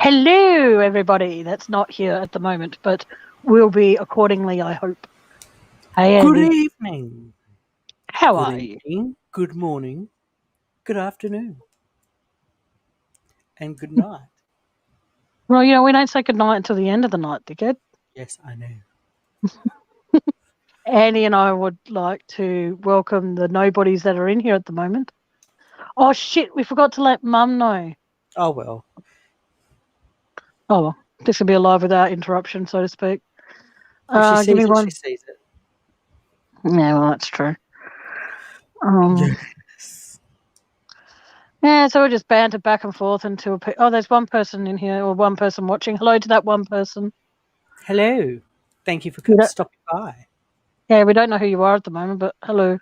Hello, everybody that's not here at the moment, but will be accordingly, I hope. Hey, Good Andy. evening. How Good are you? evening. Good morning. Good afternoon. And good night. Well, we don't say goodnight until the end of the night, dickhead. Yes, I know. Andy and I would like to welcome the nobodies that are in here at the moment. Oh, shit, we forgot to let Mum know. Oh, well. Oh, well, this will be a live without interruption, so to speak. If she Give sees me it, one. she sees it. Yeah, well, that's true. Yes. Yeah, so we just banter back and forth until... there's one person in here, or one person watching. Hello to that one person. Hello. Thank you for You don't- stopping by. Yeah, we don't know who you are at the moment, but hello.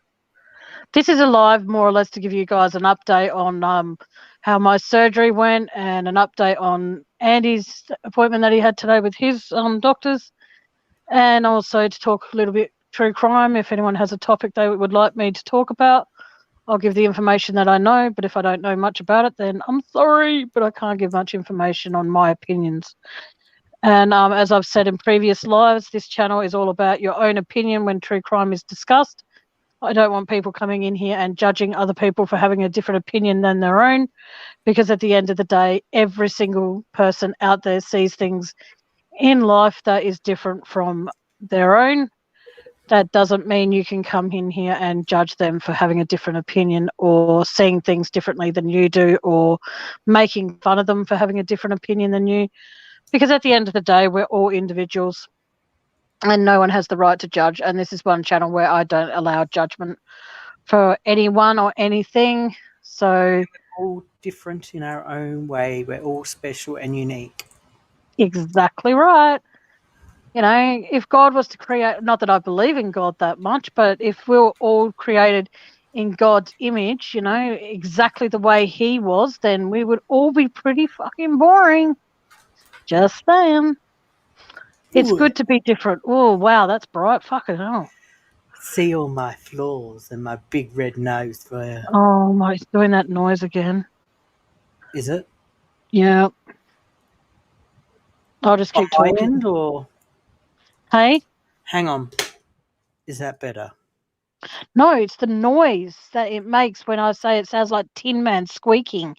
This is a live, more or less, to give you guys an update on how my surgery went and an update on Andy's appointment that he had today with his doctors, and also to talk a little bit true crime. If anyone has a topic they would like me to talk about, I'll give the information that I know, but if I don't know much about it, then I'm sorry, but I can't give much information on my opinions. And as I've said in previous lives, this channel is all about your own opinion when true crime is discussed. I don't want people coming in here and judging other people for having a different opinion than their own, because at the end of the day, every single person out there sees things in life that is different from their own. That doesn't mean you can come in here and judge them for having a different opinion or seeing things differently than you do, or making fun of them for having a different opinion than you, because at the end of the day, we're all individuals and no one has the right to judge. And this is one channel where I don't allow judgment for anyone or anything. So We're all different in our own way. We're all special and unique. exactly right. If God was to create, not that I believe in God that much, but if we were all created in God's image, exactly the way he was, then we would all be pretty fucking boring. Just saying. It's Ooh, good to be different. Oh, wow, that's bright. Fucking hell. see all my flaws and my big red nose for you. Oh, my, it's doing that noise again. Is it? Yeah. I'll just On keep my talking. end or? Hey? Hang on. Is that better? No, it's the noise that it makes when I say it sounds like Tin Man squeaking.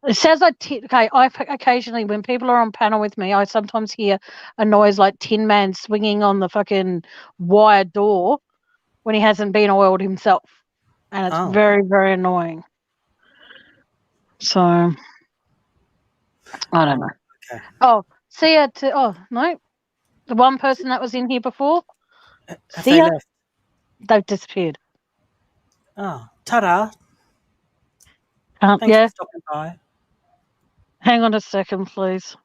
It sounds like okay. Occasionally, when people are on panel with me, I sometimes hear a noise like Tin Man swinging on the fucking wire door when he hasn't been oiled himself, and it's Oh. very, very annoying. So I don't know. Okay. Oh, see ya. Oh no, the one person that was in here before. Have See they ya. left? They've disappeared. Oh, ta-da. Thanks for Yeah. stopping by. Hang on a second, please.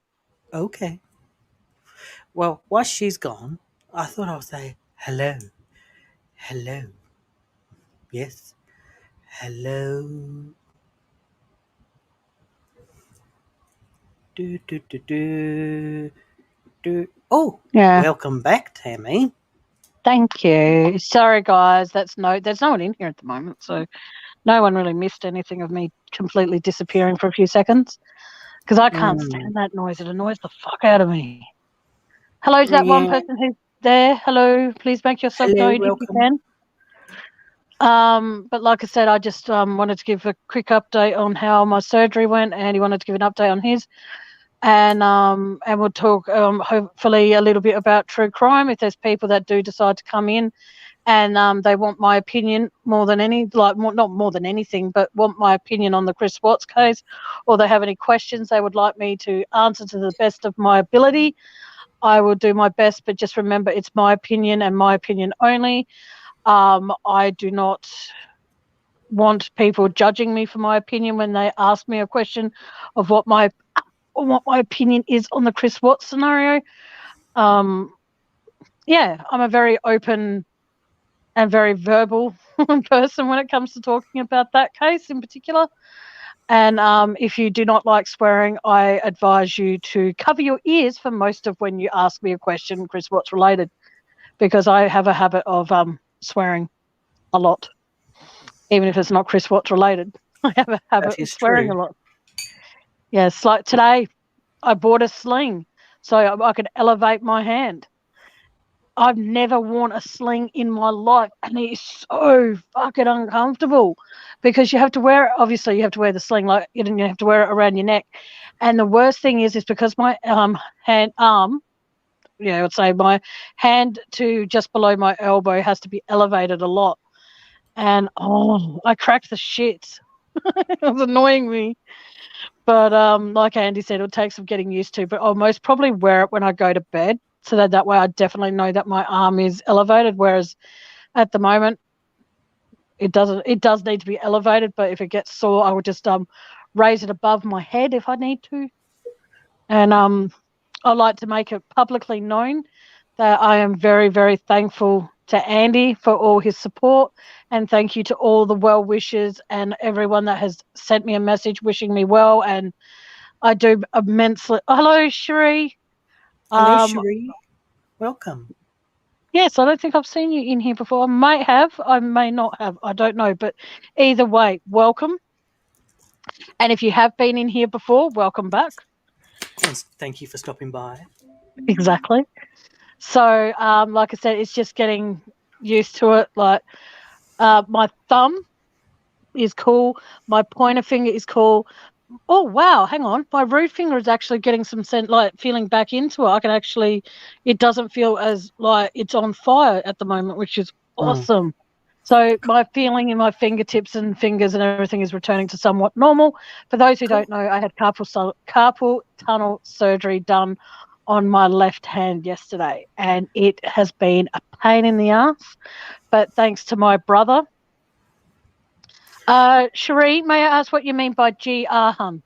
Okay. Well, while she's gone, I thought I would say hello. Hello. Yes. Hello. Do, do, do, do, do. Oh, Yeah. welcome back, Tammy. Thank you. Sorry, guys. There's no one in here at the moment, so no one really missed anything of me completely disappearing for a few seconds, because I can't stand that noise. It annoys the fuck out of me. Hello to that one Yeah. person who's there. Hello. Please make yourself Hello, known if you welcome. can. But like I said, I just wanted to give a quick update on how my surgery went, and he wanted to give an update on his. And we'll talk hopefully a little bit about true crime if there's people that do decide to come in and they want my opinion more than not more than anything, but want my opinion on the Chris Watts case, or they have any questions they would like me to answer to the best of my ability. I will do my best, but just remember, it's my opinion and my opinion only. I do not want people judging me for my opinion when they ask me a question of what my opinion is on the Chris Watts scenario. Yeah, I'm a very open and very verbal person when it comes to talking about that case in particular. And if you do not like swearing, I advise you to cover your ears for most of when you ask me a question, Chris Watts related, because I have a habit of swearing a lot, even if it's not Chris Watts related. I have a habit That of is swearing true. a lot. Yes, like today, I bought a sling so I could elevate my hand. I've never worn a sling in my life, and it is so fucking uncomfortable because you have to wear it. Obviously, you have to wear the sling, like you have to wear it around your neck. And the worst thing is because my arm, let's say my hand to just below my elbow has to be elevated a lot. And I cracked the shits. It was annoying me. But like Andy said, it'll take some getting used to. But I'll most probably wear it when I go to bed, so that way I definitely know that my arm is elevated. Whereas at the moment, it doesn't. It does need to be elevated, but if it gets sore, I would just raise it above my head if I need to. And I like to make it publicly known that I am very, very thankful to Andy for all his support, and thank you to all the well wishers and everyone that has sent me a message wishing me well. And I do immensely. Hello, Cherie. Hello, Cherie. Welcome. Yes, I don't think I've seen you in here before. I may have, I may not have. I don't know. But either way, welcome. And if you have been in here before, welcome back. And thank you for stopping by. Exactly. So, like I said, it's just getting used to it. Like, my thumb is cool. My pointer finger is cool. Oh, wow. Hang on. My root finger is actually getting some feeling back into it. I can actually, it doesn't feel as like it's on fire at the moment, which is awesome. So my feeling in my fingertips and fingers and everything is returning to somewhat normal. For those who don't know, I had carpal tunnel surgery done on my left hand yesterday, and it has been a pain in the ass. But thanks to my brother, Cherie, may I ask what you mean by GR,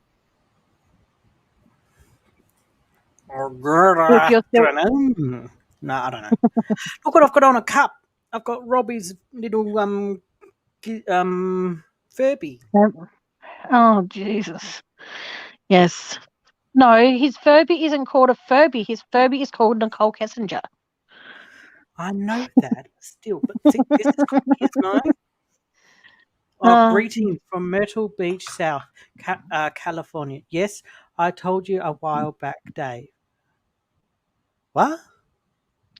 If you're still... No, I don't know. Look what I've got on a cup. I've got Robbie's little Furby. Oh, Jesus. Yes. No, his Furby isn't called a Furby. His Furby is called Nicole Kessinger. I know that still, but see, this is called Gizmo. Greetings from Myrtle Beach, South California. Yes, I told you a while back, Dave. What?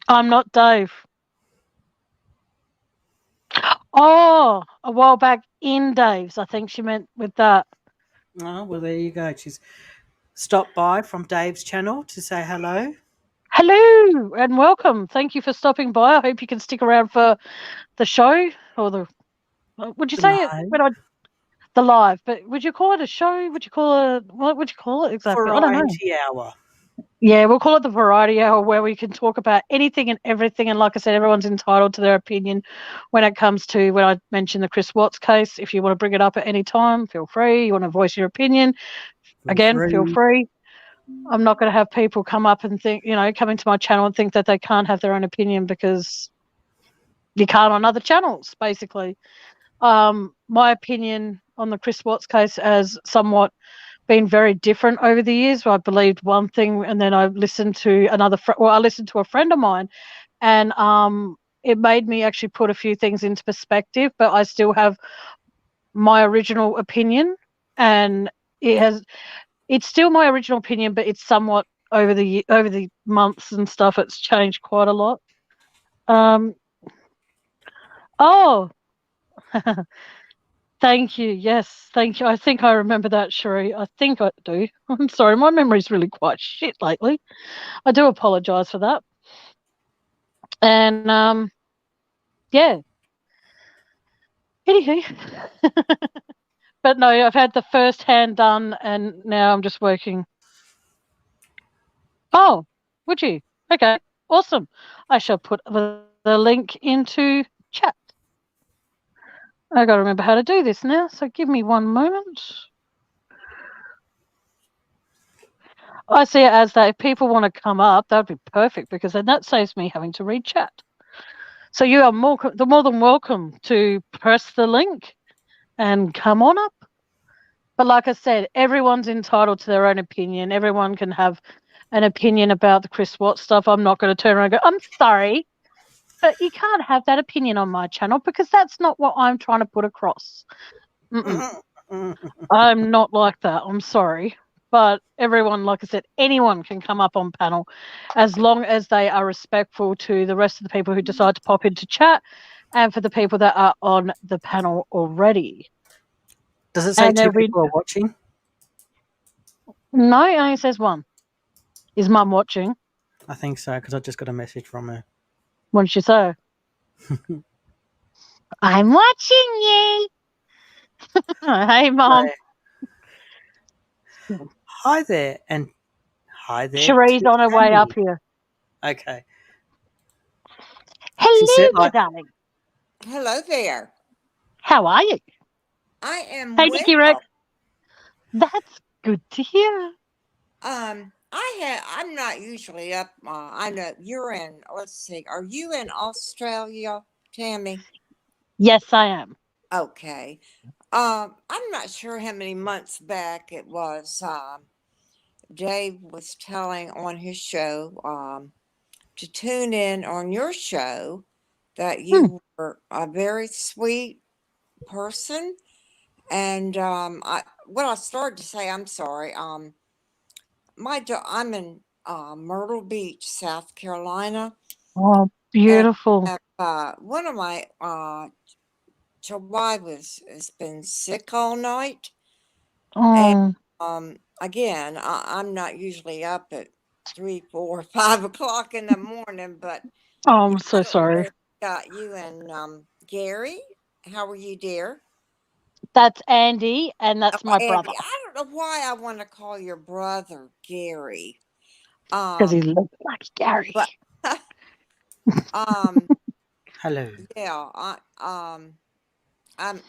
I'm not Dave. Oh, a while back in Dave's. I think she meant with that. Oh, well, there you go. She's stopped by from Dave's channel to say hello. Hello and welcome. Thank you for stopping by. I hope you can stick around for the show or the... Would you The say it live. when the live? But would you call it a show? Would you call it... What would you call it exactly? I don't know. Variety hour. Yeah, we'll call it the variety hour, where we can talk about anything and everything. And like I said, everyone's entitled to their opinion when it comes to, when I mentioned the Chris Watts case. If you want to bring it up at any time, feel free. You want to voice your opinion, feel free. I'm not going to have people come up and think, come into my channel and think that they can't have their own opinion, because you can't on other channels, basically. My opinion on the Chris Watts case has somewhat been very different over the years. I believed one thing, and then I listened to I listened to a friend of mine, and it made me actually put a few things into perspective. But I still have my original opinion, and it's still my original opinion, but it's somewhat over the months and stuff, it's changed quite a lot. Thank you. Yes, thank you. I think I remember that, Cherie. I think I do. I'm sorry, my memory's really quite shit lately. I do apologise for that. And yeah. Anywho. But no, I've had the first hand done, and now I'm just working. Oh, would you? Okay, awesome. I shall put the link into chat. I got to remember how to do this now, so give me one moment. I see it as that if people want to come up, that would be perfect, because then that saves me having to read chat. So you are more than welcome to press the link and come on up. But like I said, everyone's entitled to their own opinion. Everyone can have an opinion about the Chris Watts stuff. I'm not going to turn around and go, I'm sorry, but you can't have that opinion on my channel, because that's not what I'm trying to put across. I'm not like that. I'm sorry. But everyone, like I said, anyone can come up on panel as long as they are respectful to the rest of the people who decide to pop into chat and for the people that are on the panel already. Does it say And two there'll be people are watching? no, it only says one. Is Mum watching? I think so, because I just got a message from her. What did she say? I'm watching you. Hey, Mom. Hi there, and hi there Cherie's to on her way up Tammy. here. Okay. She said, Hello, my like, darling. Hello there. How are you? I am Hey, well. Nikki Rex. That's good to hear. I'm not usually up. I know you're in. Let's see. Are you in Australia, Tammy? Yes, I am. Okay. I'm not sure how many months back it was. Dave was telling on his show to tune in on your show that you were a very sweet person, and what I started to say. I'm sorry. I'm in Myrtle Beach, South Carolina, Oh, and beautiful. one of my chihuahuas has been sick all night. And Oh, again, I'm not usually up at 3, 4, 5 o'clock in the morning, but I'm I so don't know sorry. if got you and Gary. How are you, dear? That's Andy, and that's Oh, my brother Andy. I don't know why I want to call your brother Gary. because he Um, looks like Gary. but um, hello. yeah, I'm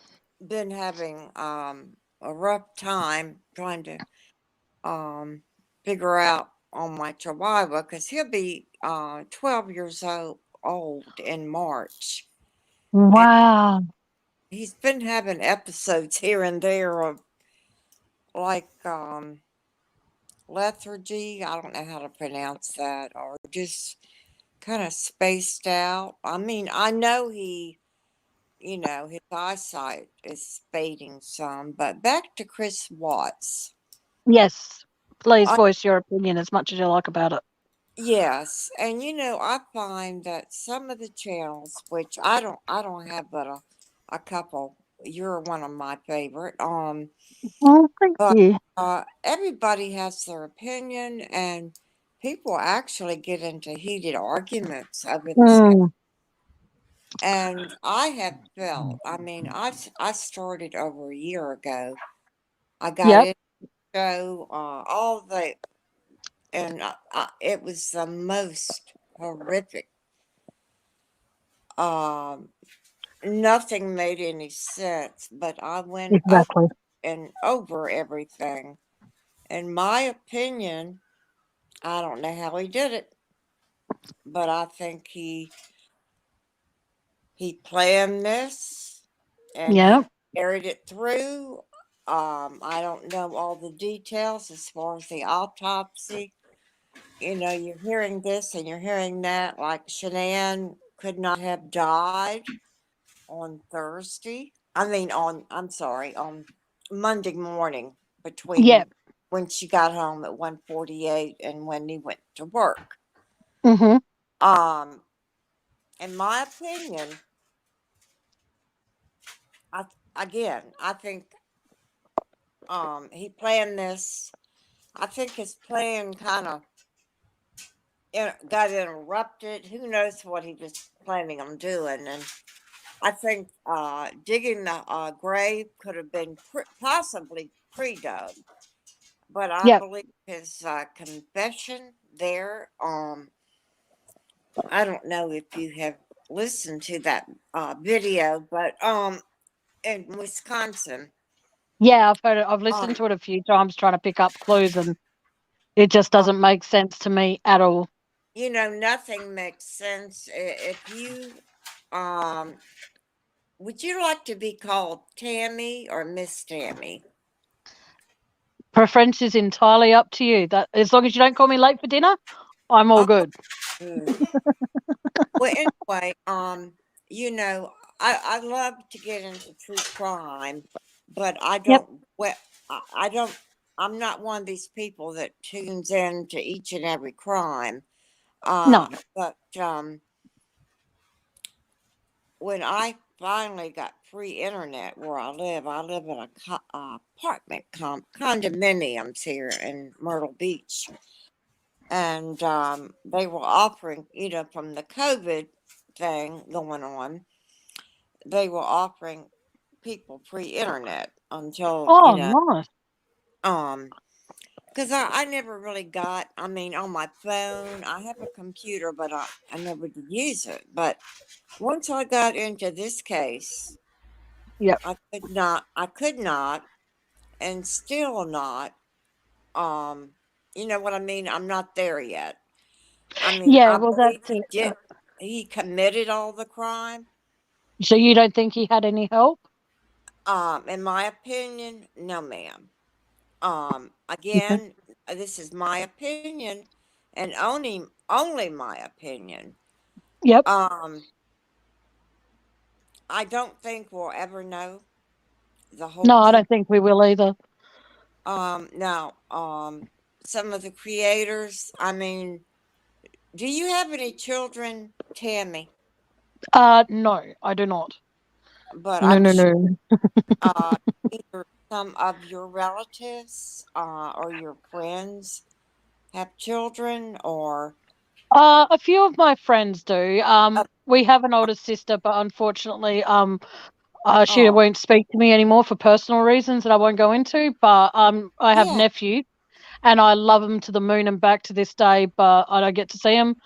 been having a rough time trying to figure out on my chihuahua because he'll be 12 years old in March, and Wow. he's been having episodes here and there of like lethargy. I don't know how to pronounce that, or just kind of spaced out. I mean, I know his eyesight is fading some. But back to Chris Watts. Yes. Please I, voice your opinion as much as you like about it. yes, and I find that some of the channels, which I don't have but a couple. You're one of my favorite. Oh, thank But you. everybody has their opinion, and people actually get into heated arguments over the stuff. Mm, And I have felt, I mean, I started over a year ago. I got yep. into the show, all the, and it was the most horrific. Um, Nothing made any sense, but I went up Exactly. and over everything. In my opinion, I don't know how he did it, but I think he planned this and he Yep. carried it through. I don't know all the details as far as the autopsy. You're hearing this and you're hearing that, like Shanann could not have died on Thursday. I'm sorry, on Monday morning between Yep. when she got home at 1:48 and when he went to work. Mm-hmm. Um, in my opinion, I I think he planned this. I think his plan kind of got interrupted. Who knows what he was planning on doing? And I think digging the grave could have been possibly pre-dug, but I Yep. believe his confession there. I don't know if you have listened to that video, but in Wisconsin, Yeah, I've heard it. I've um, listened to it a few times trying to pick up clues, and it just uh, doesn't make sense to me at all. nothing makes sense. If you, um, would you like to be called Tammy or Miss Tammy? Preference is entirely up to you. That as long as you don't call me late for dinner, I'm all Oh, good. well, anyway, I love to get into true crime, but I Yep. don't. Well, I don't. I'm not one of these people that tunes in to each and every crime. No. But when I finally got free internet where I live in a apartment condominiums here in Myrtle Beach, and they were offering, from the COVID thing going on, they were offering people free internet until Oh, nice. um because I never really got, I mean, on my phone I have a computer, but I never did use it. But once I got into this case, Yep. I could not and still not, um you know what I mean, I'm not there yet. I mean, Yeah, I well, believe that's it. he committed all the crime. So you don't think he had any help? In my opinion, no, ma'am. Okay. Again, this is my opinion, and only my opinion. Yep. Um, I don't think we'll ever know the whole No, I truth. don't think we will either. Now, some of the creators. I mean, do you have any children, Tammy? No, I do not. But No, I'm no, sure no. uh, either some of your relatives or your friends have children, or A few of my friends do. uh, We have an older sister, but unfortunately, she oh, won't speak to me anymore for personal reasons that I won't go into. But I have yeah. nephews, and I love them to the moon and back to this day. But I don't get to see them.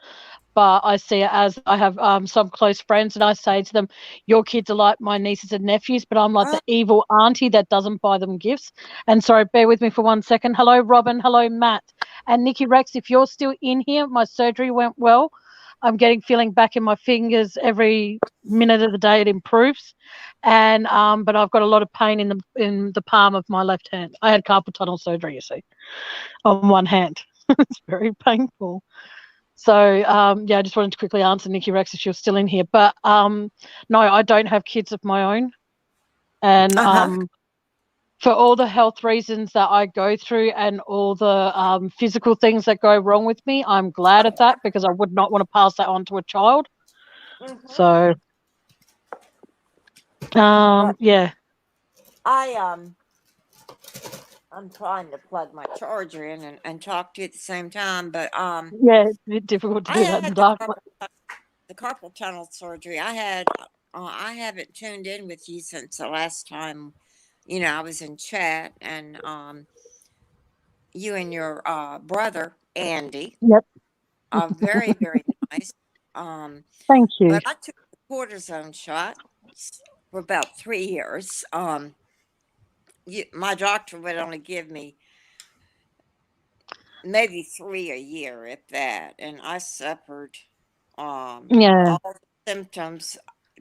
But I see it as I have some close friends, and I say to them, "Your kids are like my nieces and nephews," but I'm like Uh, the evil auntie that doesn't buy them gifts. And sorry, bear with me for 1 second. Hello, Robin. Hello, Matt. And Nikki Rex, if you're still in here, my surgery went well. I'm getting feeling back in my fingers every minute of the day. It improves, and but I've got a lot of pain in the palm of my left hand. I had carpal tunnel surgery, you see, on one hand. It's very painful. So, yeah, I just wanted to quickly answer Nikki Rex if she was still in here. But no, I don't have kids of my own. And huh. for all the health reasons that I go through and all the physical things that go wrong with me, I'm glad at that because I would not want to pass that on to a child. Hmm. So, But yeah, I I'm trying to plug my charger in and talk to you at the same time. But yeah, it's a bit difficult to I do that in the had dark. the carpal tunnel surgery. I haven't tuned in with you since the last time. I was in chat, and you and your brother Andy Yep, are very, very nice. Um, thank you. but I took the cortisone shot for about 3 years. My doctor would only give me maybe three a year, if that, and I suffered Yeah, all the symptoms.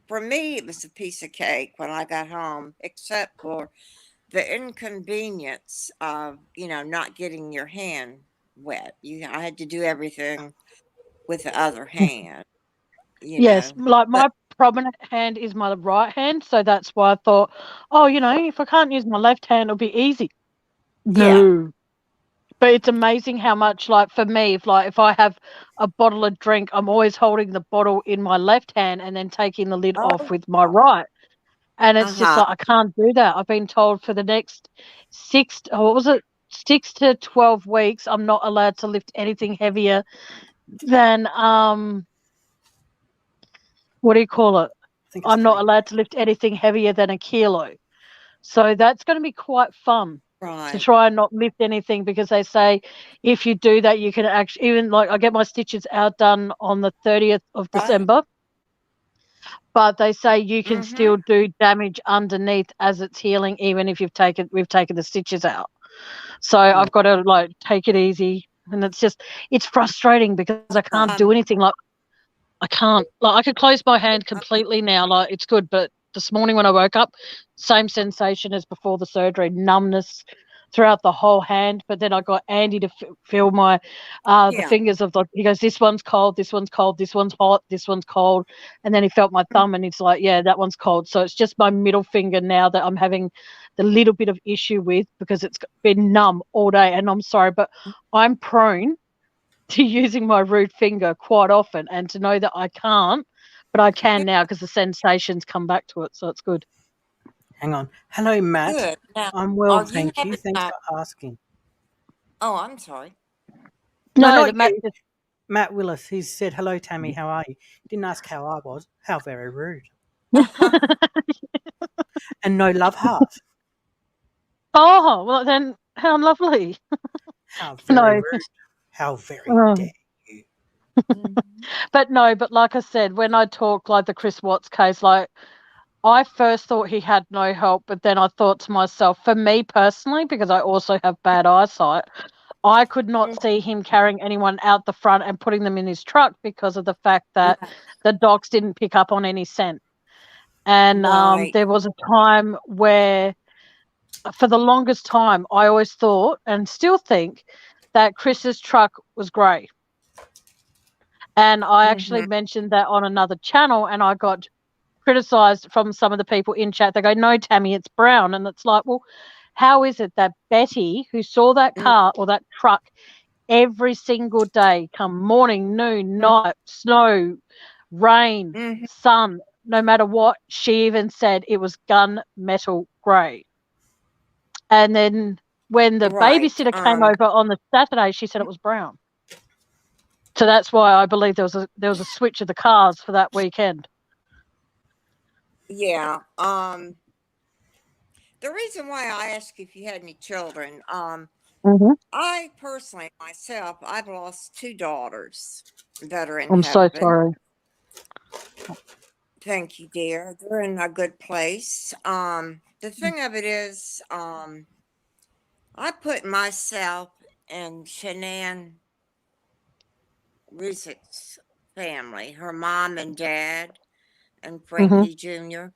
For me, it was a piece of cake when I got home, except for the inconvenience of not getting your hand wet. I had to do everything with the other hand, you yes, know. like But my prominent hand is my right hand. So that's why I thought, oh, if I can't use my left hand, it'll be easy. yeah, No. But it's amazing how much, like for me, if I have a bottle of drink, I'm always holding the bottle in my left hand and then taking the lid off oh, with my right. And uh it's just huh, like I can't do that. I've been told for the next what was it, 6 to 12 weeks, I'm not allowed to lift anything heavier than what do you call it? I think it's I'm not 3. allowed to lift anything heavier than a kilo. So that's going to be quite fun to right, try and not lift anything because they say if you do that, you can actually, even like I get my stitches outdone on the 30th of right, December, but they say you can mm-hmm, still do damage underneath as it's healing, even if we've taken the stitches out. So Right. I've got to like take it easy. And it's frustrating because I can't do um, anything. Like I can't, like I could close my hand completely now, like it's good, but this morning when I woke up, same sensation as before the surgery, numbness throughout the whole hand. But then I got Andy to feel my the Yeah. fingers of he goes, this one's cold, this one's cold, this one's hot, this one's cold, and then he felt my thumb and he's like, yeah, that one's cold. So it's just my middle finger now that I'm having the little bit of issue with because it's been numb all day. And I'm sorry, but I'm prone to using my rude finger quite often, and to know that I can't, but I can now because the sensations come back to it, so it's good. Hang on. Hello, Matt. Good. Now, I'm well, are you thank you. having? Thanks for asking. Oh, I'm sorry. No, No, not the Matt you. just Matt Willis. He said, "Hello, Tammy. How are you?" Didn't ask how I was. How very rude. And no love heart. Oh, well then, how lovely. How very No, rude. How very dare um, you. Mhm. but no, but like I said, when I talk like the Chris Watts case, like I first thought he had no help, but then I thought to myself, for me personally, because I also have bad eyesight, I could not see him carrying anyone out the front and putting them in his truck because of the fact that the docs didn't pick up on any scent. And Right. there was a time where, for the longest time, I always thought and still think that Chris's truck was grey. And I actually Mhm. mentioned that on another channel, and I got criticized from some of the people in chat. They go, no, Tammy, it's brown. And it's like, well, how is it that Betty, who saw that Mm, car or that truck every single day, come morning, noon, night, snow, rain, mhm. sun, no matter what, she even said it was gunmetal grey. And then when the Right. babysitter came over on the Saturday, she said it was brown. So that's why I believe there was a switch of the cars for that weekend. Yeah. The reason why I asked if you had any children, Mm-hmm. I personally myself, I've lost two daughters that are in I'm so heaven. sorry. Thank you, dear. They're in a good place. The thing of it is, I put myself in Shanann Rizik's family, her mom and dad, and Mm-hmm. Frankie Jr.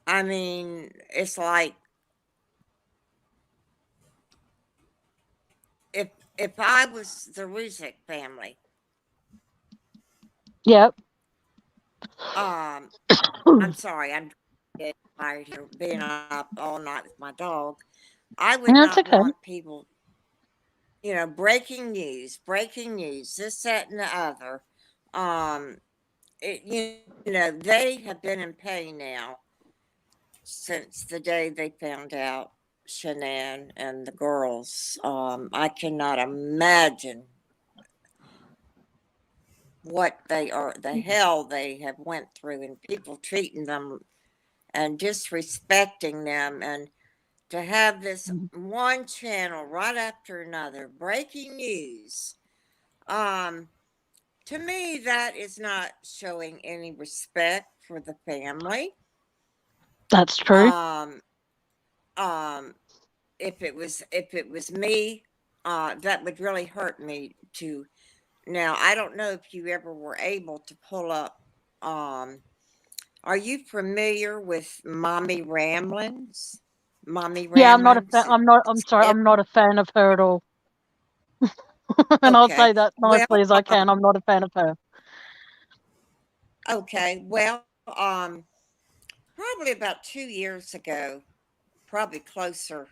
I mean, it's like if I was the Rizik family, Yep. um, I'm sorry, I'm getting tired here, being up all night with my dog. I would That's not okay. want people, breaking news, this, that, and the other. Um, they have been in pain now since the day they found out Shanann and the girls. I cannot imagine what they are, the hell they have went through, and people treating them and disrespecting them, and to have this one channel right after another breaking news. Um, to me, that is not showing any respect for the family. That's true. Um, um, if it was me, that would really hurt me to. Now, I don't know if you ever were able to pull up. Um, are you familiar with Mommy Ramblins? Mommy Yeah, I'm not a fan. Ramblins. I'm not. I'm sorry. It, I'm not a fan of her at all. And I'll okay. say that Well, nicely as I can. I'm not a fan of her. okay. Well, probably about 2 years ago, probably closer.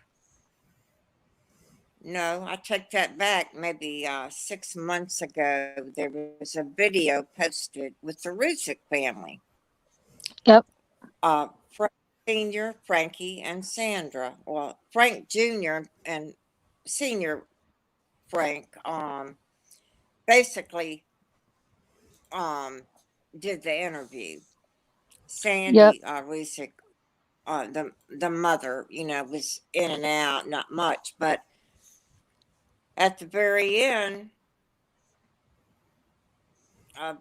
No, I take that back. Maybe 6 months ago, there was a video posted with the Rusick family. Yep. Frank Senior, Frankie, and Sandra. Well, Frank Junior and Senior Frank, basically, um, did the interview. Yep. Sandy Rusick, the mother, was in and out, not much, but at the very end,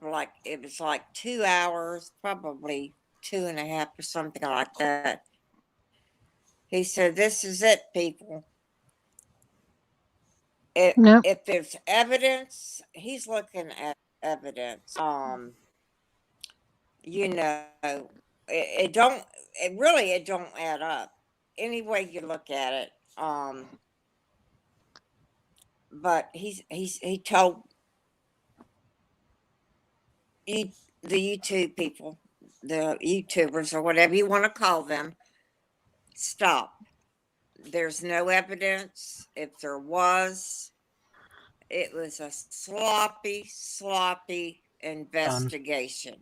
like it was like 2 hours, probably two and a half or something like that. He said, "This is it, people. If Yep. if there's evidence, he's looking at evidence. You know, it don't. It really it don't add up. any way you look at it. But he told you, the YouTube people, the YouTubers or whatever you want to call them, stop. There's no evidence. If there was, it was a sloppy Done. investigation.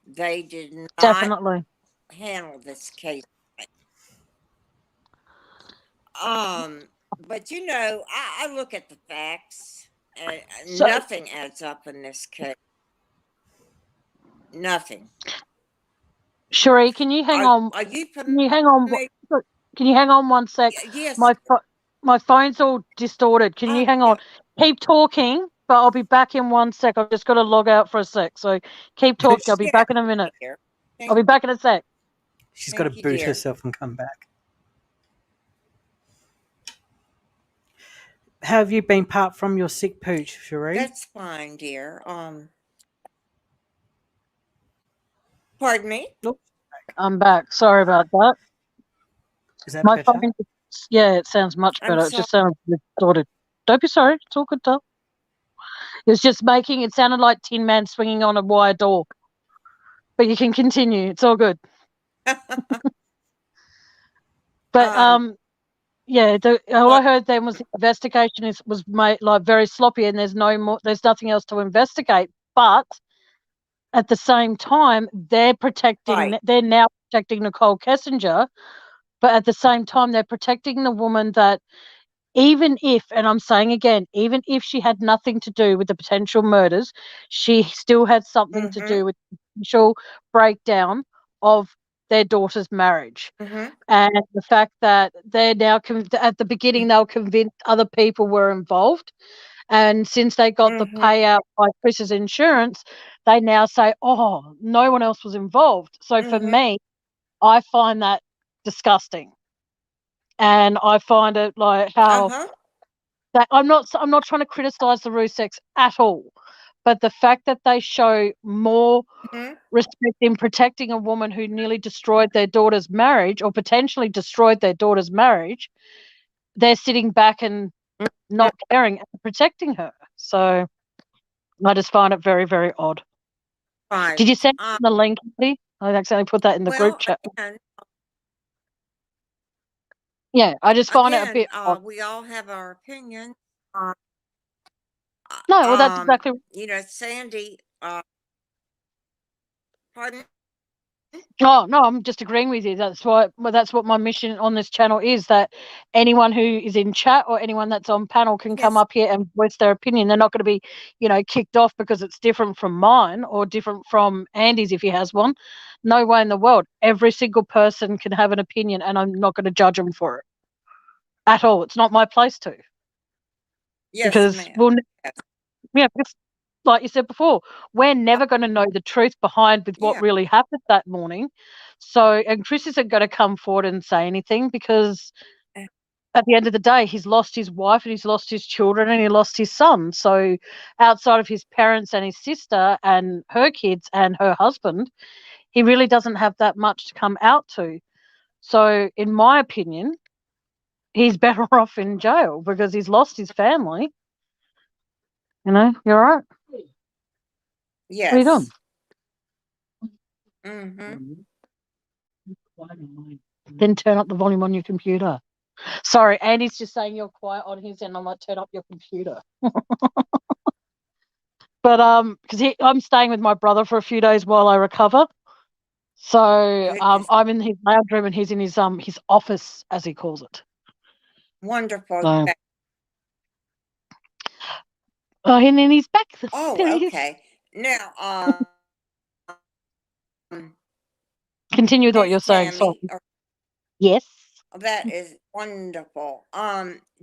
They did not Definitely. handle this case. But I look at the facts, and So, nothing adds up in this case. Nothing. Cherie, can you hang on? Are you Can you hang on? familiar? Can you hang on one sec? Yes. My phone's all distorted. Can you hang on? Yeah. Keep talking, but I'll be back in 1 sec. I've just got to log out for a sec. So keep talking. I'll be Yeah, back in a minute. dear. I'll be back in a sec. She's got to Thank you, boot dear. herself and come back. How have you been apart from your sick pooch, Cherie? That's fine, dear. Pardon me? Oops. I'm back. Sorry about that. Is that My better? phone, yeah, it sounds much I'm better. It sorry. just sounded distorted. Don't be sorry. It's all good, though. It was just it sounded like Tin Man swinging on a wire door. But you can continue. It's all good. But yeah, all I heard then was the investigation was made like very sloppy, and there's nothing else to investigate. But at the same time, they're Right. now protecting Nicole Kessinger, but at the same time, they're protecting the woman that even if, and I'm saying again, even if she had nothing to do with the potential murders, she still had something to Mm-hmm. do with the potential breakdown of their daughter's marriage. Mm-hmm. And the fact that they're now at the beginning they were convinced other people were involved, and since they got the Mm-hmm. payout by Chris's insurance, they now say, oh, no one else was involved. So for Mm-hmm. me, I find that disgusting, and I find it like how Uh-huh. that I'm not trying to criticize the Ruseks at all, but the fact that they show more Mm-hmm. respect in protecting a woman who nearly destroyed their daughter's marriage or potentially destroyed their daughter's marriage, they're sitting back and not caring and protecting her. So I just find it very, very odd. Right. Did you send the link, Lee? I accidentally put that in the group Well, chat. again, Yeah, I just find it a bit odd. we all have our opinions. Uh, No, well, that's exactly. Sandy. Pardon? Oh no, I'm just agreeing with you. That's what my mission on this channel is. That anyone who is in chat or anyone that's on panel can come Yes. up here and voice their opinion. They're not going to be, kicked off because it's different from mine or different from Andy's if he has one. No way in the world. Every single person can have an opinion, and I'm not going to judge them for it at all. It's not my place to. Yes, Because ma'am. Yes. because like you said before, we're never going to know the truth behind with what Yeah. really happened that morning. So, and Chris isn't going to come forward and say anything because at the end of the day, he's lost his wife and he's lost his children and he lost his son. So, outside of his parents and his sister and her kids and her husband, he really doesn't have that much to come out to. So, in my opinion, he's better off in jail because he's lost his family. You're right. Yes. What are you doing? Mm-hmm. Then turn up the volume on your computer. Sorry, Andy's just saying you're quiet on his end. I might turn up your computer. But because I'm staying with my brother for a few days while I recover. So I'm in his lounge room and he's in his office, as he calls it. Wonderful. So, and then he's back. Oh, there he okay. Now, continue with what you're saying. Tammy, Sorry. Yes. that is wonderful.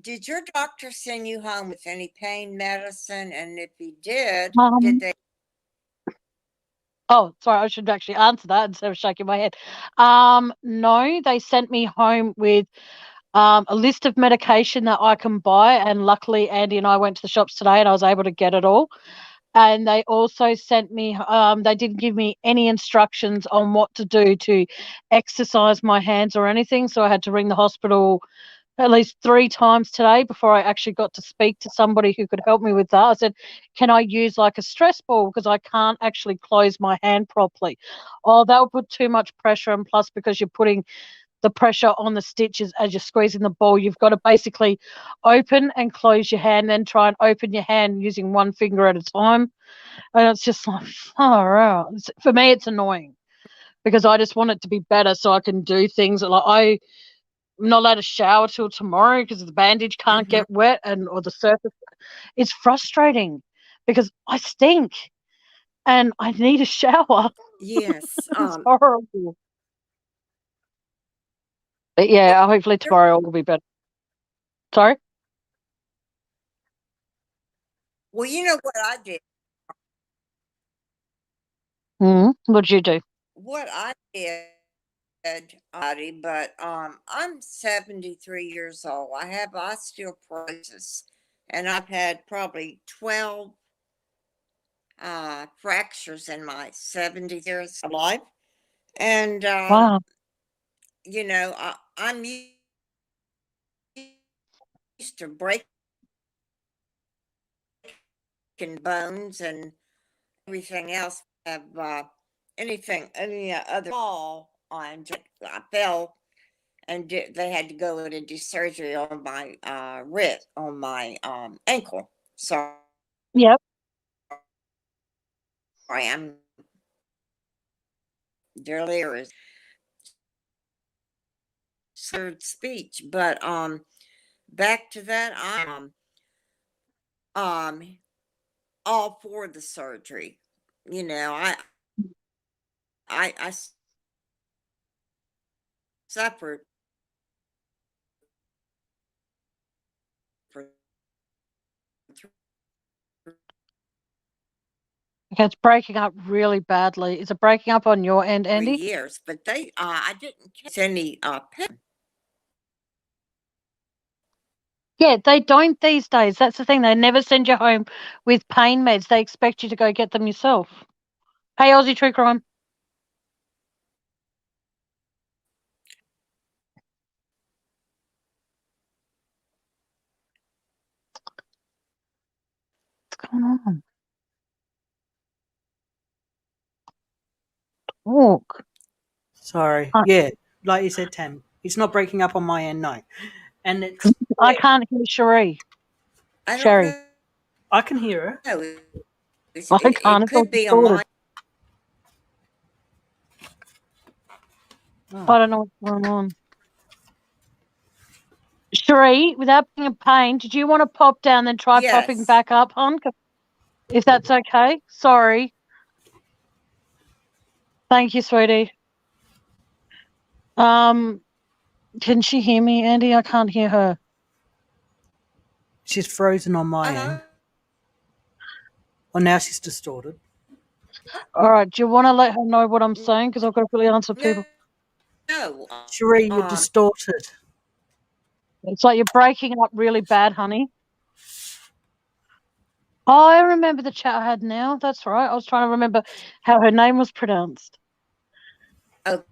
Did your doctor send you home with any pain medicine? And if he did they? Oh, sorry, I should actually answer that instead of shaking my head. No, they sent me home with a list of medication that I can buy, and luckily Andy and I went to the shops today and I was able to get it all. And they also sent me, they didn't give me any instructions on what to do to exercise my hands or anything. So I had to ring the hospital at least 3 times today before I actually got to speak to somebody who could help me with that. I said, can I use like a stress ball because I can't actually close my hand properly? Oh, that would put too much pressure, and plus because you're putting the pressure on the stitches as you're squeezing the ball, you've got to basically open and close your hand, then try and open your hand using one finger at a time. And it's just like, far out. For me, it's annoying because I just want it to be better so I can do things. Like I'm not allowed to shower till tomorrow because the bandage can't get wet or the surface. It's frustrating because I stink and I need a shower. Yes. It's horrible. But yeah, hopefully tomorrow will be better. Sorry? Well, you know what I did? What'd you do? What I did, but I'm 73 years old. I have osteoporosis, and I've had probably 12 fractures in my 70 years of life. And Wow. you know, I'm used to breaking bones and everything else. Have any other fall on? I fell and they had to go in and do surgery on my wrist, on my ankle. Sorry, Yep. I'm delirious. Slurred speech, but back to that, I'm um all for the surgery. You know, I suffered for Okay, it's breaking up really badly. Is it breaking up on your end, 3 Andy? years, but they I didn't catch any pain. Yeah, they don't these days. That's the thing. They never send you home with pain meds. They expect you to go get them yourself. Hey, Aussie True Crime. What's going on? Talk. Sorry. Yeah, like you said, Tam, it's not breaking up on my end, no. And it's I can't hear Cherie. I don't Sherry. know. I can hear her. I can't. It It's all could be on distorted. my. I don't know what's going on. Cherie, without being a pain, did you want to pop down then try popping Yes. back up, hon? If that's okay. Sorry. Thank you, sweetie. Can she hear me, Andy? I can't hear her. She's frozen on my end. Well, now she's distorted. All right. Do you want to let her know what I'm saying? Because I've got to really answer people. No. Cherie, you're distorted. It's like you're breaking up really bad, honey. Oh, I remember the chat I had now. That's right. I was trying to remember how her name was pronounced. Okay.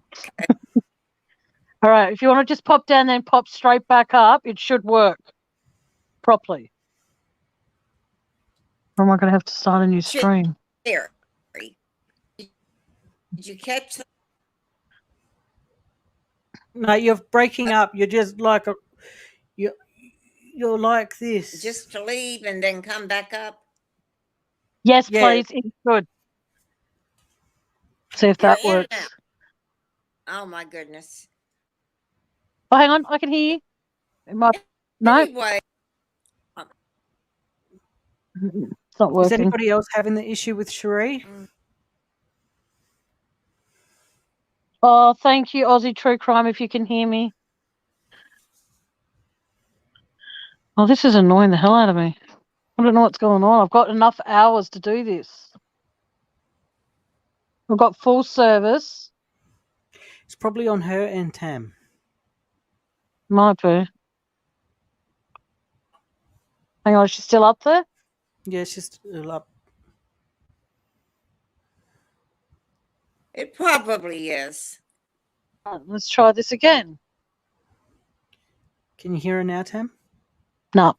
All right. If you want to just pop down, then pop straight back up, it should work properly. Or am I going to have to start a new stream? Here. Did you catch that? No, you're breaking up. You're just like you're like this. Just to leave and then come back up? Yes, please. It's good. See if that works. Oh my goodness. Oh, hang on. I can hear you. It might. No. Anyway. It's not working. Is anybody else having the issue with Cherie? Oh, thank you, Aussie True Crime, if you can hear me. Oh, this is annoying the hell out of me. I don't know what's going on. I've got enough hours to do this. I've got full service. It's probably on her and Tam. Might be. Hang on, is she still up there? Yeah, she's still up. It probably is. Let's try this again. Can you hear her now, Tam? No.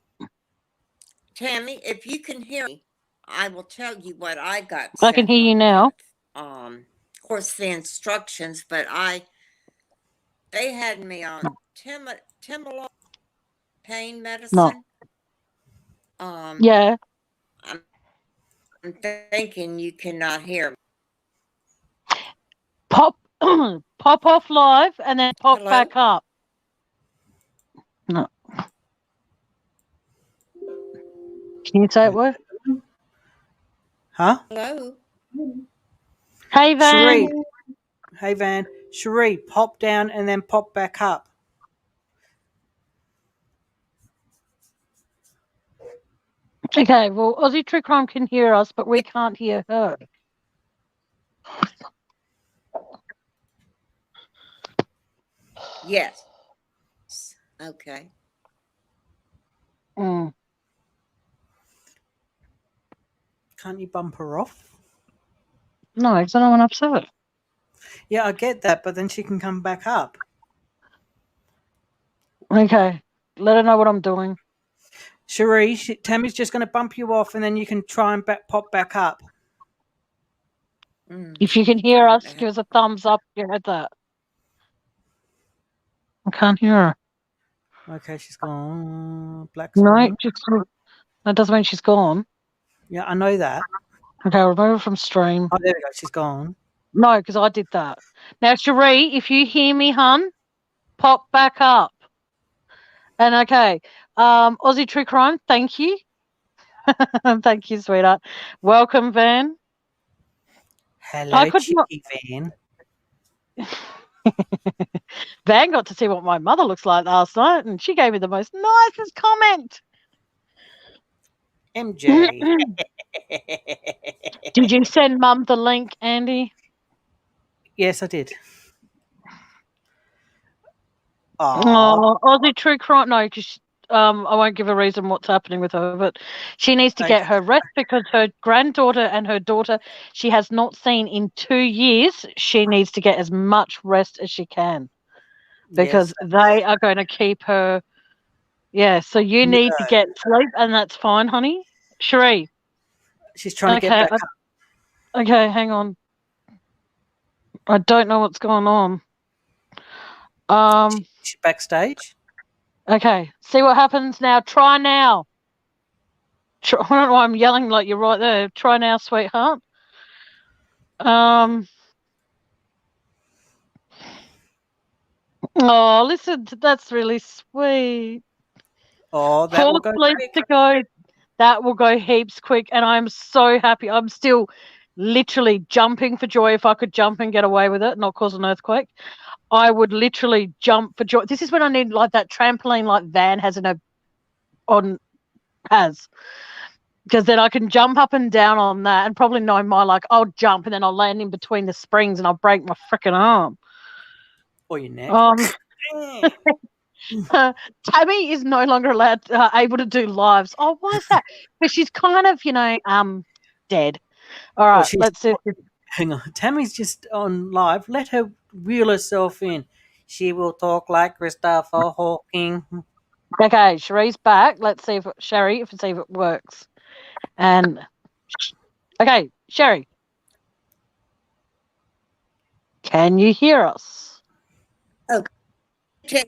Tammy, if you can hear me, I will tell you what I got. I can hear you now. Of course, the instructions, but they had me on Timolol pain medicine. Yeah. I'm thinking you cannot hear me. Pop off live and then pop Hello? back up. No. Can you say it word? Huh? Hello? Hey, Van. Cherie. Hey, Van. Cherie, pop down and then pop back up. Okay, well, Aussie True Crime can hear us, but we can't hear her. Yes. Okay. Mm. Can't you bump her off? No, because I don't want to upset her. Yeah, I get that, but then she can come back up. Okay, let her know what I'm doing. Cherie, Tammy's just going to bump you off, and then you can try and pop back up. If you can hear us, give us a thumbs up. You heard that. I can't hear her. Okay, she's gone. Black No, screen. that doesn't mean she's gone. Yeah, I know that. Okay, remove her from stream. Oh, there we go. She's gone. No, because I did that. Now, Cherie, if you hear me, hun, pop back up. And okay, Aussie True Crime, thank you. Thank you, sweetheart. Welcome, Van. Hello, Chicky Van. Van got to see what my mother looks like last night, and she gave me the most nicest comment. MJ. Did you send Mum the link, Andy? Yes, I did. Oh, Aussie True Crime. No, because I won't give a reason what's happening with her, but she needs to get her rest because her granddaughter and her daughter she has not seen in 2 years. She needs to get as much rest as she can because they are going to keep her. Yeah, so you need to get sleep, and that's fine, honey. Cherie. She's trying to get back up. Okay, hang on. I don't know what's going on. She's backstage. Okay, see what happens now. Try now. I don't know why I'm yelling like you're right there. Try now, sweetheart. Oh, listen, that's really sweet. Oh, that will go quick. To go. That will go heaps quick, and I'm so happy. I'm still literally jumping for joy. If I could jump and get away with it, not cause an earthquake, I would literally jump for joy. This is when I need like that trampoline, like Van has because then I can jump up and down on that, and probably know I'll jump and then I'll land in between the springs and I'll break my freaking arm or your neck. Tammy is no longer able to do lives. Oh, why is that? Because she's kind of dead. All right, let's see. Hang on, Tammy's just on live. Let her reel herself in. She will talk like Christopher Hawking. Okay, Cherie's back. Let's see if it works. And okay, Sherry, can you hear us? Okay.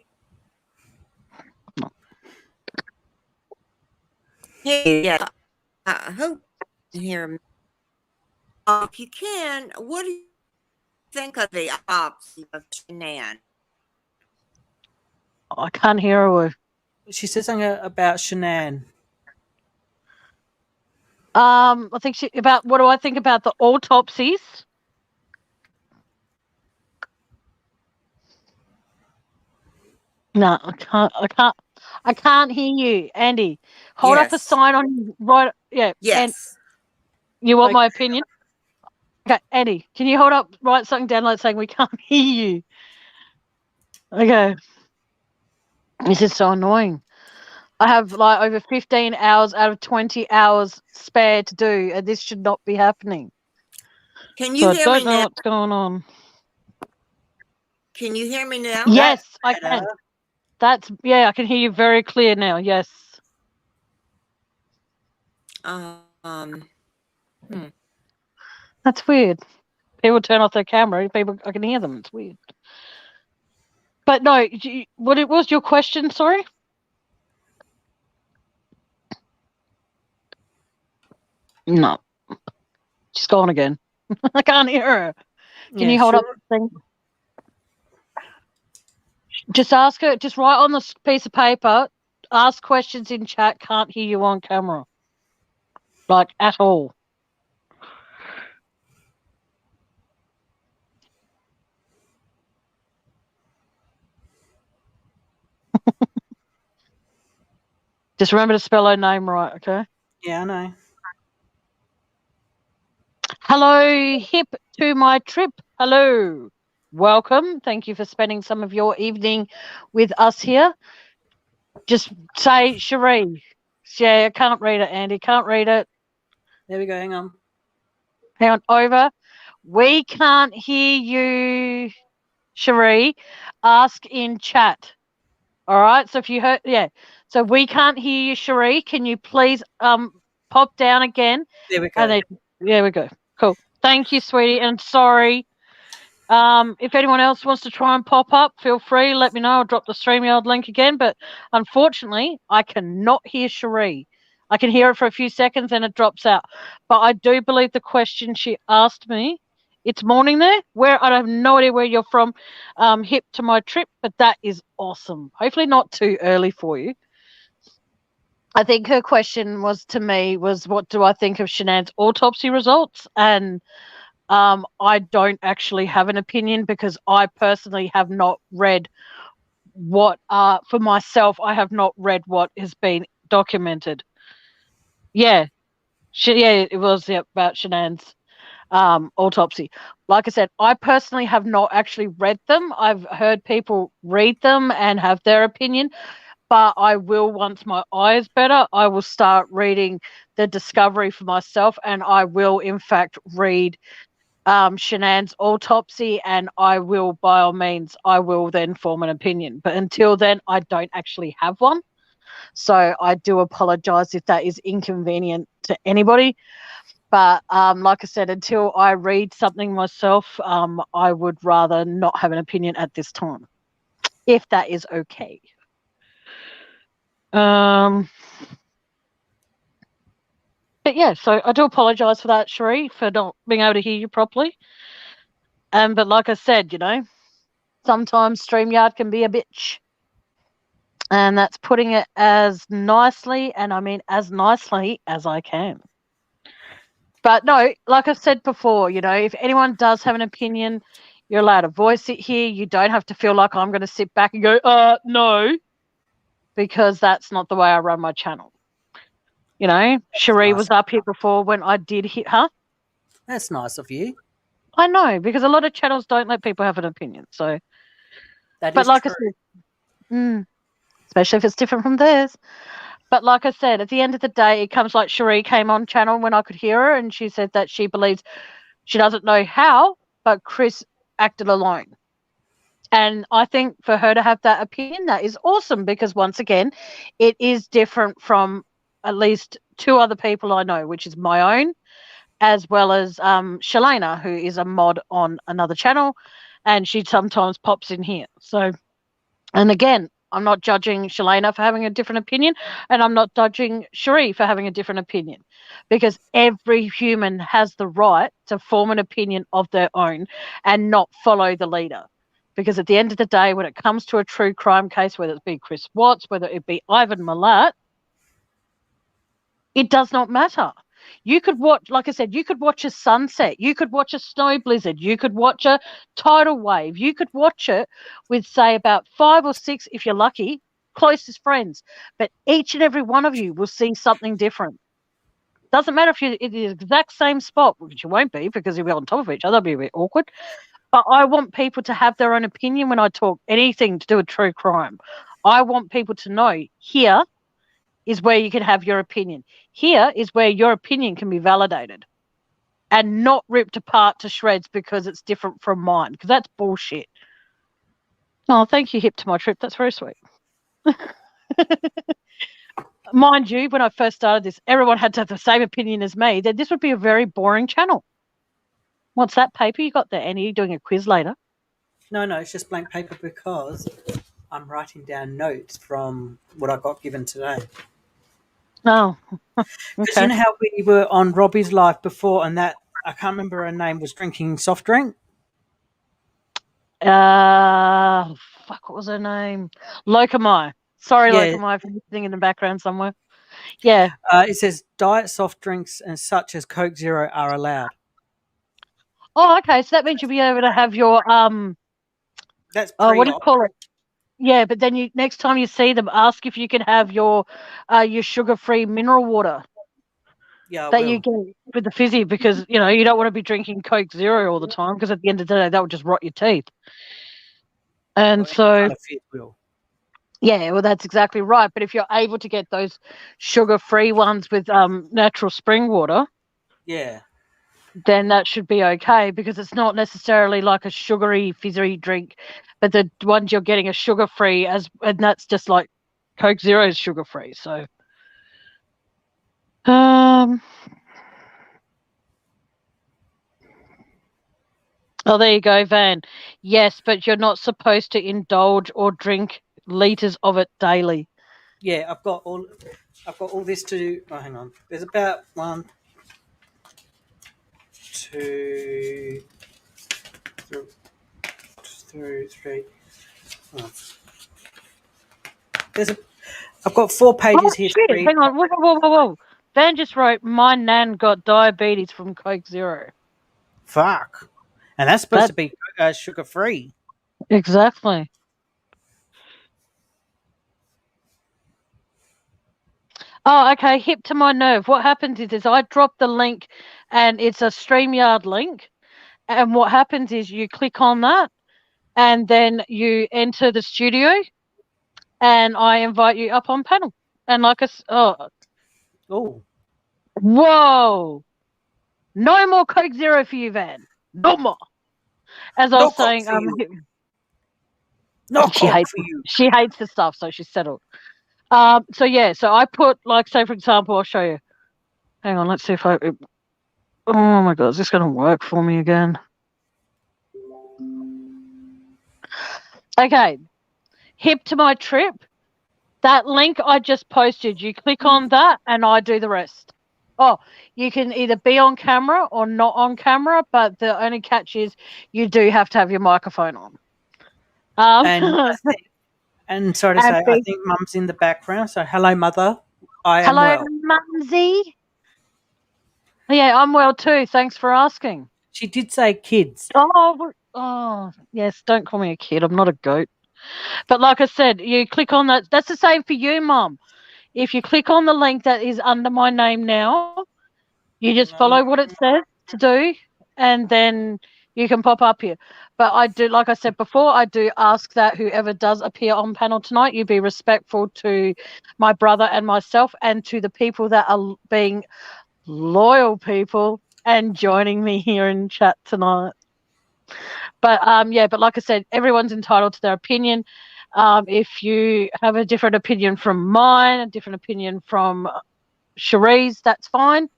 Yeah, I hope you hear me. If you can, what do you think of the autopsy of Shanann? I can't hear a word. She said something about Shanann. I think what do I think about the autopsies? No, I can't hear you, Andy. Hold up a sign on right. Yeah. Yes. And you want my opinion? Okay, Andy, can you write something down like saying we can't hear you? Okay. This is so annoying. I have over 15 hours out of 20 hours spare to do, and this should not be happening. Can So you I hear don't me know now? what's going on. Can you hear me now? Yes, I better. can. I can hear you very clear now. Yes. Hmm. That's weird. People turn off their camera. I can hear them. It's weird. But no, what it was your question? Sorry. No, she's gone again. I can't hear her. Can you hold up the thing? Just ask her. Just write on this piece of paper. Ask questions in chat. Can't hear you on camera, like at all. Just remember to spell her name right, okay? Yeah, I know. Hello, hip to my trip. Hello. Welcome. Thank you for spending some of your evening with us here. Just say Cherie. Yeah, I can't read it, Andy. Can't read it. There we go. Hang on. Hang on, over. We can't hear you, Cherie. Ask in chat. All right. So if you heard, yeah. So we can't hear you, Cherie. Can you please pop down again? There we go. And then, there we go. Cool. Thank you, sweetie. And sorry. If anyone else wants to try and pop up, feel free. Let me know. I'll drop the StreamYard link again. But unfortunately, I cannot hear Cherie. I can hear it for a few seconds and it drops out. But I do believe the question she asked me, it's morning there. Where I have no idea where you're from. Hip to my trip, but that is awesome. Hopefully not too early for you. I think her question was to me was, what do I think of Shanann's autopsy results? And I don't actually have an opinion because I personally have not read what, for myself, I have not read what has been documented. Yeah, it was about Shanann's autopsy. Like I said, I personally have not actually read them. I've heard people read them and have their opinion, but I will, once my eye is better, I will start reading the discovery for myself, and I will, in fact, read Shanann's autopsy, and I will, by all means, I will then form an opinion. But until then, I don't actually have one. So I do apologize if that is inconvenient to anybody. But like I said, until I read something myself, I would rather not have an opinion at this time, if that is okay. But yeah, so I do apologize for that, Cherie, for not being able to hear you properly. But like I said, sometimes StreamYard can be a bitch. And that's putting it as nicely, and I mean as nicely as I can. But no, like I've said before, if anyone does have an opinion, you're allowed to voice it here. You don't have to feel like I'm going to sit back and go, no, because that's not the way I run my channel. Cherie was up here before when I did hit her. That's nice of you. I know, because a lot of channels don't let people have an opinion. So, That is true. I said, especially if it's different from theirs. But like I said, at the end of the day, it comes like Cherie came on channel when I could hear her, and she said that she believes, she doesn't know how, but Chris acted alone. And I think for her to have that opinion, that is awesome, because once again, it is different from at least two other people I know, which is my own, as well as Shalana, who is a mod on another channel, and she sometimes pops in here. So, and again, I'm not judging Shalana for having a different opinion, and I'm not judging Cherie for having a different opinion, because every human has the right to form an opinion of their own and not follow the leader. Because at the end of the day, when it comes to a true crime case, whether it be Chris Watts, whether it be Ivan Milat, it does not matter. You could watch, like I said, you could watch a sunset, you could watch a snow blizzard, you could watch a tidal wave, you could watch it with, say, about 5 or 6, if you're lucky, closest friends. But each and every one of you will see something different. Doesn't matter if you're in the exact same spot, which you won't be because you'll be on top of each other, that'll be a bit awkward. But I want people to have their own opinion when I talk anything to do with true crime. I want people to know here is where you can have your opinion. Here is where your opinion can be validated. and not ripped apart to shreds because it's different from mine, because that's bullshit. Oh, thank you, Hip to My Trip. That's very sweet. Mind you, when I first started this, everyone had to have the same opinion as me. That this would be a very boring channel. What's that paper you got there, Annie? You're doing a quiz later? No, it's just blank paper because I'm writing down notes from what I got given today. Oh, Because you okay. know how we were on Robbie's live before, and that I can't remember her name was drinking soft drink. Fuck, what was her name? Locomai. Sorry, Yeah. Locomai, for listening in the background somewhere. Yeah. It says diet soft drinks and such as Coke Zero are allowed. Oh, okay. So that means you'll be able to have your That's what do you pre-op. call it? Yeah, but then you next time you see them, ask if you can have your sugar-free mineral water Yeah, I that you will. get with the fizzy, because you don't want to be drinking Coke Zero all the time, because at the end of the day that would just rot your teeth. And Well, any so kind of fizz will. yeah, well, that's exactly right. But if you're able to get those sugar-free ones with natural spring water, Yeah. then that should be okay, because it's not necessarily like a sugary fizzy drink, but the ones you're getting are sugar-free, and that's just like Coke Zero is sugar-free. So, oh, there you go, Van. Yes, but you're not supposed to indulge or drink liters of it daily. Yeah, I've got all this to do. Oh, hang on. There's about 1, 2, 3. Oh. I've got 4 Oh pages here to shit! read. Hang on, whoa! Van just wrote, "My nan got diabetes from Coke Zero." Fuck. And that's supposed to be sugar free. Exactly. Oh, okay. Hip to my nerve. What happens is I drop the link, and it's a StreamYard link. And what happens is you click on that, and then you enter the studio, and I invite you up on panel. And Oh, whoa, no more Coke Zero for you, Van. No more. As I no was coke saying, for you. No she coke hates for you. she hates the stuff, so she's settled. So yeah, so I put, like, say for example, I'll show you. Hang on, let's see if oh my god, is this going to work for me again? Okay, Hip to My Trip. That link I just posted, you click on that and I do the rest. Oh, you can either be on camera or not on camera, but the only catch is you do have to have your microphone on. And sorry to say, I think Mum's in the background. So hello, Mother. I am hello, well. Mumsy. Yeah, I'm well too. Thanks for asking. She did say kids. Oh, yes. Don't call me a kid. I'm not a goat. But like I said, you click on that. That's the same for you, Mum. If you click on the link that is under my name now, you just follow what it says to do, and then you can pop up here. But I do, like I said before, I do ask that whoever does appear on panel tonight, you be respectful to my brother and myself, and to the people that are being loyal people and joining me here in chat tonight. But but like I said, everyone's entitled to their opinion. If you have a different opinion from mine, a different opinion from Cherie's, that's fine.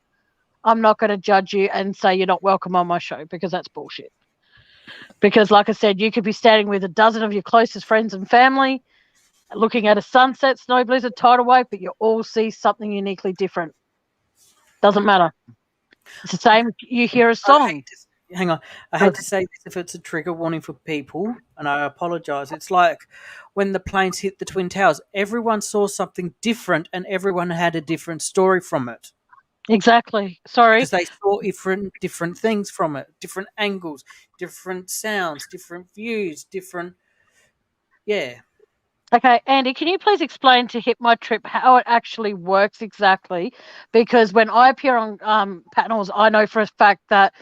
I'm not going to judge you and say you're not welcome on my show, because that's bullshit. Because like I said, you could be standing with a dozen of your closest friends and family, looking at a sunset, snow blizzard, tidal wave, but you all see something uniquely different. Doesn't matter. It's the same if you hear a song. Hang on. I had to say this if it's a trigger warning for people, and I apologise. It's like when the planes hit the Twin Towers, everyone saw something different and everyone had a different story from it. Exactly. Sorry. Because they saw different things from it, different angles, different sounds, different views, different... Yeah. Okay, Andy, can you please explain to Hip My Trip how it actually works exactly? Because when I appear on panels, I know for a fact that,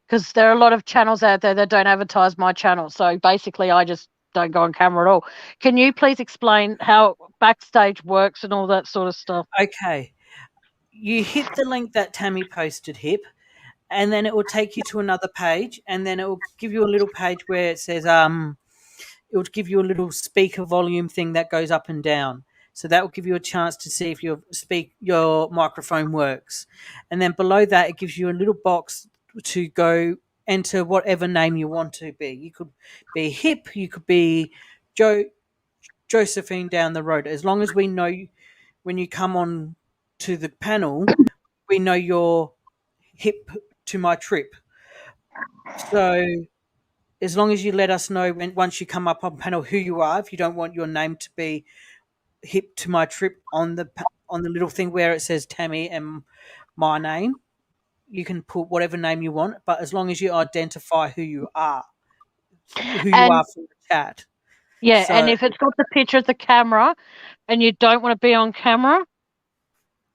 because there are a lot of channels out there that don't advertise my channel. So basically, I just don't go on camera at all. Can you please explain how backstage works and all that sort of stuff? Okay. You hit the link that Tammy posted, Hip, and then it will take you to another page, and then it will give you a little page where it says it will give you a little speaker volume thing that goes up and down. So that will give you a chance to see if your microphone works. And then below that, it gives you a little box to go enter whatever name you want to be. You could be Hip, you could be Josephine down the road. As long as we know when you come on to the panel, we know you're hip to my trip. So as long as you let us know once you come up on panel who you are, if you don't want your name to be hip to my trip on the little thing where it says Tammy and my name, you can put whatever name you want, but as long as you identify who you are for the chat. Yeah, So, and if it's got the picture of the camera and you don't want to be on camera,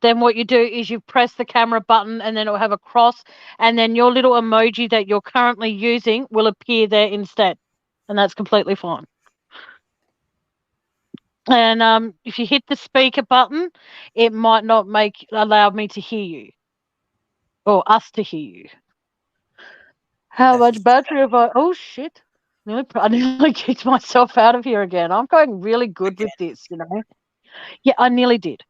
then what you do is you press the camera button and then it'll have a cross, and then your little emoji that you're currently using will appear there instead. And that's completely fine. And if you hit the speaker button, it might not allow me to hear you or us to hear you. How much battery have I? Oh shit! I nearly kicked myself out of here again. I'm going really good with this, you know. Yeah, I nearly did.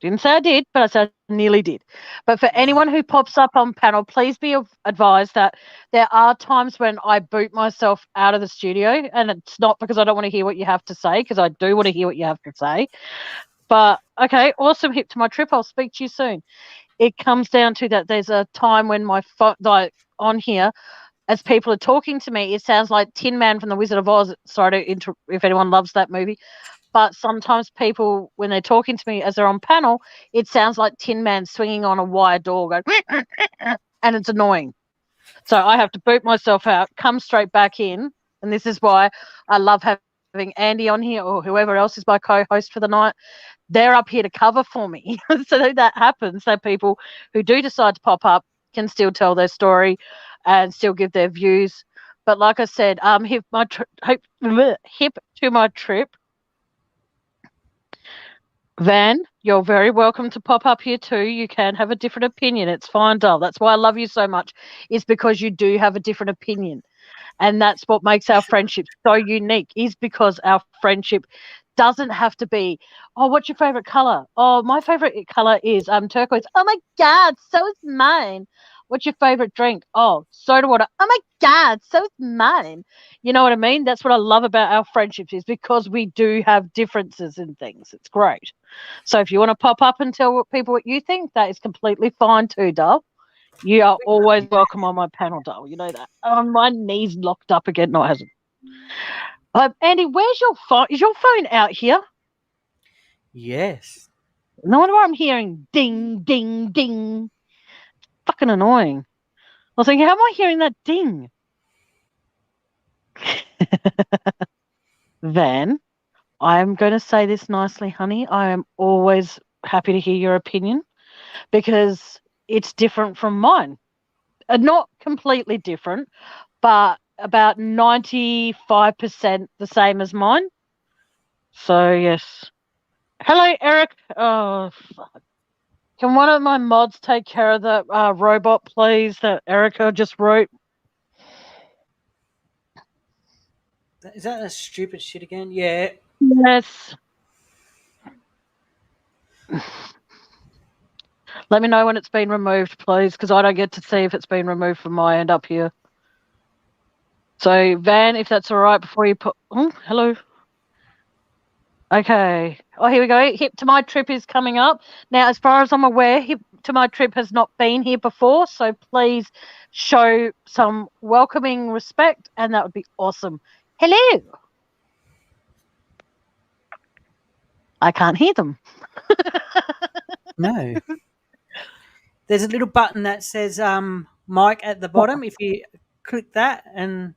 Didn't say I did, but I said I nearly did. But for anyone who pops up on panel, please be advised that there are times when I boot myself out of the studio, and it's not because I don't want to hear what you have to say, because I do want to hear what you have to say. But okay, awesome, hip to my trip. I'll speak to you soon. It comes down to that there's a time when my phone, like on here, as people are talking to me, it sounds like Tin Man from The Wizard of Oz. Sorry if anyone loves that movie. But sometimes people, when they're talking to me as they're on panel, it sounds like Tin Man swinging on a wire door going, and it's annoying. So I have to boot myself out, come straight back in. And this is why I love having Andy on here or whoever else is my co-host for the night. They're up here to cover for me. So that happens. So people who do decide to pop up can still tell their story and still give their views. But like I said, hip to my trip. Van, you're very welcome to pop up here too. You can have a different opinion. It's fine, doll. That's why I love you so much, is because you do have a different opinion. And that's what makes our friendship so unique, is because our friendship doesn't have to be, oh, what's your favorite color? Oh, my favorite color is turquoise. Oh my God, so is mine. What's your favorite drink? Oh, soda water. Oh my God, so is mine. You know what I mean? That's what I love about our friendships, is because we do have differences in things. It's great. So if you want to pop up and tell people what you think, that is completely fine too, doll. You are always welcome on my panel, doll. You know that. My knee's locked up again. No, it hasn't. Andy, where's your phone? Is your phone out here? yes. No wonder why I'm hearing ding, ding, ding. Fucking annoying. I was thinking, how am I hearing that ding? Van, I'm going to say this nicely, honey. I am always happy to hear your opinion because it's different from mine. Not completely different, but about 95% the same as mine. So, yes. Hello, Eric. Oh, fuck. Can one of my mods take care of that robot, please, that Erica just wrote? Is that a stupid shit again? Yeah. Yes. Let me know when it's been removed, please, because I don't get to see if it's been removed from my end up here. So, Van, if that's all right, before you put... Oh, hello. Okay. Oh, here we go. Hip to My Trip is coming up. Now, as far as I'm aware, Hip to My Trip has not been here before, so please show some welcoming respect, and that would be awesome. Hello. I can't hear them. No. There's a little button that says mic at the bottom. If you click that, and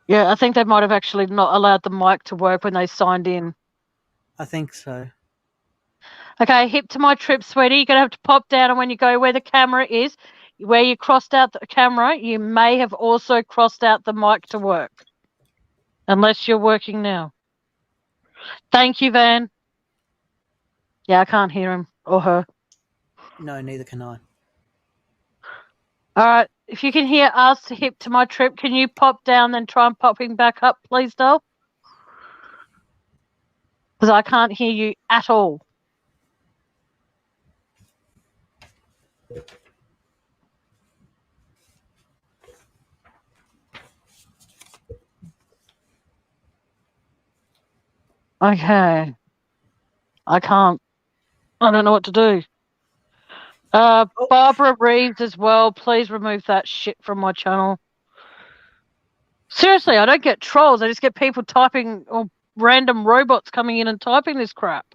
yeah, I think they might have actually not allowed the mic to work when they signed in. I think so. Okay, Hip to My Trip, sweetie. You're going to have to pop down, and when you go where the camera is, where you crossed out the camera, you may have also crossed out the mic to work. Unless you're working now. Thank you, Van. Yeah, I can't hear him or her. No, neither can I. All right. If you can hear us, hip to my trip, can you pop down then try and popping back up, please, doll? Because I can't hear you at all. Okay. I can't. I don't know what to do. Barbara Reeves as well. Please remove that shit from my channel. Seriously, I don't get trolls. I just get people typing or random robots coming in and typing this crap.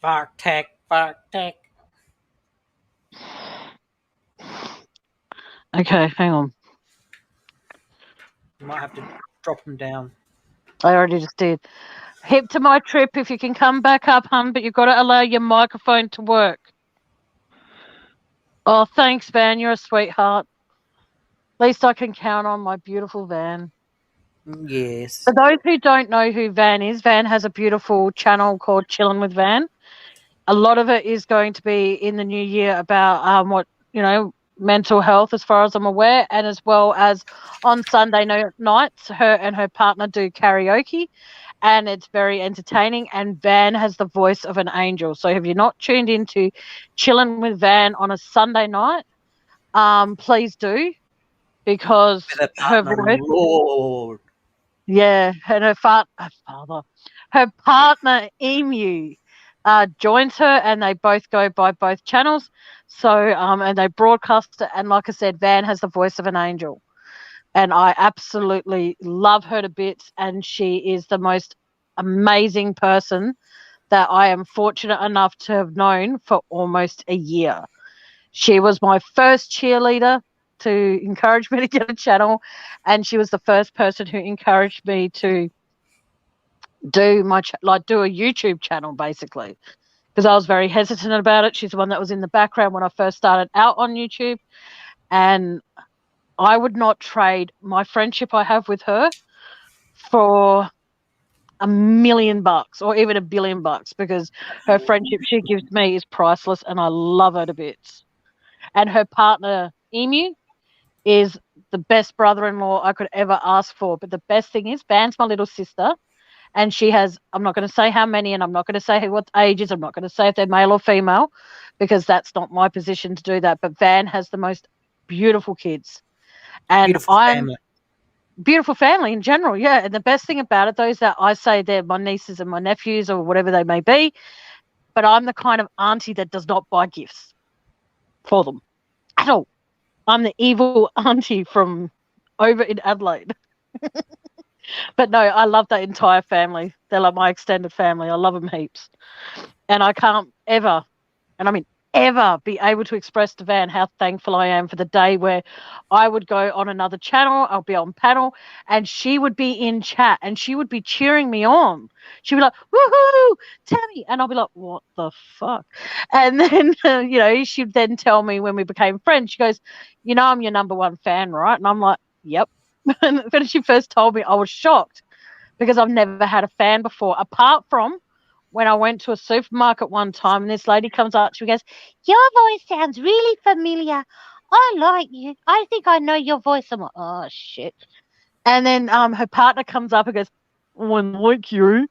Fuck tech, fuck tech. Okay, hang on. You might have to drop them down. I already just did. Hip to my trip if you can come back up, hun, but you've got to allow your microphone to work. Oh, thanks, Van. You're a sweetheart. At least I can count on my beautiful Van. Yes. For those who don't know who Van is, Van has a beautiful channel called Chillin' with Van. A lot of it is going to be in the new year about mental health, as far as I'm aware, and as well as on Sunday nights, her and her partner do karaoke, and it's very entertaining. And Van has the voice of an angel. So, have you not tuned into Chillin' with Van on a Sunday night? Please do, because With a her partner, voice. Lord. Yeah, and her partner Emu joins her, and they both go by both channels. So, and they broadcast it. And like I said, Van has the voice of an angel, and I absolutely love her to bits. And she is the most amazing person that I am fortunate enough to have known for almost a year. She was my first cheerleader to encourage me to get a channel, and she was the first person who encouraged me to do do a YouTube channel, basically, because I was very hesitant about it. She's the one that was in the background when I first started out on YouTube, and I would not trade my friendship I have with her for $1 million or even $1 billion, because her friendship she gives me is priceless, and I love her to bits. And her partner Emu is the best brother-in-law I could ever ask for. But the best thing is, Van's my little sister, and she has, I'm not going to say how many, and I'm not going to say what ages, I'm not going to say if they're male or female, because that's not my position to do that. But Van has the most beautiful kids. And Beautiful family. Beautiful family in general, yeah. And the best thing about it, though, is that I say they're my nieces and my nephews or whatever they may be, but I'm the kind of auntie that does not buy gifts for them at all. I'm the evil auntie from over in Adelaide. But no, I love that entire family. They're like my extended family. I love them heaps. And I can't ever, and I mean ever, be able to express to Van how thankful I am for the day where I would go on another channel, I'll be on panel, and she would be in chat and she would be cheering me on. She'd be like, woohoo, Tammy. And I'll be like, what the fuck? And then, she'd then tell me when we became friends, she goes, I'm your number one fan, right? And I'm like, yep. And when she first told me, I was shocked because I've never had a fan before, apart from when I went to a supermarket one time and this lady comes up to me and goes, your voice sounds really familiar. I like you. I think I know your voice. I'm like, oh, shit. And then her partner comes up and goes, oh, I like you.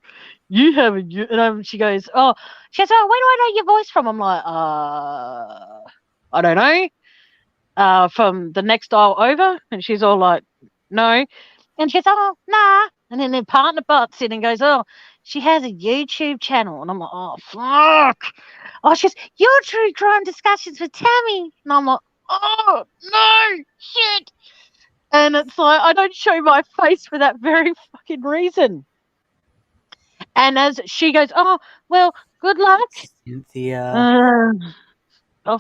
You have a... And she goes, oh, where do I know your voice from? I'm like, I don't know. From the next aisle over. And she's all like, no. And she goes, oh, nah. And then their partner butts in and goes, oh, she has a YouTube channel. And I'm like, oh, fuck. Oh, she goes, your true crime discussions with Tammy. And I'm like, oh, no, shit. And it's like, I don't show my face for that very fucking reason. And as she goes, oh, well, good luck. Cynthia.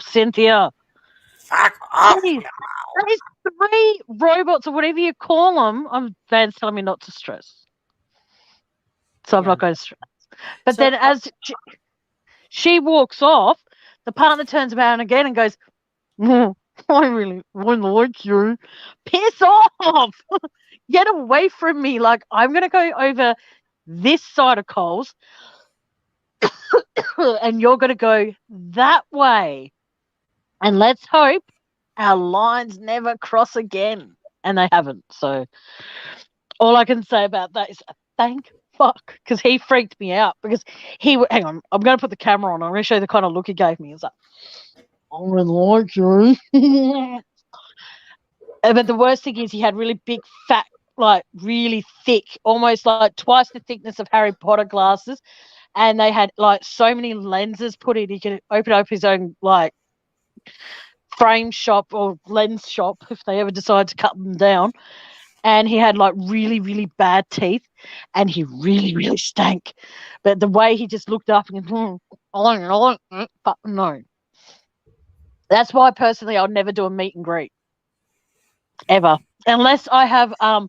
Cynthia. Fuck off. Those 3 robots or whatever you call them, Van's telling me not to stress. So I'm not going to stress. But then as she walks off, the partner turns around again and goes, I really like you. Piss off. Get away from me. Like, I'm going to go over this side of Coles and you're going to go that way. And let's hope our lines never cross again. And they haven't. So all I can say about that is thank fuck, because he freaked me out. Because hang on, I'm going to put the camera on. I'm going to show you the kind of look he gave me. He was like, I like you. But the worst thing is he had really big, fat, like really thick, almost like twice the thickness of Harry Potter glasses. And they had like so many lenses put in. He could open up his own like frame shop or lens shop if they ever decide to cut them down. And he had like really, really bad teeth, and he really, really stank. But the way he just looked up and but no. That's why personally I'll never do a meet and greet ever, unless I have a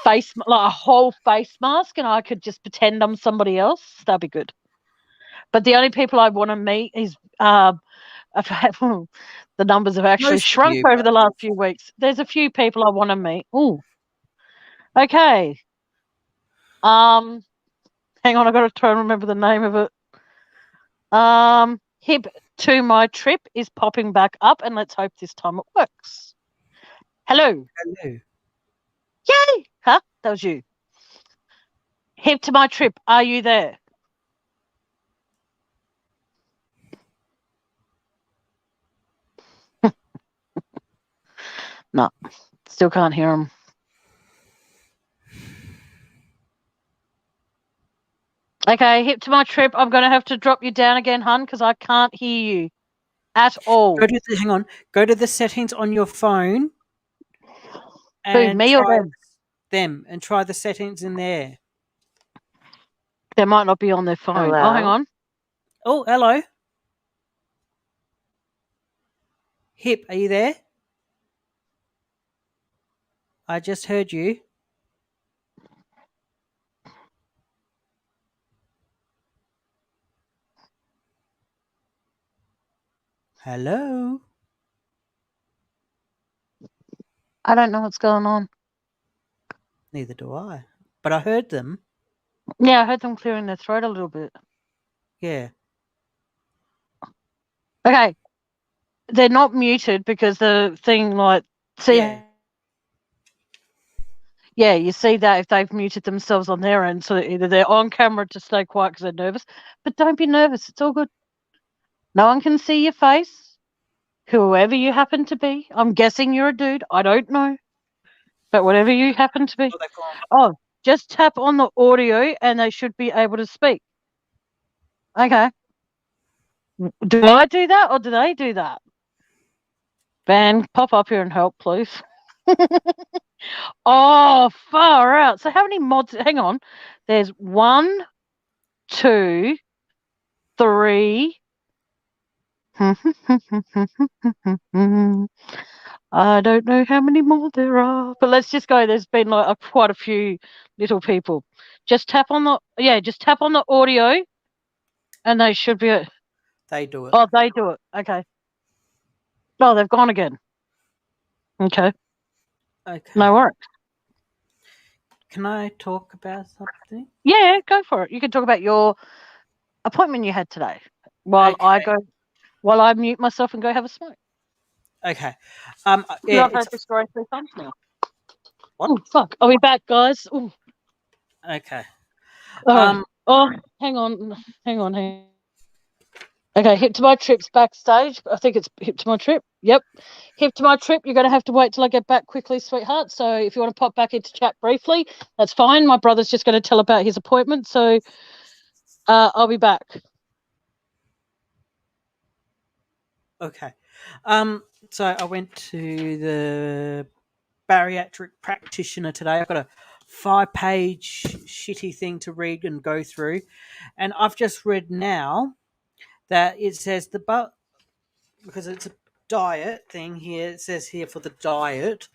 face, like a whole face mask, and I could just pretend I'm somebody else. That'd be good. But the only people I want to meet is I've had, the numbers have actually Most of shrunk you, over but the last few weeks. There's a few people I want to meet. Ooh, okay. Hang on, I've got to try and remember the name of it. Hip to my trip is popping back up, and let's hope this time it works. Hello. hello. Yay! Huh? That was you. Hip to my trip, are you there? No, still can't hear him. Okay, hip to my trip. I'm going to have to drop you down again, hun, because I can't hear you at all. Hang on. Go to the settings on your phone Who, and me or try them? and try the settings in there. They might not be on their phone. Hello? Oh, hang on. Oh, hello. Hip, are you there? I just heard you. Hello. I don't know what's going on. Neither do I. But I heard them. Yeah, I heard them clearing their throat a little bit. Yeah. Okay. They're not muted because the thing, like, see, yeah, you see that if they've muted themselves on their end, so either they're on camera to stay quiet because they're nervous, but don't be nervous. It's all good. No one can see your face, whoever you happen to be. I'm guessing you're a dude. I don't know. But whatever you happen to be. Oh, they've gone. Oh, just tap on the audio and they should be able to speak. Okay. Do I do that or do they do that? Ben, pop up here and help, please. Oh, far out. So how many mods? Hang on. There's 1, 2, 3. I don't know how many more there are, but let's just go. There's been like quite a few little people. Just tap on the audio, and they should be. They do it. Oh, they do it. Okay. No, they've gone again. Okay. Okay. No worries. Can I talk about something? Yeah, go for it. You can talk about your appointment you had today while I mute myself and go have a smoke. Okay. Yeah, It's I've heard this story 3 times now. what? Oh, fuck. I'll be back, guys. Ooh. Okay. Hang on. Okay, hip to my trip's backstage. I think it's hip to my trip. Yep. Hip to my trip. You're going to have to wait till I get back quickly, sweetheart. So if you want to pop back into chat briefly, that's fine. My brother's just going to tell about his appointment. So I'll be back. Okay. So I went to the bariatric practitioner today. I've got a 5-page shitty thing to read and go through. And I've just read now that it says because it's a diet thing here, it says here for the diet,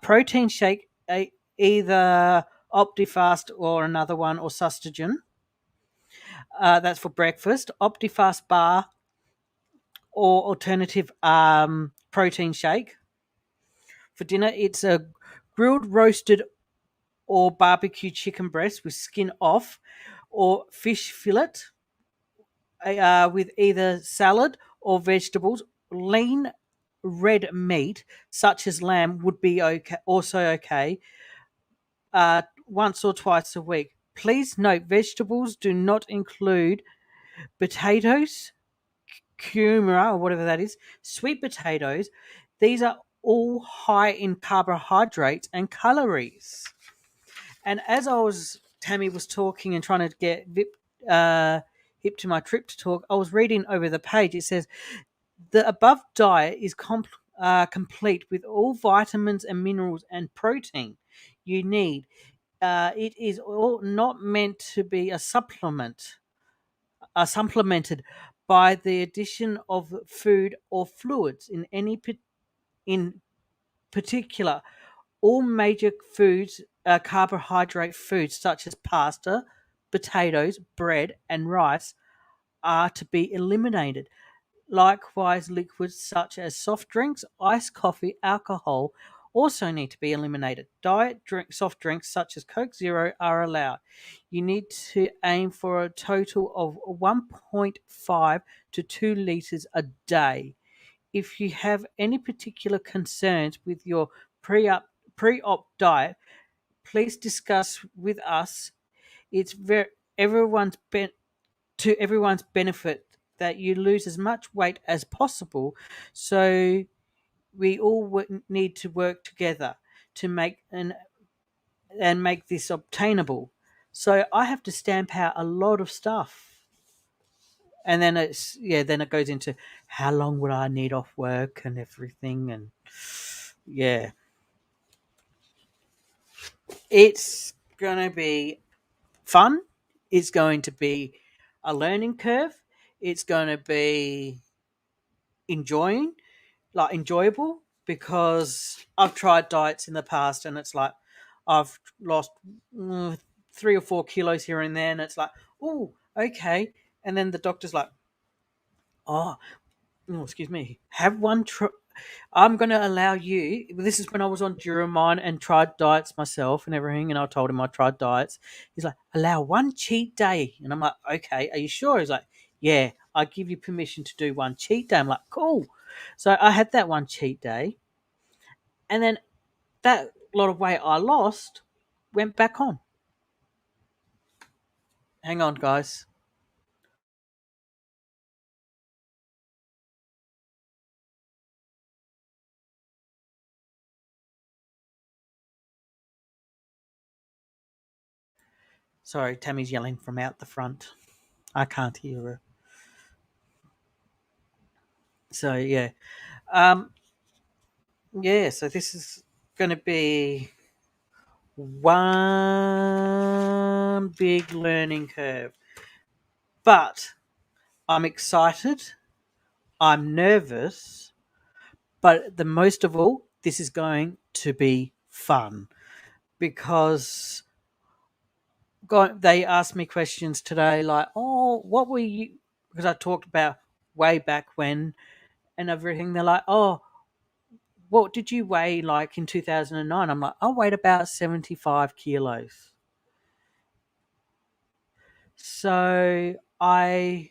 protein shake, either Optifast or another one, or Sustagen. That's for breakfast. Optifast bar or alternative protein shake. For dinner, it's a grilled, roasted, or barbecue chicken breast with skin off, or fish fillet with either salad or vegetables. Lean red meat, such as lamb, would be okay. Also okay, once or twice a week. Please note, vegetables do not include potatoes, kumara or whatever that is, sweet potatoes. These are all high in carbohydrates and calories. And as Tammy was talking and trying to get hip to my trip to talk, I was reading over the page. It says the above diet is complete with all vitamins and minerals and protein you need. It is all not meant to be a supplement, supplemented by the addition of food or fluids in particular. All major foods, carbohydrate foods such as pasta, potatoes, bread, and rice are to be eliminated. Likewise, liquids such as soft drinks, iced coffee, alcohol also need to be eliminated. Soft drinks such as Coke Zero are allowed. You need to aim for a total of 1.5 to 2 liters a day. If you have any particular concerns with your pre-op diet, please discuss with us. It's everyone's to everyone's benefit that you lose as much weight as possible. So we all need to work together to make this obtainable. So I have to stamp out a lot of stuff, and then then it goes into how long will I need off work and everything, and yeah, it's gonna be fun. It's going to be a learning curve. It's going to be enjoyable, because I've tried diets in the past and it's like I've lost 3 or 4 kilos here and there, and it's like, oh, okay. And then the doctor's like, oh, excuse me, have one. I'm going to allow you. This is when I was on Duromine and tried diets myself and everything, and I told him I tried diets. He's like, allow one cheat day, and I'm like, okay, are you sure? He's like, yeah, I give you permission to do one cheat day. I'm like, cool. So I had that one cheat day, and then that lot of weight I lost went back on. Hang on, guys. Sorry, Tammy's yelling from out the front. I can't hear her. So yeah, um, yeah. So this is going to be one big learning curve, but I'm excited. I'm nervous, but the most of all, this is going to be fun, because they asked me questions today like, oh, what were you, because I talked about way back when and everything. They're like, oh, what did you weigh like in 2009? I'm like, I weighed about 75 kilos. So I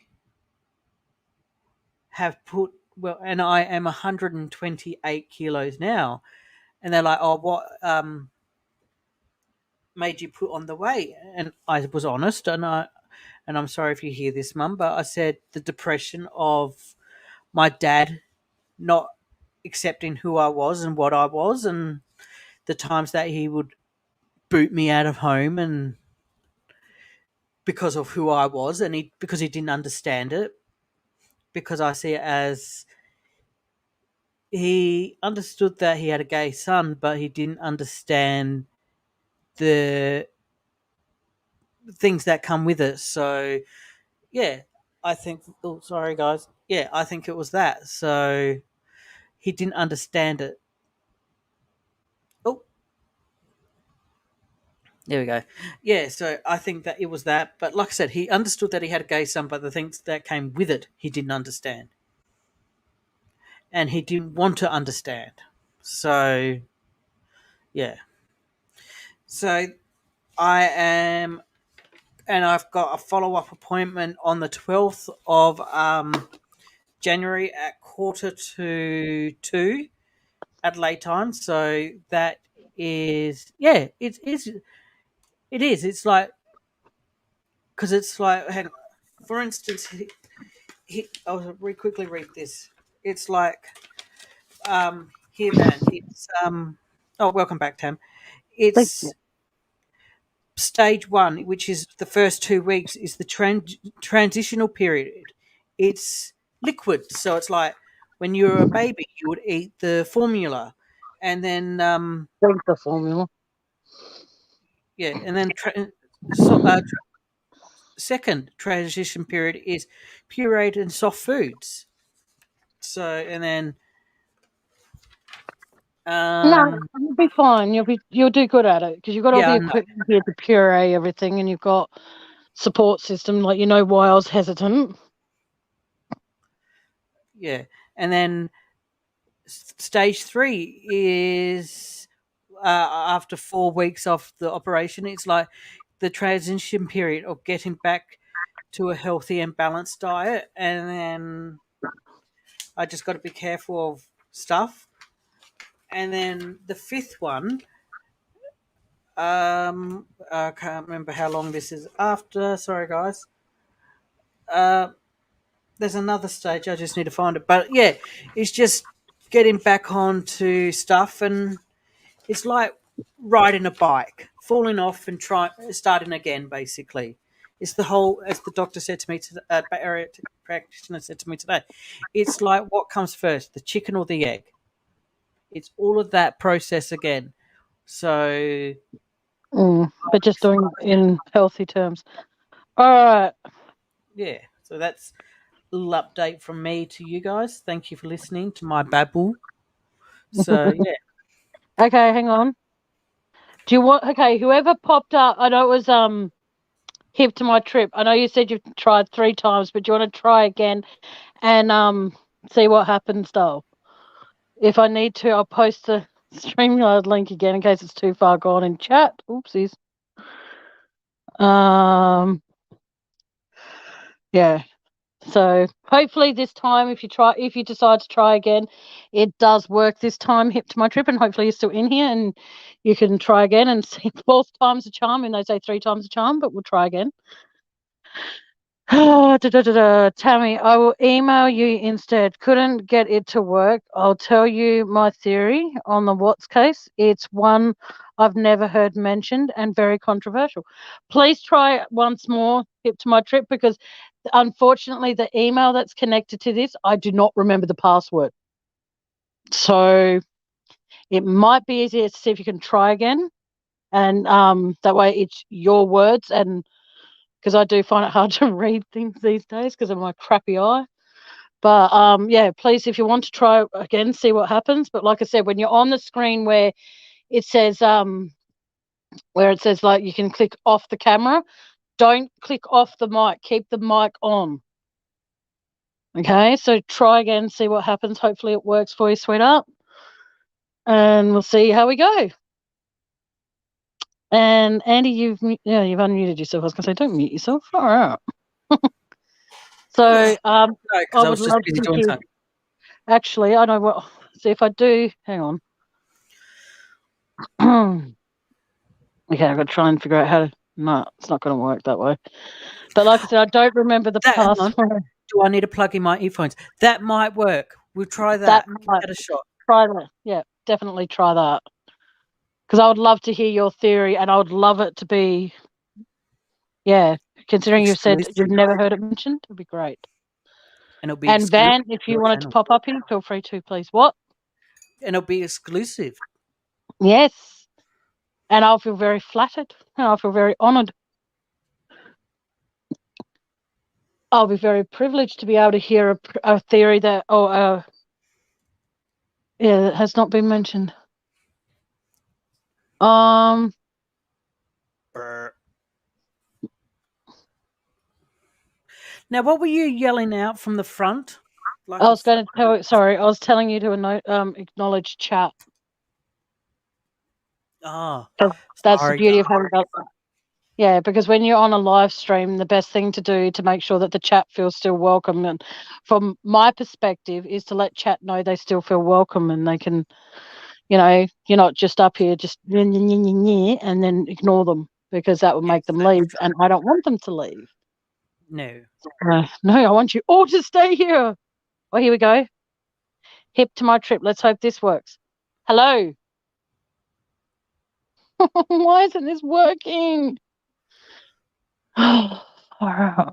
have put, well, and I am 128 kilos now. And they're like, oh, what made you put on the weight? And I was honest, and I'm sorry if you hear this, Mum, but I said the depression of my dad not accepting who I was and what I was, and the times that he would boot me out of home and because of who I was, and because he didn't understand it, because I see it as he understood that he had a gay son, but he didn't understand the things that come with it. So yeah, I think. Oh, sorry, guys. Yeah, I think it was that. So he didn't understand it. Oh, there we go. Yeah, so I think that it was that. But like I said, he understood that he had a gay son, but the things that came with it, he didn't understand. And he didn't want to understand. So, yeah. So I am and I've got a follow-up appointment on the 12th of January at 1:45 Adelaide time. So that is, yeah, it is. It is. It's like, because it's like, hang on. For instance, I'll quickly read this. It's like, here then. It's Oh, welcome back, Tam. Thank you. It's stage 1, which is the first 2 weeks, is the transitional period. It's liquid, so it's like when you're a baby, you would eat the formula, and then Drink the formula. yeah, and then second transition period is pureed and soft foods. So, and then No, you'll be fine. You'll do good at it because you've got all yeah, the I know. equipment here to puree everything, and you've got support system. Like you know why I was hesitant. Yeah, and then stage 3 is after 4 weeks of the operation. It's like the transition period of getting back to a healthy and balanced diet, and then I just got to be careful of stuff. And then the 5th one, I can't remember how long this is after. Sorry, guys. There's another stage. I just need to find it. But yeah, it's just getting back onto stuff, and it's like riding a bike, falling off and starting again. Basically, it's the whole, as the doctor said to me, bariatric practitioner said to me today. It's like, what comes first, the chicken or the egg? It's all of that process again. So But just doing it in healthy terms. All right. yeah, so that's a little update from me to you guys. Thank you for listening to my babble. So yeah, Okay, hang on. Do you want? Okay, whoever popped up. I know it was hip to my trip. I know you said you've tried 3 times, but do you want to try again and see what happens though? If I need to, I'll post the StreamYard link again in case it's too far gone in chat. Oopsies. Yeah. So hopefully this time, if you decide to try again, it does work this time. Hip to my trip, and hopefully you're still in here and you can try again and see 4th time's a charm. And they say 3 times a charm, but we'll try again. Tammy, I will email you instead. Couldn't get it to work. I'll tell you my theory on the Watts case. It's one I've never heard mentioned and very controversial. Please try it once more, hip to my trip, because unfortunately the email that's connected to this, I do not remember the password. So it might be easier to see if you can try again. And that way it's your words, and because I do find it hard to read things these days because of my crappy eye. But yeah, please, if you want to try again, see what happens. But like I said, when you're on the screen where it says like you can click off the camera, don't click off the mic. Keep the mic on. Okay, so try again, see what happens. Hopefully it works for you, sweetheart. And we'll see how we go. And Andy, you've unmuted yourself. I was going to say, don't mute yourself. All right. So no, because I was just busy doing hear. something. Actually, I know what. See if I do. Hang on. Okay, I've got to try and figure out how to. No, it's not going to work that way. But like I said, I don't remember the password. Do I need to plug in my earphones? That might work. We'll try that. Give that a shot. Try that. Yeah, definitely try that. Because I would love to hear your theory, and I would love it to be. Yeah, considering you've said you've never heard it mentioned, it'd be great. And it'll be. And Van, if you wanted to pop up here, feel free to, please. What? And it'll be exclusive. Yes. And I'll feel very flattered, and I'll feel very honoured. I'll be very privileged to be able to hear a theory that, that has not been mentioned. Now, what were you yelling out from the front? Like I was going to tell. Sorry, I was telling you to acknowledge chat. Oh, that's the beauty of having that. Yeah, because when you're on a live stream, the best thing to do to make sure that the chat feels still welcome, and from my perspective, is to let chat know they still feel welcome and they can, you're not just up here just and then ignore them, because that will make them leave, and I don't want them to leave. No. No, I want you all to stay here. Oh, here we go. Hip to my trip. Let's hope this works. Hello. Why isn't this working? Hello.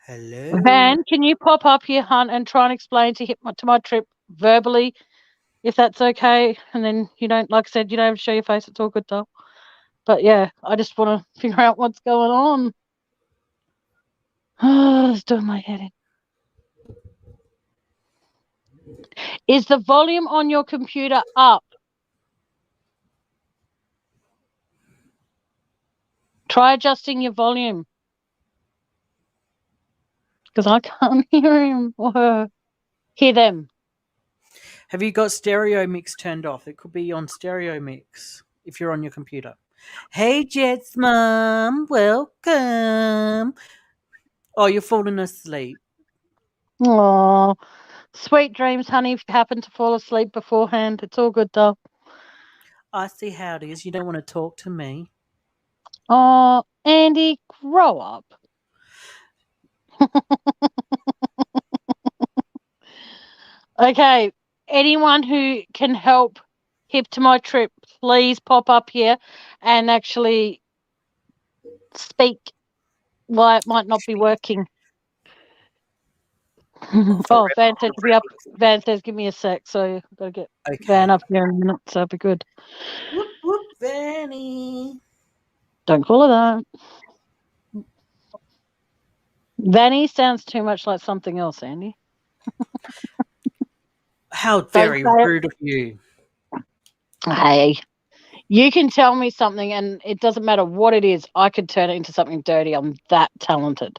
Van, can you pop up here, Hunt, and try and explain to my trip verbally, if that's okay? And then you don't, like I said, you don't have to show your face. It's all good, though. But yeah, I just want to figure out what's going on. Oh, it's doing my head in. Is the volume on your computer up? Try adjusting your volume. Because I can't hear him or her. Hear them. Have you got stereo mix turned off? It could be on stereo mix if you're on your computer. Hey, Jet's mum, welcome. Oh, you're falling asleep. Oh, sweet dreams, honey, if you happen to fall asleep beforehand. It's all good, though. I see how it is. You don't want to talk to me. Oh, Andy, grow up. Okay, anyone who can help Hip to my trip, please pop up here and actually speak why it might not be working. Oh, Van says to be up. Van says, give me a sec. So I've got to get Van up here in a minute, so it'll be good. Whoop, whoop, Vanny. Don't call her that. Vanny sounds too much like something else, Andy. How very rude of you. Hey, you can tell me something and it doesn't matter what it is. I could turn it into something dirty. I'm that talented.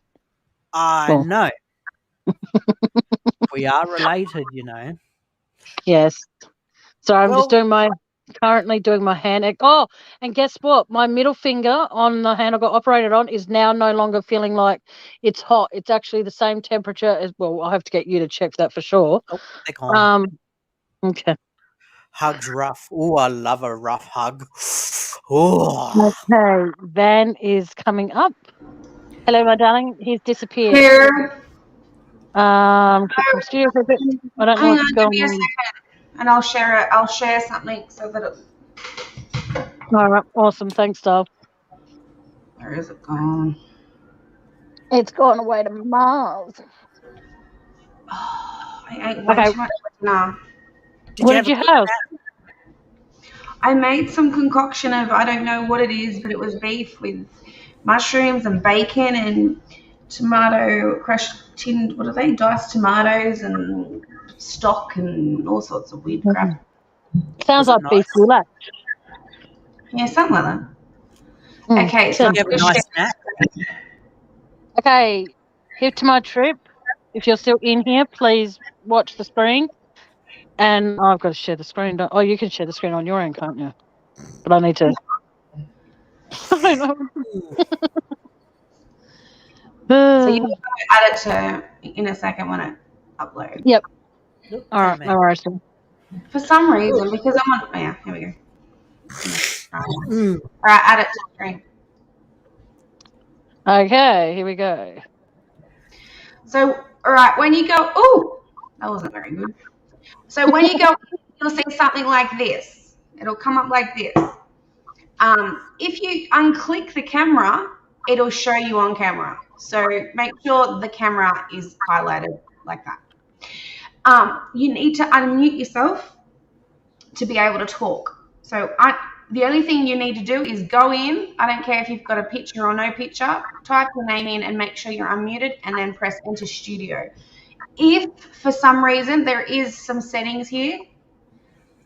I know. We are related, you know. Yes. So I'm just currently doing my hand. Oh, and guess what? My middle finger on the hand I got operated on is now no longer feeling like it's hot. It's actually the same temperature as, well, I'll have to get you to check that for sure. Oh, they gone. Okay. Hug's rough. Oh, I love a rough hug. Oh. Okay. Van is coming up. Hello, my darling. He's disappeared. Here. From studio for a bit. I don't know Hang what's on, going give me a on. second, and I'll share it. I'll share something so that it. All right. Awesome. Thanks, Dove. Where is it gone? It's gone away to Mars. Oh, I ate way too much dinner. What did you have? I made some concoction of, I don't know what it is, but it was beef with mushrooms and bacon and tomato, crushed tinned, what are they? Diced tomatoes and stock and all sorts of weird crap. Sounds like beef goulash. Yeah, something like that. Okay, so you have a nice snack. Okay, here to my trip. If you're still in here, please watch the screen. And I've got to share the screen. Oh, you can share the screen on your end, can't you? But I need to. I don't know. So you can add it to in a second when it uploads. Yep. All right, no worries. For some reason, because I'm on. Oh yeah, here we go. All right, add it to the screen. Okay, here we go. So, all right, when you go, oh, that wasn't very good. So when you go, you'll see something like this. It'll come up like this. If you unclick the camera, it'll show you on camera. So make sure the camera is highlighted like that. You need to unmute yourself to be able to talk. So the only thing you need to do is go in. I don't care if you've got a picture or no picture. Type your name in and make sure you're unmuted and then press enter studio. If for some reason there is some settings here,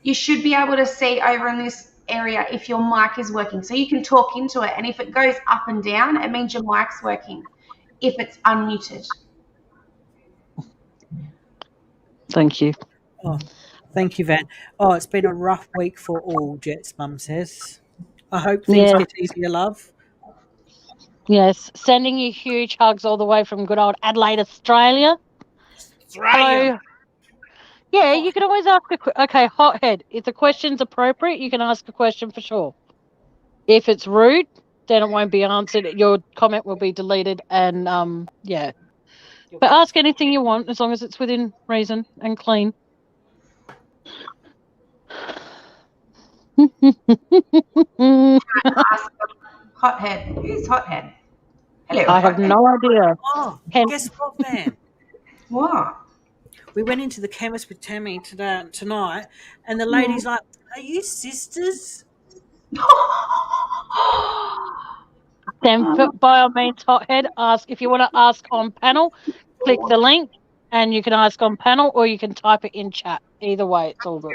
you should be able to see over in this area if your mic is working. So you can talk into it, and if it goes up and down, it means your mic's working if it's unmuted. Thank you. Oh, thank you, Van. Oh, it's been a rough week for all, Jet's mum says. I hope things Yeah. get easier, love. Yes. Sending you huge hugs all the way from good old Adelaide, Australia. Hello. Yeah, you can always ask okay, hothead. If the question's appropriate, you can ask a question for sure. If it's rude, then it won't be answered. Your comment will be deleted, and yeah. But ask anything you want as long as it's within reason and clean. Ask Hothead. Who's Hothead? Hello, I have Hothead. no idea. Oh, guess what, Van? What? We went into the chemist with Tammy tonight, and the lady's like, "Are you sisters?" Then, by all means, hothead, ask if you want to ask on panel. Click the link, and you can ask on panel, or you can type it in chat. Either way, it's all good.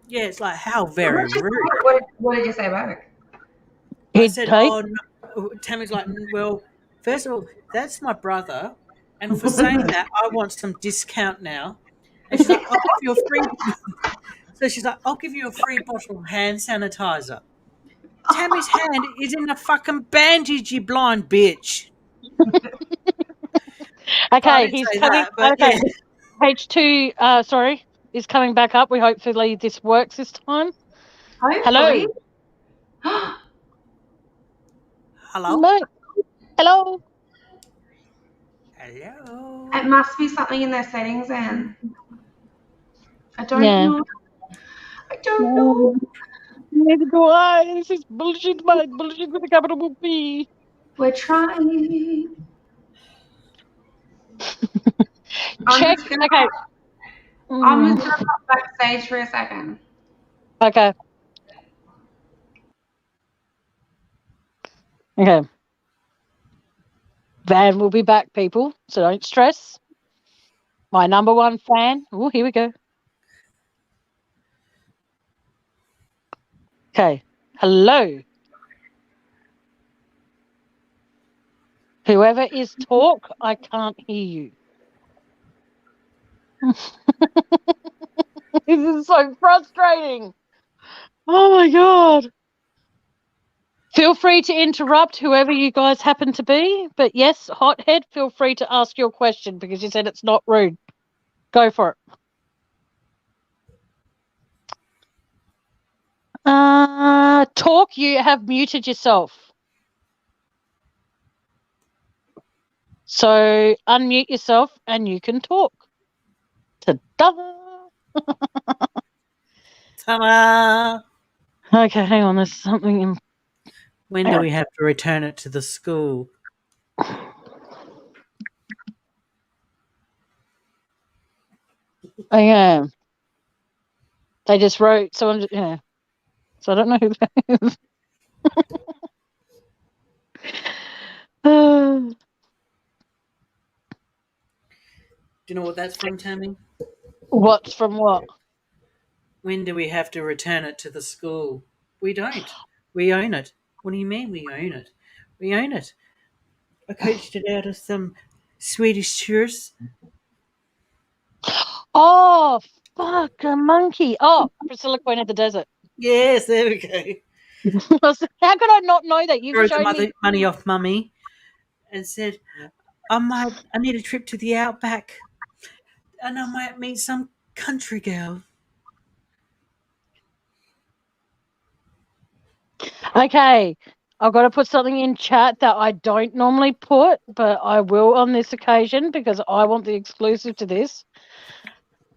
Yeah, it's like, how very rude. What did you say back? I said, "Oh, no." Tammy's like, "Well, first of all, that's my brother, and for saying that, I want some discount now." And she's like, "I'll give you a free." So she's like, "I'll give you a free bottle of hand sanitizer." Tammy's hand is in a fucking bandage, you blind bitch. Okay, he's coming. Okay, H2, sorry, is coming back up. We hopefully this works this time. Hopefully. Hello. Hello? No. Hello. Hello? It must be something in their settings, and I don't Yeah. know. I don't know. Neither do I. This is bullshit, mate. Bullshit with a capital B. We're trying. Check. Okay. I'm just gonna pop backstage for a second. Okay. Okay. Van will be back, people, so don't stress. My number one fan. Oh, here we go. Okay. Hello. Whoever is talk, I can't hear you. This is so frustrating. Oh my God. Feel free to interrupt whoever you guys happen to be. But yes, hothead, feel free to ask your question because you said it's not rude. Go for it. Talk, you have muted yourself. So unmute yourself and you can talk. Ta-da! Ta-da! Okay, hang on. There's something in. When do we have to return it to the school? Okay. They just wrote someone. Yeah. So I don't know who that is. Do you know what that's from, Tammy? What's from what? When do we have to return it to the school? We don't. We own it. What do you mean we own it? We own it. I coached it out of some Swedish tourists. Oh, fuck, a monkey. Oh, Priscilla Queen of the Desert. Yes, there we go. How could I not know that? You've Throw shown the me. money off Mummy and said, I need a trip to the outback and I might meet some country girl. Okay, I've got to put something in chat that I don't normally put, but I will on this occasion because I want the exclusive to this.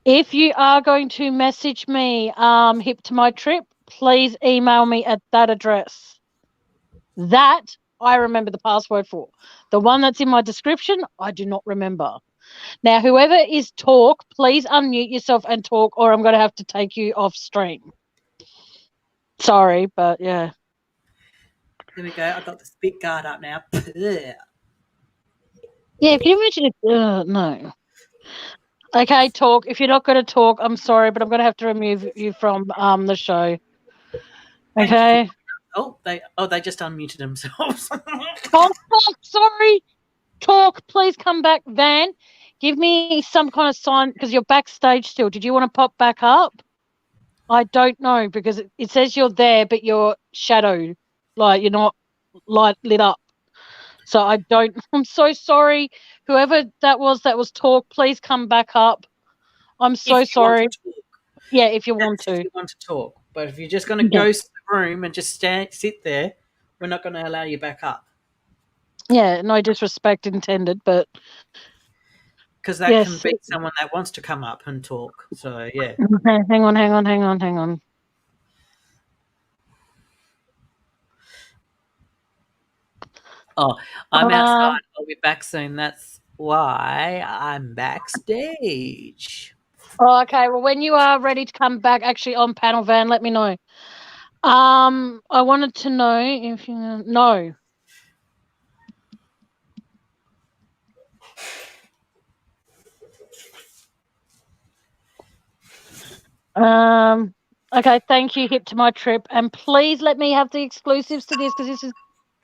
If you are going to message me, hip to my trip, please email me at that address. That I remember the password for. The one that's in my description, I do not remember. Now, whoever is talk, please unmute yourself and talk, or I'm going to have to take you off stream. Sorry, but yeah. There we go. I got the spit guard up now. Yeah, can you mention it? No. Okay, talk. If you're not going to talk, I'm sorry, but I'm going to have to remove you from the show. Okay. They just unmuted themselves. Oh, fuck, sorry. Talk, please come back, Van. Give me some kind of sign because you're backstage still. Did you want to pop back up? I don't know because it says you're there, but you're shadowed, like you're not lit up. So I don't. I'm so sorry, whoever that was talk. Please come back up. I'm so If you want sorry. to talk, Yeah, if you want if to. you want to talk. But if you're just going to Yeah. ghost the room and just sit there, we're not going to allow you back up. Yeah, no disrespect intended, but Because that can yes. be someone that wants to come up and talk. So, yeah. Hang on. Oh, I'm outside. I'll be back soon. That's why I'm backstage. Oh, okay. Well, when you are ready to come back, actually on panel van, let me know. I wanted to know if you know. Okay. Thank you. Hip to my trip, and please let me have the exclusives to this because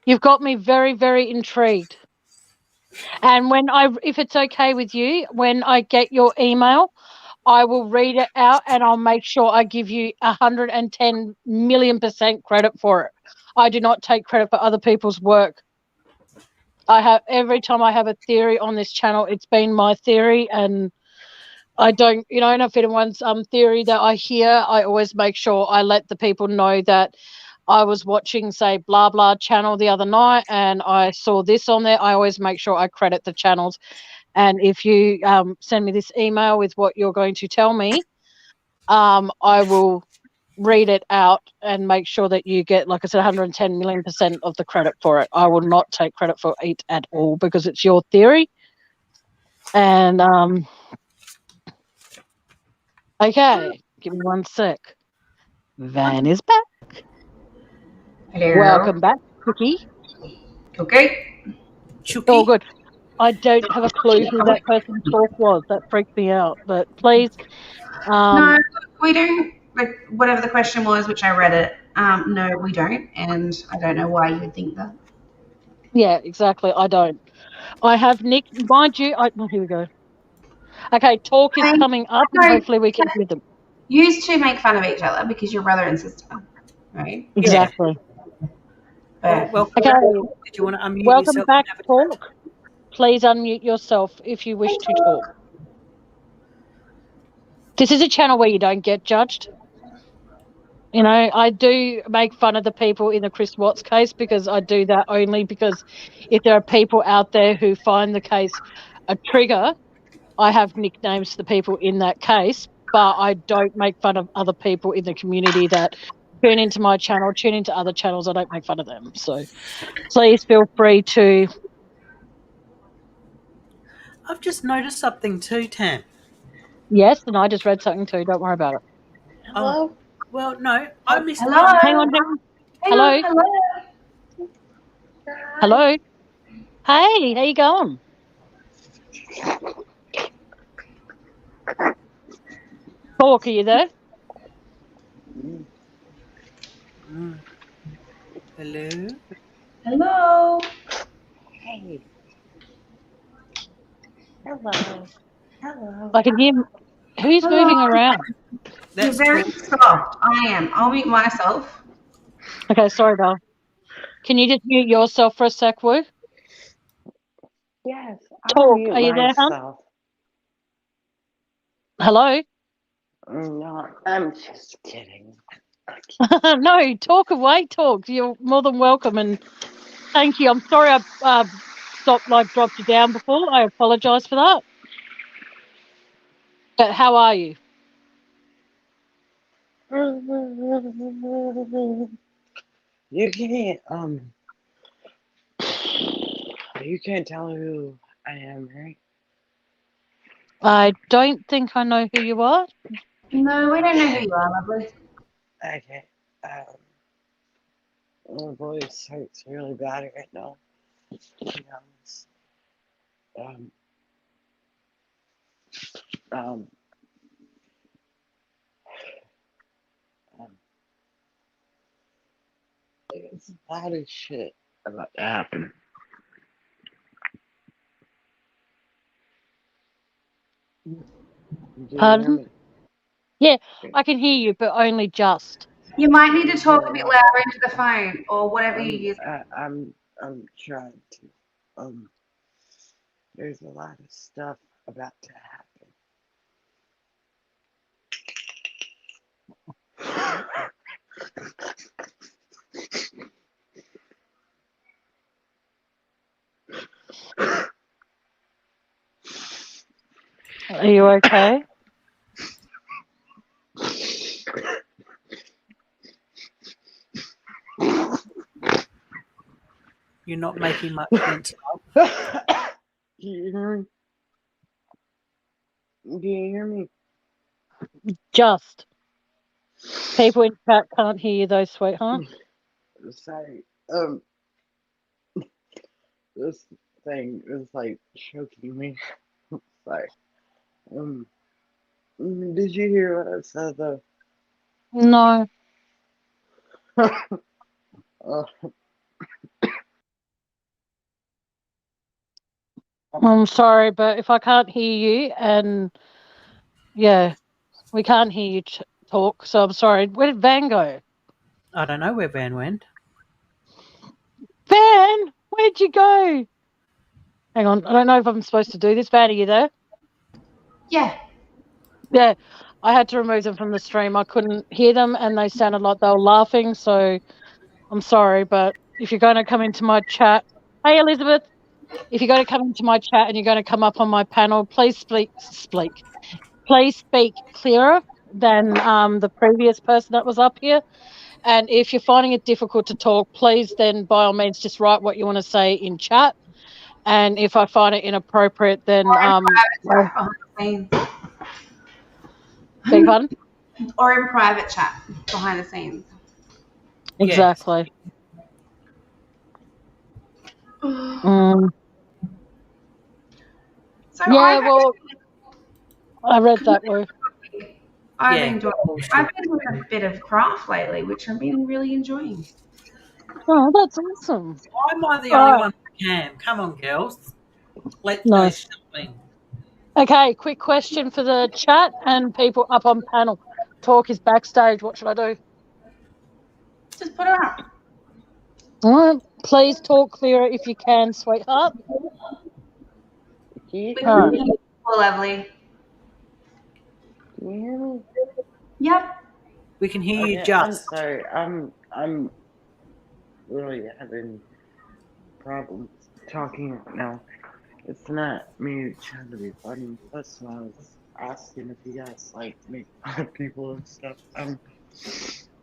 you've got me very, very intrigued. And if it's okay with you, when I get your email, I will read it out and I'll make sure I give you 110 million% credit for it. I do not take credit for other people's work. Every time I have a theory on this channel, it's been my theory, and I don't, and if anyone's theory that I hear, I always make sure I let the people know that I was watching, say, blah blah channel the other night, and I saw this on there. I always make sure I credit the channels. And if you send me this email with what you're going to tell me, I will read it out and make sure that you get, like I said, 110 million% of the credit for it. I will not take credit for it at all because it's your theory. And okay, give me 1 sec. Van is back. Hello. Welcome back, Cookie. Okay. Chucky? Oh, good. I don't have a clue who that person talk was. That freaked me out. But please, No, we don't. Like whatever the question was, which I read it. No, we don't, and I don't know why you would think that. yeah, exactly. I don't. I have Nick. Mind you, here we go. Okay, talk is I mean, coming up, and no, hopefully we can hear them. used to make fun of each other because you're brother and sister, right? Yeah. Exactly. Oh, But well, Okay, did you want to unmute welcome yourself back, and have a chat? talk. Please unmute yourself if you wish to talk. This is a channel where you don't get judged. I do make fun of the people in the Chris Watts case because I do that only because if there are people out there who find the case a trigger, I have nicknames for the people in that case, but I don't make fun of other people in the community that tune into my channel, tune into other channels. I don't make fun of them. So please feel free to. I've just noticed something too, Tam. Yes, and I just read something too. Don't worry about it. Oh, well, no, I missed hello, one. Hang on. Hello. Hello. Hey, how you going? Talk, are you there? Mm. Hello? hello. Hey. Hello. Hello. I can hear. Who's Hello. moving around? You're That's very talk. soft. I am. I'll mute myself. Okay, sorry, Val. Can you just mute yourself for a sec, Woo? Yes, I'll Talk. mute Are you there, hon? myself. Hello? No, I'm just kidding. No, talk away, talk. You're more than welcome, and thank you. I'm sorry I dropped you down before. I apologise for that. But how are you? You can't you can't tell who I am, right? I don't think I know who you are. No, we don't know who you are, lovely. Okay. My voice hurts really bad right now. To be honest. Um um um it's a lot of shit about to happen. Do you hear Pardon? me? Yeah, I can hear you, but only just. You might need to There's talk a a bit lot. louder into the phone or whatever you use. I'm trying to. There's a lot of stuff about to happen. Are you okay? You're not making much sense. Can you hear me? Can you hear me? Just. People in chat can't hear you though, sweetheart. Sorry. This thing is like choking me. Sorry. Did you hear what I said though? No. Uh, I'm sorry, but if I can't hear you and yeah, we can't hear you talk, so I'm sorry. Where did Van go? I don't know where Van went. Van, where'd you go? Hang on, I don't know if I'm supposed to do this. Van, are you there? Yeah. Yeah, I had to remove them from the stream. I couldn't hear them and they sounded like they were laughing, so I'm sorry, but if you're going to come into my chat, hey Elizabeth, if you're going to come into my chat and you're going to come up on my panel, please please speak clearer than the previous person that was up here. And if you're finding it difficult to talk, please then by all means just write what you want to say in chat. And if I find it inappropriate, then Chat behind the scenes. beg your pardon? Or in private chat behind the scenes. Exactly. So Yeah, well, I read that word. I've Yeah, been doing a bit of craft lately, which I've been really enjoying. Oh, that's awesome. Why am I the All only right. one that can? Come on, girls. Let's No. go shopping. Okay, quick question for the chat and people up on panel. Talk is backstage. What should I do? Just put her up. All right. Please talk clearer if you can, sweetheart. Can you We hear All can right. hear you. Oh, lovely. Can you hear me? Yep. We can hear you Okay, I'm just. sorry. I'm really having problems talking right now. It's not me trying to be funny. That's why I was asking if you guys like make fun of people and stuff. I'm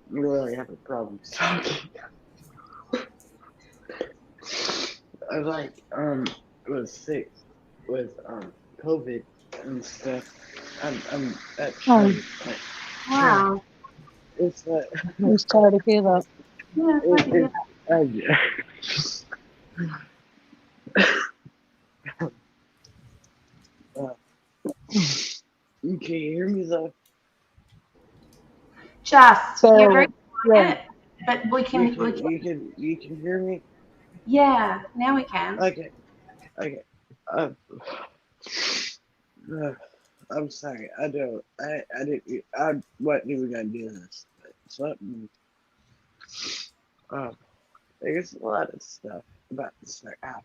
really having problems talking. I was sick with COVID and stuff. I'm actually like Wow. it's like I'm sorry to hear that. Yeah, it's like it, you can hear me though. just So, you're very yeah. quiet, but we can You can hear me. yeah, now we can. Okay. Um, I'm sorry. I don't. I didn't. I wasn't even gonna do this. But something. Um, there's a lot of stuff about to start happening.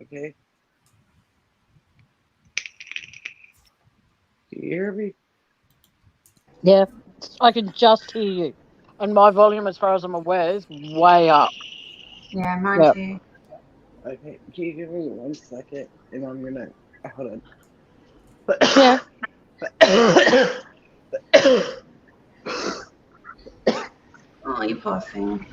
Okay. Can you hear me? Yeah. I can just hear you. And my volume, as far as I'm aware, is way up. Yeah, mine Yeah. too. Okay. Can you give me 1 second? And I'm gonna hold Yeah. on. Oh, you poor thing.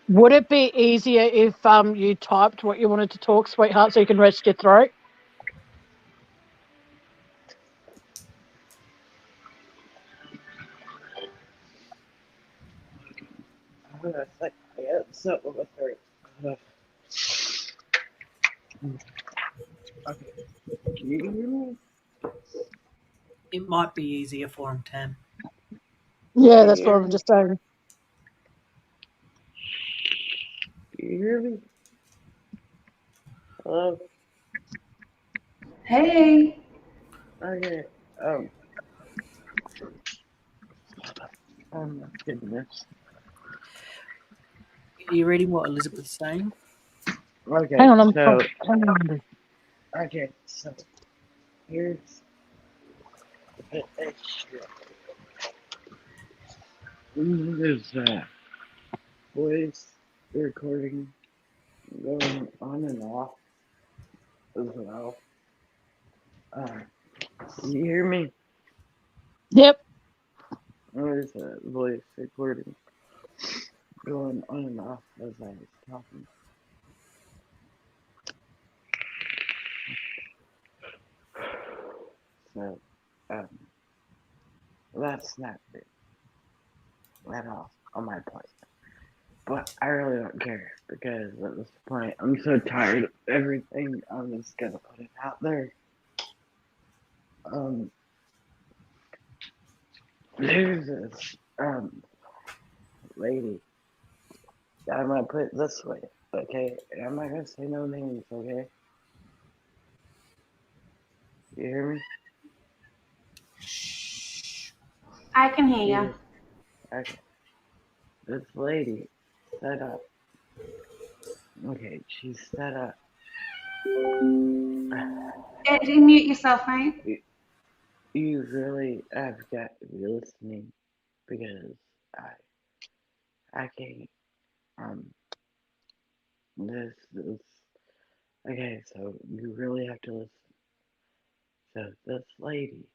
Would it be easier if you typed what you wanted to talk, sweetheart, so you can rest your throat? It's like I got something with her. Okay. Can you hear me? It might be easier for him, Tam. Yeah, Can you that's what hear I'm me? just saying. Can you hear me? Hello? Hey. Okay. Um, oh my goodness. Are you reading what Elizabeth's saying? Okay, Hang on, I'm so hang on. okay, so here's the issue. There's voice recording going on and off as well. You hear me? Yep. There's a voice recording going on and off as I was talking. So, that's not good at all on my part. But I really don't care because at this point I'm so tired of everything. I'm just gonna put it out there. Um, there's this lady. I'm gonna put it this way, okay? I'm not gonna say no names, okay? You hear me? I can hear you. Okay. This lady set up. Okay, she's set up. Mute yourself, mate. You really have got to be listening because I can't. Um, this. Okay, so you really have to listen. So this lady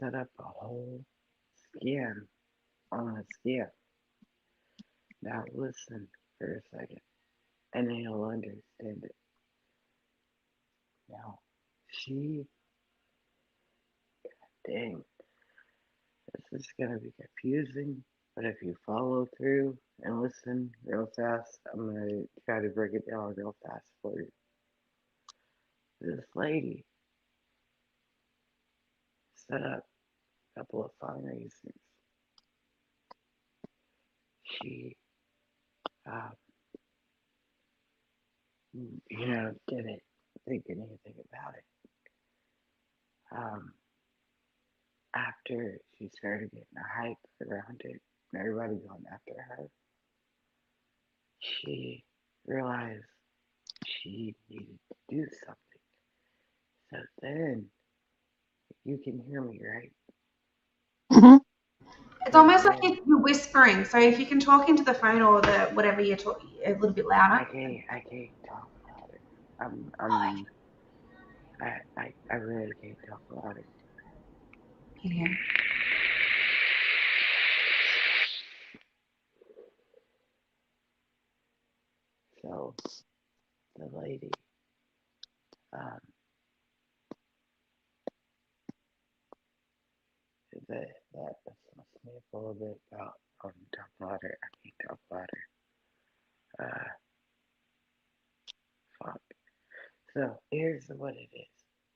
set up a whole scam on a scam. Now listen for a second, and then you'll understand it. Now, dang, this is gonna be confusing, but if you follow through and listen real fast, I'm gonna try to break it down real fast for you. This lady set up a couple of fundraisers. She, uh, didn't think anything about it. Um, After she started getting a hype around it and everybody going after her, she realized she needed to do something. So then, you can hear me, right? Mhm. It's So almost like then, you're whispering. So if you can talk into the phone or the whatever you're talking a little bit louder. I can't talk louder. I'm, I really can't talk louder. Yeah. So, the lady, um, that must me up a little bit about talk louder. I can't talk louder. Uh, Fuck. So here's what it is.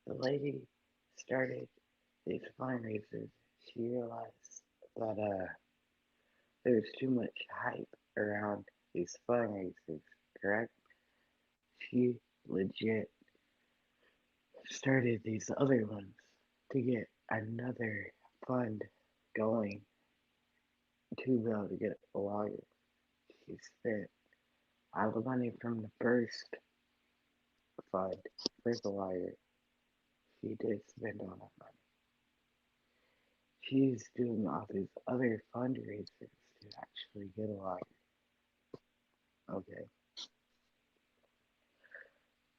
The lady started these fundraisers. She realized that there's too much hype around these fundraisers, correct? She legit started these other ones to get another fund going to be able to get a lawyer. She spent all the money from the first fund for the lawyer. She did spend all that money. She's doing all these other fundraisers to actually get a lawyer. Okay.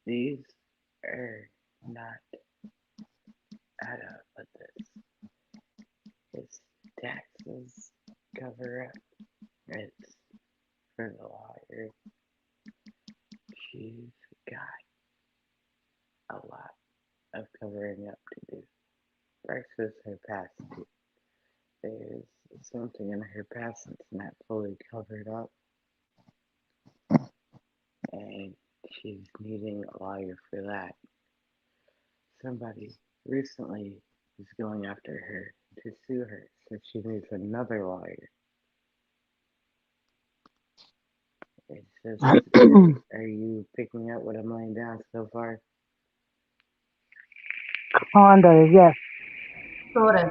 These are not add up with this. It's taxes cover up. It's for the lawyer. She's got a lot of covering up to do. Versus her past too. There's something in her past that's not fully covered up, and she's needing a lawyer for that. Somebody recently is going after her to sue her, so she needs another lawyer. It's just, are you picking up what I'm laying down so far? Kinda, yes. Sort of.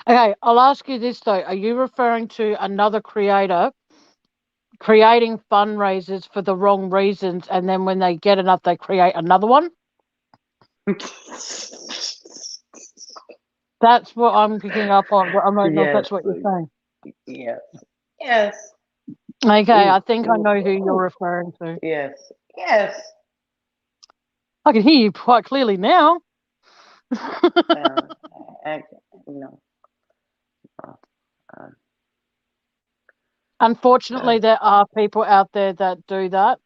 Okay, I'll ask you this though. Are you referring to another creator creating fundraisers for the wrong reasons, and then when they get enough, they create another one? That's what I'm picking up on. I don't know if that's what you're saying. Yes. Yes. Okay, I think I Ooh, know who you're ooh. referring to. Yes. Yes. I can hear you quite clearly now. No. Um, Unfortunately, there are people out there that do that,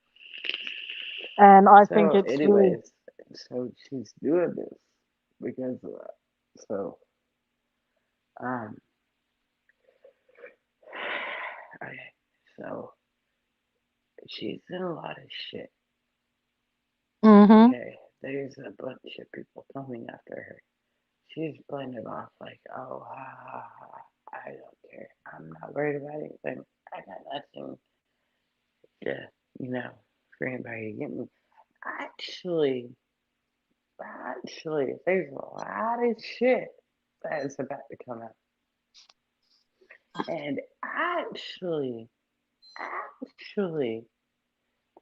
and I think so, it's really anyways, so she's doing this because of that. So, um, okay. So, she's in a lot of shit. Mm-hmm. Okay. There's a bunch of people coming after her. She's playing it off like, oh, ha, ha, ha. I don't care. I'm not worried about anything. I got nothing to, you know, for anybody to get me. Actually, there's a lot of shit that is about to come out. And actually,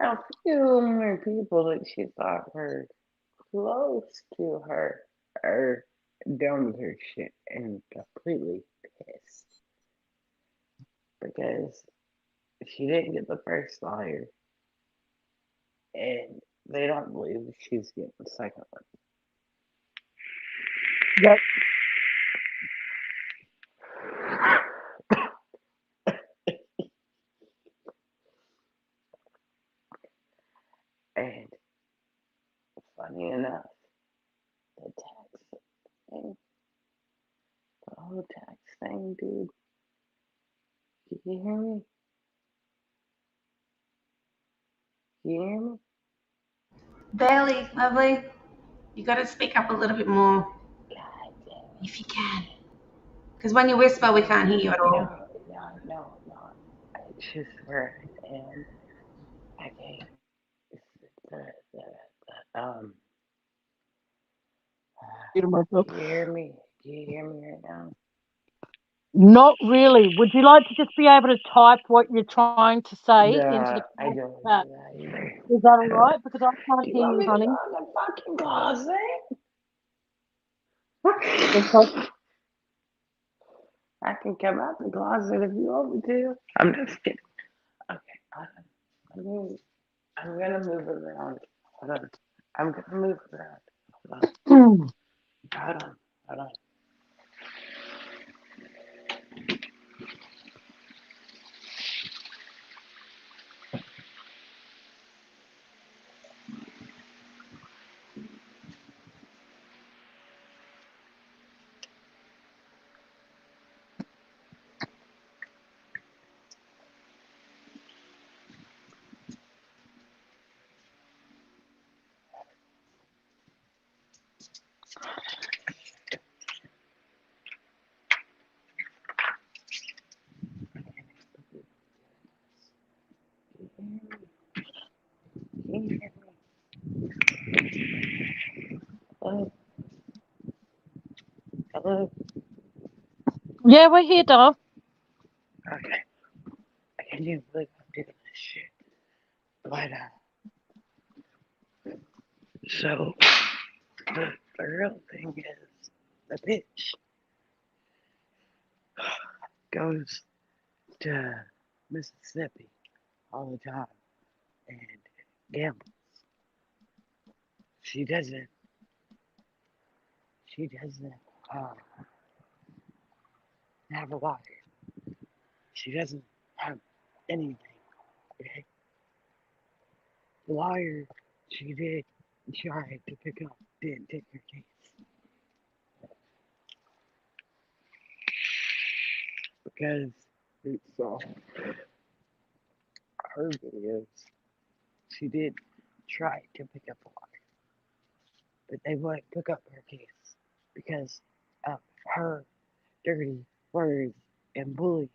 a few more people that she thought were close to her are done with her shit and completely pissed because she didn't get the first lawyer and they don't believe she's getting the second one. Yep. And funny enough, the tax thing, the whole tax thing, dude. Can you hear me? Can you hear me? Barely, lovely. You got to speak up a little bit more God damn if you can. Because when you whisper, we can't hear you at it. all. No. It's just where I am. I can't. The can you hear me? Can you hear me right now? Not really. Would you like to just be able to type what you're trying to say into the I don't chat? do that either. Is that all right? Because I Do can't you hear want you, me to go honey. in the fucking closet? Because I can come out the closet if you want me to. I'm just kidding. Okay, I'm gonna move around. Hold on. I'm gonna move around. Hold on. Hold on. Hold on. Can you hear me? Hello? Hello? yeah, we're here, doll. Okay. I can't even believe I'm doing this shit. But, so, the real thing is, the bitch goes to Mississippi all the time and gambles. She doesn't, uh, have a lawyer. She doesn't have anything, okay? The lawyer she did try to pick up didn't take her case because it saw her videos. She did try to pick up a lawyer, but they wouldn't pick up her case because of her dirty words and bullying.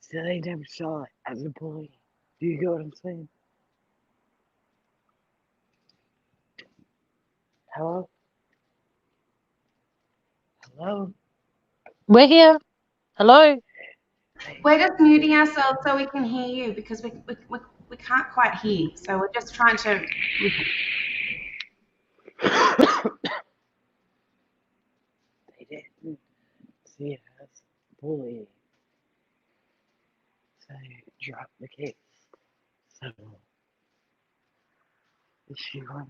So they never saw it as a bully. Do you get what I'm saying? Hello? Hello? We're here. Hello. We're just muting ourselves so we can hear you because we can't quite hear. So we're just trying to. They didn't see us bullying. So drop the case. So she went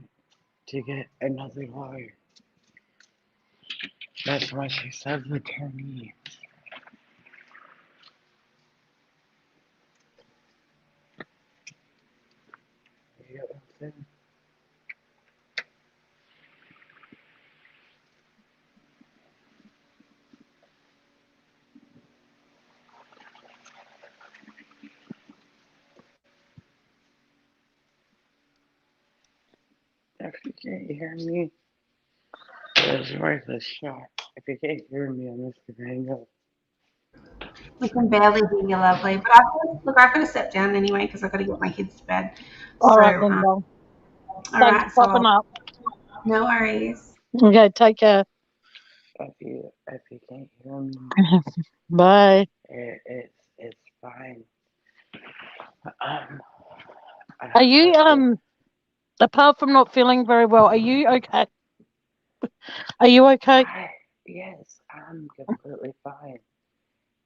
to get another lawyer. That's why she says attorney. You get what I'm saying? If you can't hear me, it's worth a shot. If you can't hear me, I'm just gonna hang up. We can barely hear you, lovely. But I've got to step down anyway because I've got to get my kids to bed. All So, right, then, Dom. all Thanks right. for So popping up. no worries. Okay, take care. If you can't hear me, Bye. it's fine. Are you apart from not feeling very well, are you okay? Are you okay? Yes, I'm completely fine.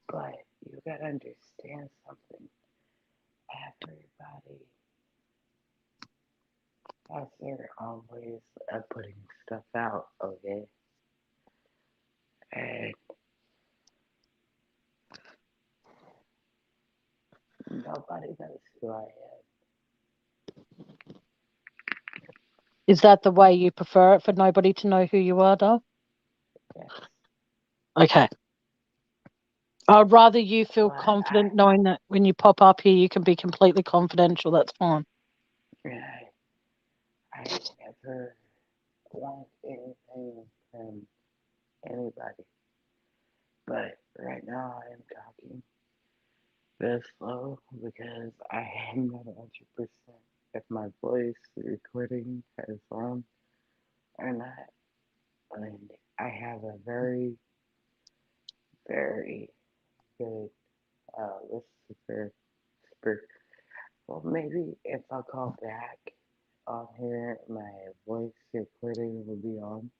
But you gotta understand something. Everybody has their own ways of putting stuff out, okay? And nobody knows who I am. Is that the way you prefer it, for nobody to know who you are, Dom? Yes. Okay. I'd rather you feel But confident knowing that when you pop up here, you can be completely confidential. That's fine. I never want anything from anybody. But right now I am talking this slow because I am not 100% if my voice recording is on or not. And I have a very, very good listener. Well, maybe if I call back on here, my voice recording will be on.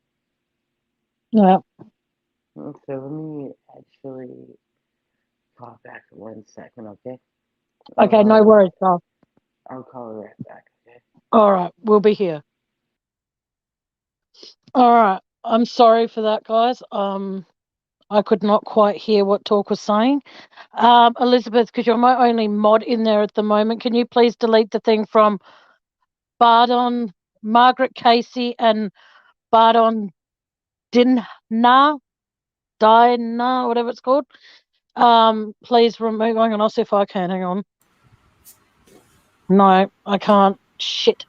Yeah. So let me actually call back 1 second, okay? Okay, no worries, Dom. I'll call her right back, okay? All right, we'll be here. All right. I'm sorry for that, guys. I could not quite hear what Talk was saying. Elizabeth, because you're my only mod in there at the moment, can you please delete the thing from Bardon, Margaret Casey, and Bardon Dinah, whatever it's called? Please remove. Hang on, I'll see if I can. Hang on. No, I can't. Shit.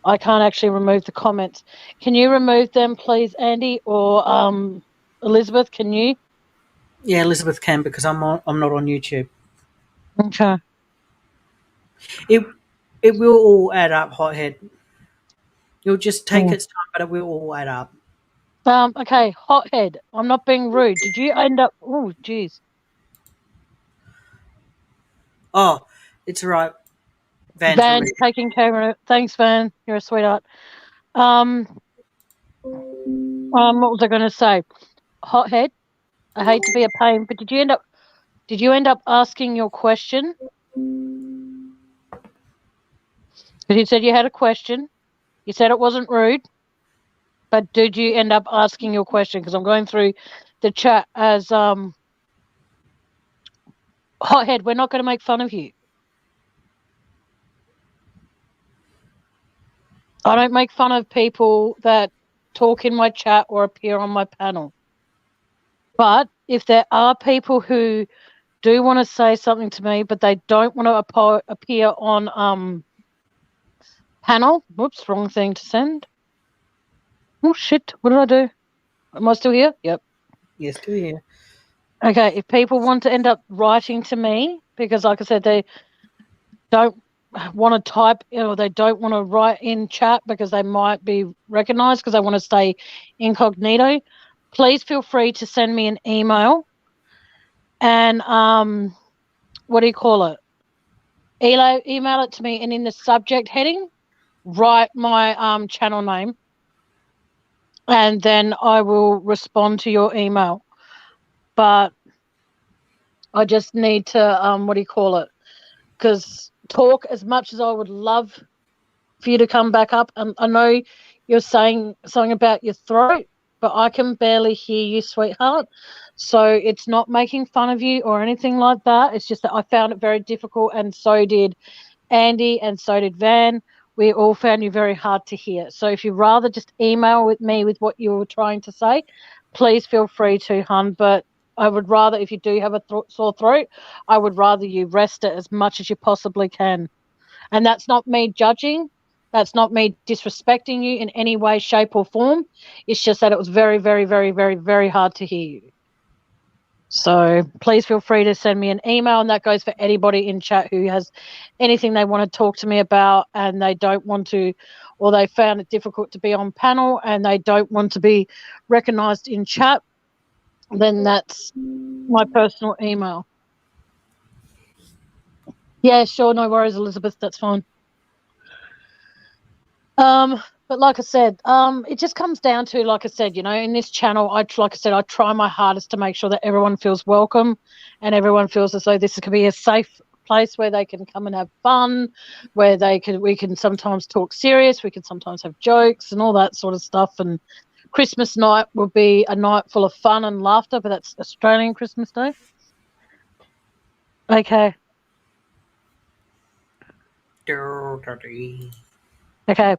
I can't actually remove the comments. Can you remove them, please, Andy, or Elizabeth? Can you? Yeah, Elizabeth can because I'm not on YouTube. Okay. It will all add up, hothead. You'll just take its time, but it will all add up. Okay, hothead. I'm not being rude. Did you end up? Oh, jeez. Oh, it's all right. Van taking care of it. Thanks, Van. You're a sweetheart. What was I going to say? Hothead. I hate to be a pain, but did you end up asking your question? Because you said you had a question. You said it wasn't rude, but did you end up asking your question? Because I'm going through the chat as hothead. We're not going to make fun of you. I don't make fun of people that talk in my chat or appear on my panel. But if there are people who do want to say something to me, but they don't want to appear on panel. Whoops, wrong thing to send. Oh shit! What did I do? Am I still here? Yep. Yes, still here. Okay, if people want to end up writing to me, because like I said, they don't want to type or they don't want to write in chat because they might be recognized because they want to stay incognito, please feel free to send me an email and what do you call it? Email it to me, and in the subject heading, write my channel name, and then I will respond to your email. But I just need to what do you call it? Because talk as much as I would love for you to come back up. And I know you're saying something about your throat, but I can barely hear you, sweetheart. So it's not making fun of you or anything like that. It's just that I found it very difficult, and so did Andy, and so did Van. We all found you very hard to hear. So if you'd rather just email with me with what you were trying to say, please feel free to, hun. But I would rather, if you do have a sore throat, I would rather you rest it as much as you possibly can. And that's not me judging. That's not me disrespecting you in any way, shape, or form. It's just that it was very, very, very, very, very hard to hear you. So please feel free to send me an email, and that goes for anybody in chat who has anything they want to talk to me about and they don't want to, or they found it difficult to be on panel and they don't want to be recognised in chat, then that's my personal email. Yeah, sure, no worries, Elizabeth, that's fine. But like I said, it just comes down to, like I said, in this channel, I try my hardest to make sure that everyone feels welcome and everyone feels as though this could be a safe place where they can come and have fun, where we can sometimes talk serious, we can sometimes have jokes and all that sort of stuff. And Christmas night will be a night full of fun and laughter, but that's Australian Christmas Day. Okay. Okay.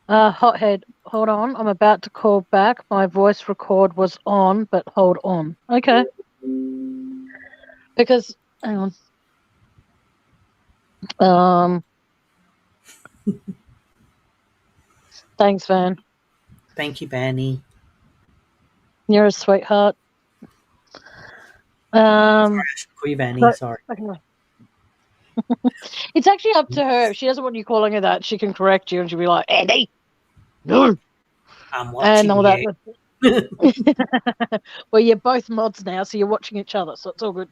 Hothead, hold on. I'm about to call back. My voice record was on, but hold on. Okay. Because, hang on. Thanks, Van. Thank you, Vanny. You're a sweetheart. Sorry, I should call you Vanny. Sorry. Okay. It's actually up to her. If she doesn't want you calling her that, she can correct you and she'll be like, Andy, no. I'm watching and all you. That. Well, you're both mods now, so you're watching each other, so it's all good.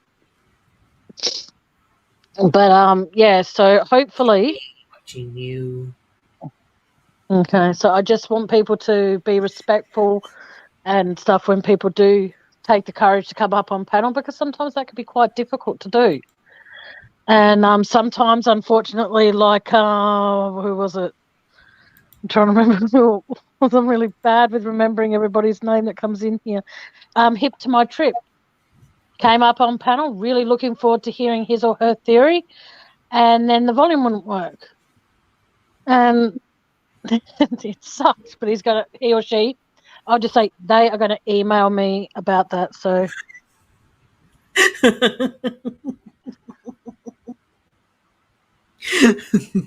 But yeah, so hopefully Watching you. Okay, so I just want people to be respectful and stuff when people do take the courage to come up on panel, because sometimes that can be quite difficult to do. And sometimes, unfortunately, like who was it? I'm trying to remember. I'm really bad with remembering everybody's name that comes in here. Hip to my trip came up on panel, really looking forward to hearing his or her theory, and then the volume wouldn't work, and it sucks. But he or she, I'll just say they are going to email me about that. So.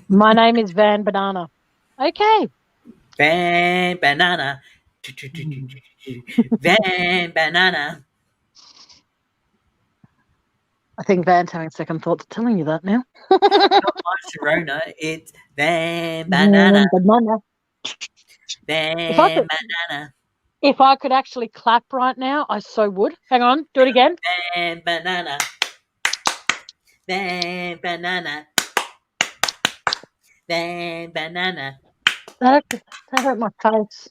My name is Van Banana. Okay. Van Banana. Van Banana. I think Van's having second thoughts telling you that now. Not my Sharona, it's Van Banana. Banana. Van Banana. If I could actually clap right now, I so would. Hang on, do it again. Van Banana. Van Banana. Van Banana. That hurt my face.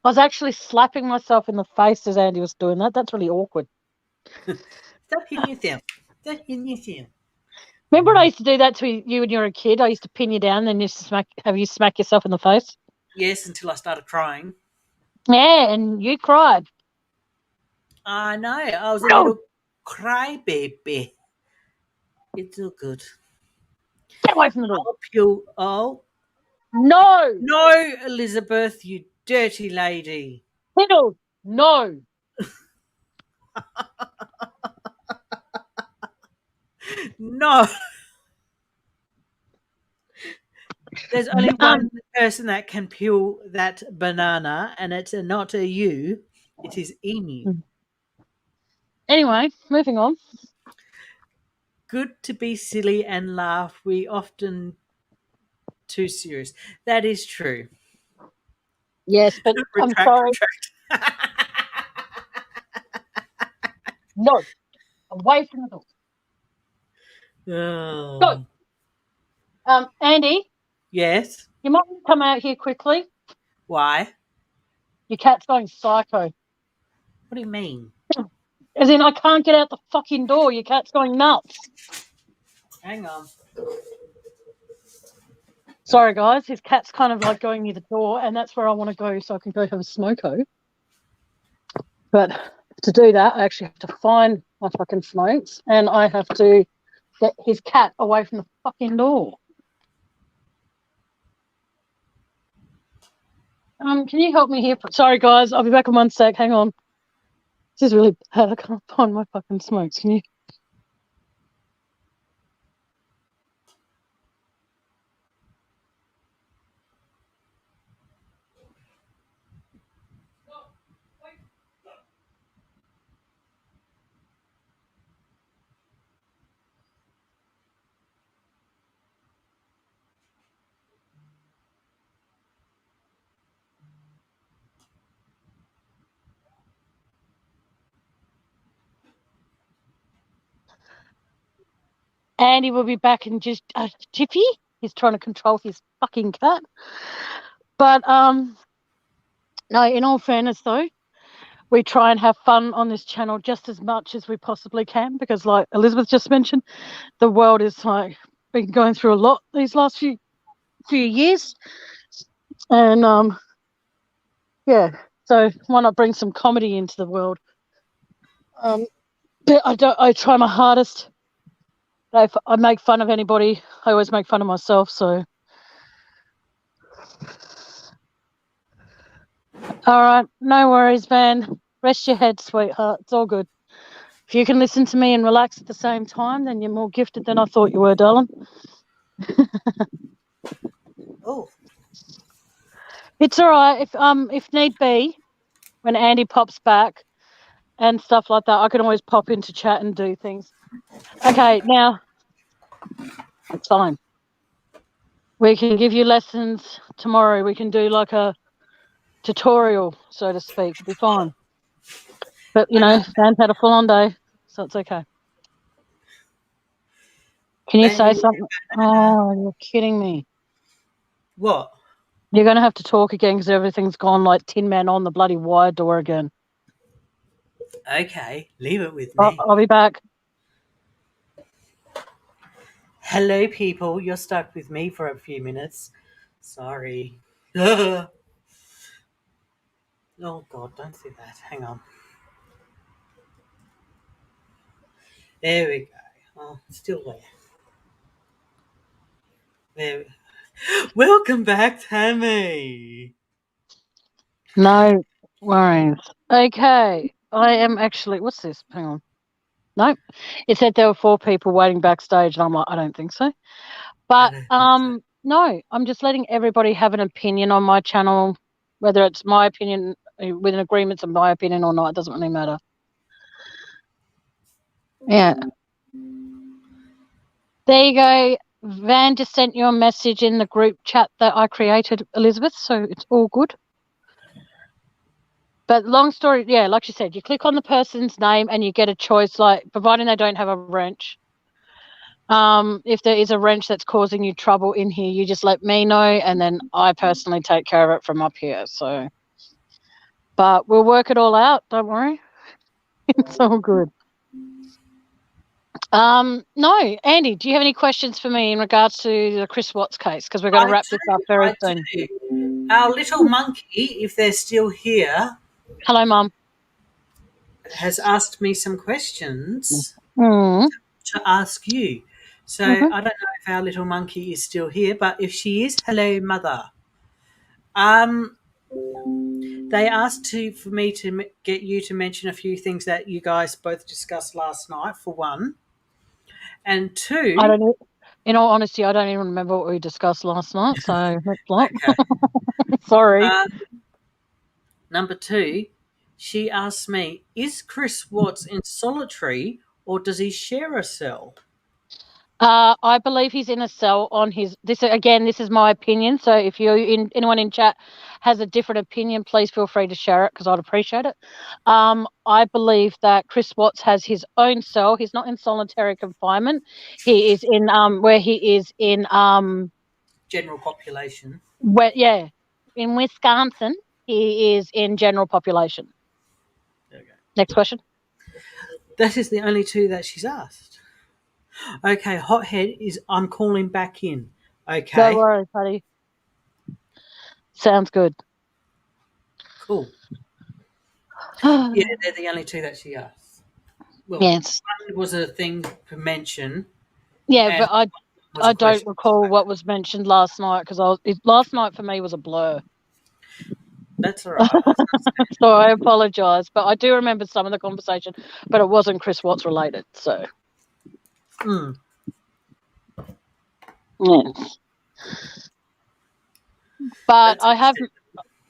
I was actually slapping myself in the face as Andy was doing that. That's really awkward. Stop hitting yourself. Stop hitting yourself. Remember when I used to do that to you when you were a kid? I used to pin you down and have you smack yourself in the face? Yes, until I started crying. Yeah, and you cried. I know. I was a little crybaby. It's all good. Get away from the door. Oh. No. No, Elizabeth, you dirty lady. Fiddle. No. No. There's only one person that can peel that banana, and it's not a you. It is Emu. Anyway, moving on. good to be silly and laugh. We often too serious. That is true. Yes, but I'm Retract, sorry. retract. No, away from the door. Go. Andy, Yes. you might come out here quickly. Why? Your cat's going psycho. What do you mean? As in, I can't get out the fucking door. Your cat's going nuts. Hang on. Sorry, guys. His cat's kind of like going near the door, and that's where I want to go so I can go have a smoko. But to do that, I actually have to find my fucking smokes, and I have to get his cat away from the fucking door. Can you help me here? Sorry, guys. I'll be back in 1 sec. Hang on. This is really bad. I can't find my fucking smokes. Can you? Andy will be back in just a jiffy. He's trying to control his fucking cat. But no, in all fairness though, we try and have fun on this channel just as much as we possibly can, because like Elizabeth just mentioned, the world is like been going through a lot these last few years. And yeah, so why not bring some comedy into the world? But I try my hardest. If I make fun of anybody, I always make fun of myself, so all right, no worries, Van. Rest your head, sweetheart. It's all good. If you can listen to me and relax at the same time, then you're more gifted than I thought you were, darling. Oh. It's all right. If need be, when Andy pops back and stuff like that, I can always pop into chat and do things. Okay, now it's fine. We can give you lessons tomorrow. We can do like a tutorial, so to speak. It'll be fine. But you know, Van's had a full-on day, so it's okay. Can you say something? Oh, you're kidding me. What? You're going to have to talk again because everything's gone like Tin Man on the bloody wire door again. Okay, leave it with me. I'll be back. Hello, people. You're stuck with me for a few minutes. Sorry. Oh, God, don't do that. Hang on. There we go. Oh, it's still there. There. Welcome back, Tammy. No worries. Okay. I am actually, what's this? Hang on. No. It said there were 4 people waiting backstage, and I'm like, I don't think so. But no, I'm just letting everybody have an opinion on my channel, whether it's my opinion with an agreement of my opinion or not. It doesn't really matter. Yeah. There you go. Van just sent you a message in the group chat that I created, Elizabeth, so it's all good. But long story, yeah, like you said, you click on the person's name and you get a choice, like providing they don't have a wrench. If there is a wrench that's causing you trouble in here, you just let me know, and then I personally take care of it from up here. So, but we'll work it all out. Don't worry, it's all good. No, Andy, do you have any questions for me in regards to the Chris Watts case? Because we're going to wrap this up very soon. Our little monkey, if they're still here, hello, Mum, has asked me some questions to ask you. So I don't know if our little monkey is still here, but if she is, hello, Mother. They asked for me to get you to mention a few things that you guys both discussed last night, for one. And two... I don't know. In all honesty, I don't even remember what we discussed last night, so that's not. Okay. Sorry. Number 2, she asked me, is Chris Watts in solitary or does he share a cell? I believe he's in a cell on his. This is my opinion. So if anyone in chat has a different opinion, please feel free to share it because I'd appreciate it. I believe that Chris Watts has his own cell. He's not in solitary confinement. He is in where he is in General population. In Wisconsin. He is in general population. There we go. Next question. That is the only two that she's asked. Okay, Hothead is I'm calling back in. Okay. Don't worry, buddy. Sounds good. Cool. Yeah, they're the only two that she asked. Well, yes. one was a thing to mention. Yeah, but I don't question. recall what was mentioned last night because last night for me was a blur. That's all right. So I apologise, but I do remember some of the conversation, but it wasn't Chris Watts related. So. Yes. But I have,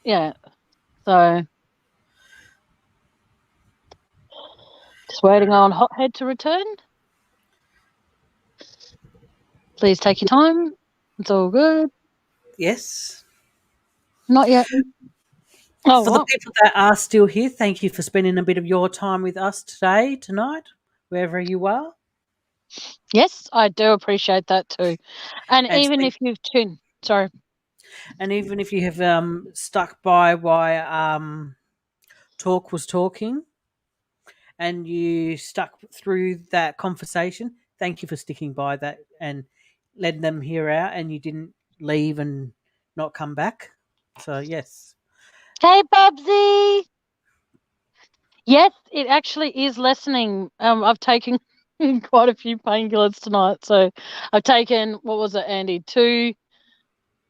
yeah. So just waiting on Hothead to return. Please take your time. It's all good. Yes. Not yet. Oh, for the people that are still here, thank you for spending a bit of your time with us tonight, wherever you are. Yes, I do appreciate that too. And even if you've tuned, sorry. And even if you have stuck by while Talk was talking and you stuck through that conversation, thank you for sticking by that and letting them hear out and you didn't leave and not come back. So, yes. Hey, Bubsy! Yes, it actually is lessening. I've taken quite a few painkillers tonight. So I've taken, what was it, Andy? 2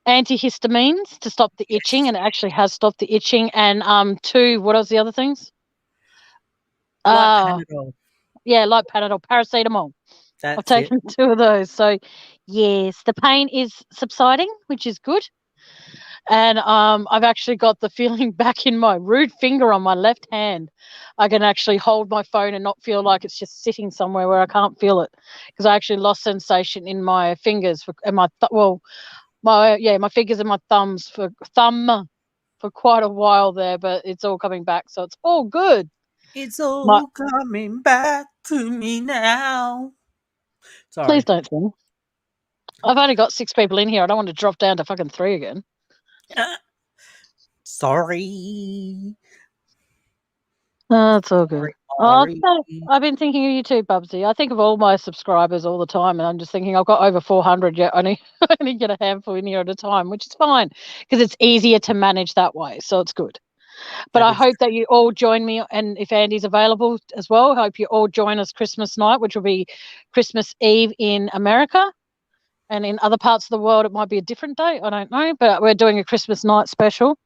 antihistamines to stop the itching, and it actually has stopped the itching. And 2, what was the other things? Panadol. Yeah, like Panadol, paracetamol. I've taken 2 of those. So yes, the pain is subsiding, which is good. And I've actually got the feeling back in my rude finger on my left hand. I can actually hold my phone and not feel like it's just sitting somewhere where I can't feel it, because I actually lost sensation in my fingers and my fingers and my thumbs for quite a while there, but it's all coming back, so it's all good. It's all coming back to me now. Sorry. Please don't sing. I've only got 6 people in here. I don't want to drop down to fucking 3 again. Sorry. It's all good. I've been thinking of you too, Bubsy. I think of all my subscribers all the time, and I'm just thinking I've got over 400 yet. I only get a handful in here at a time, which is fine because it's easier to manage that way. So it's good. But I hope that you all join me, and if Andy's available as well, I hope you all join us Christmas night, which will be Christmas Eve in America. And in other parts of the world, it might be a different day. I don't know. But we're doing a Christmas night special.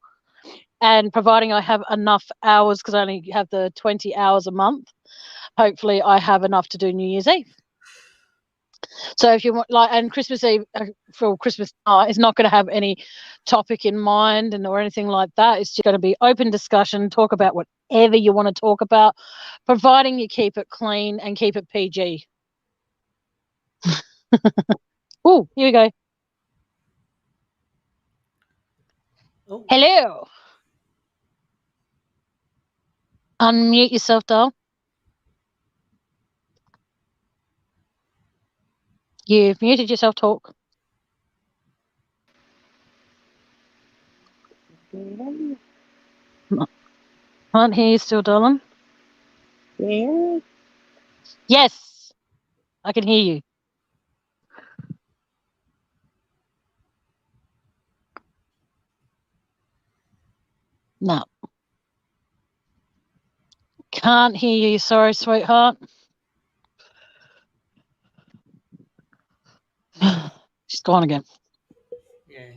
And providing I have enough hours, because I only have the 20 hours a month, hopefully I have enough to do New Year's Eve. So if you want, and Christmas Eve for Christmas night is not going to have any topic in mind or anything like that. It's just going to be open discussion, talk about whatever you want to talk about, providing you keep it clean and keep it PG. Oh, here we go. Oh. Hello. Unmute yourself, doll. You've muted yourself, talk. Can't hear you still, darling. Yeah. Yes, I can hear you. No. Can't hear you. Sorry, sweetheart. She's gone again. Yeah.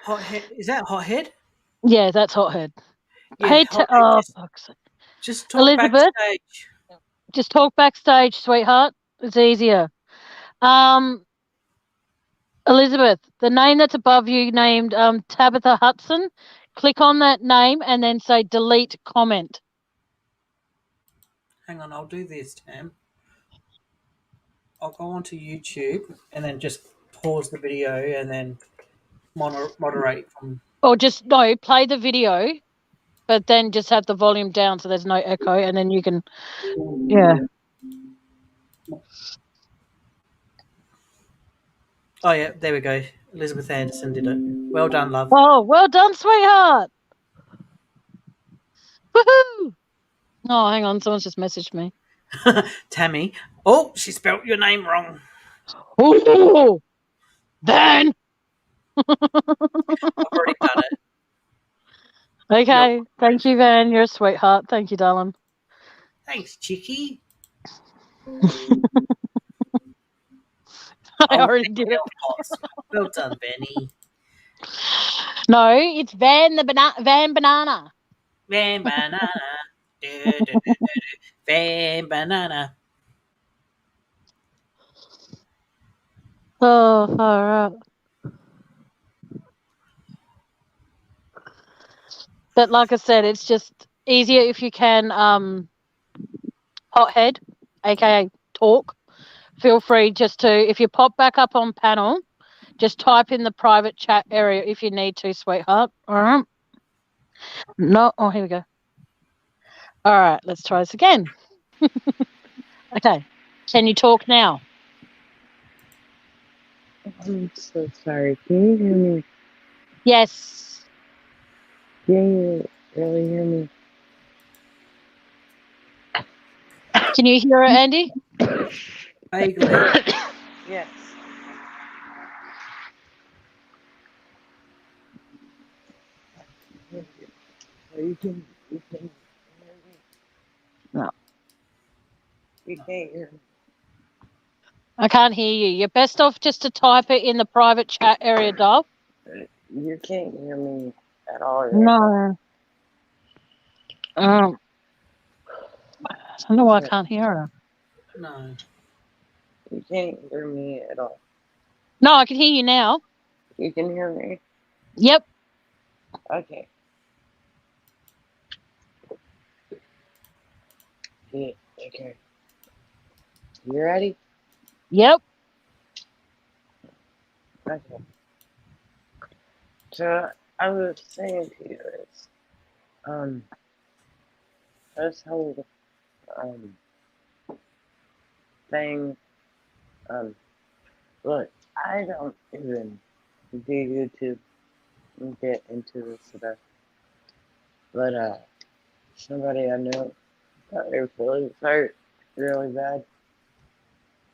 Hothead. Is that Hothead? Yeah, that's Hothead. Yeah, hey, just talk Elizabeth, backstage. Just talk backstage, sweetheart. It's easier. Elizabeth, the name that's above you named Tabitha Hudson, click on that name and then say delete comment. Hang on, I'll do this, Tam. I'll go onto YouTube and then just pause the video and then moderate from. Or just play the video, but then just have the volume down so there's no echo, and then you can, yeah. Oh yeah, there we go. Elizabeth Anderson did it. Well done, love. Oh, well done, sweetheart. Woohoo! Oh, hang on, someone's just messaged me. Tammy. Oh, she spelt your name wrong. Oh, Van. I've already done it. Okay, thank you, Van. You're a sweetheart. Thank you, darling. Thanks, Chicky. I already did it. Well done, Benny. No, it's Van Van Banana. Van banana. Van banana. Oh, all right. But like I said, it's just easier if you can hothead, aka talk. Feel free just to, if you pop back up on panel, just type in the private chat area if you need to, sweetheart. All right. No, oh, here we go. All right, let's try this again. Okay. Can you talk now? I'm so sorry. Can you hear me? Yes. Can you really hear me? Can you hear it, Andy? Vaguely. Yes. So you can hear me? No. You can't hear me. I can't hear you. You're best off just to type it in the private chat area, Dolph. You can't hear me at all. Right? No. I don't know why I can't hear her. No. You can't hear me at all. No, I can hear you now. You can hear me? Yep. Okay. Yeah, okay. You ready? Yep. Okay. So I was saying to you this, this whole thing, look, I don't even do YouTube and get into this stuff, but somebody I know got their feelings hurt really bad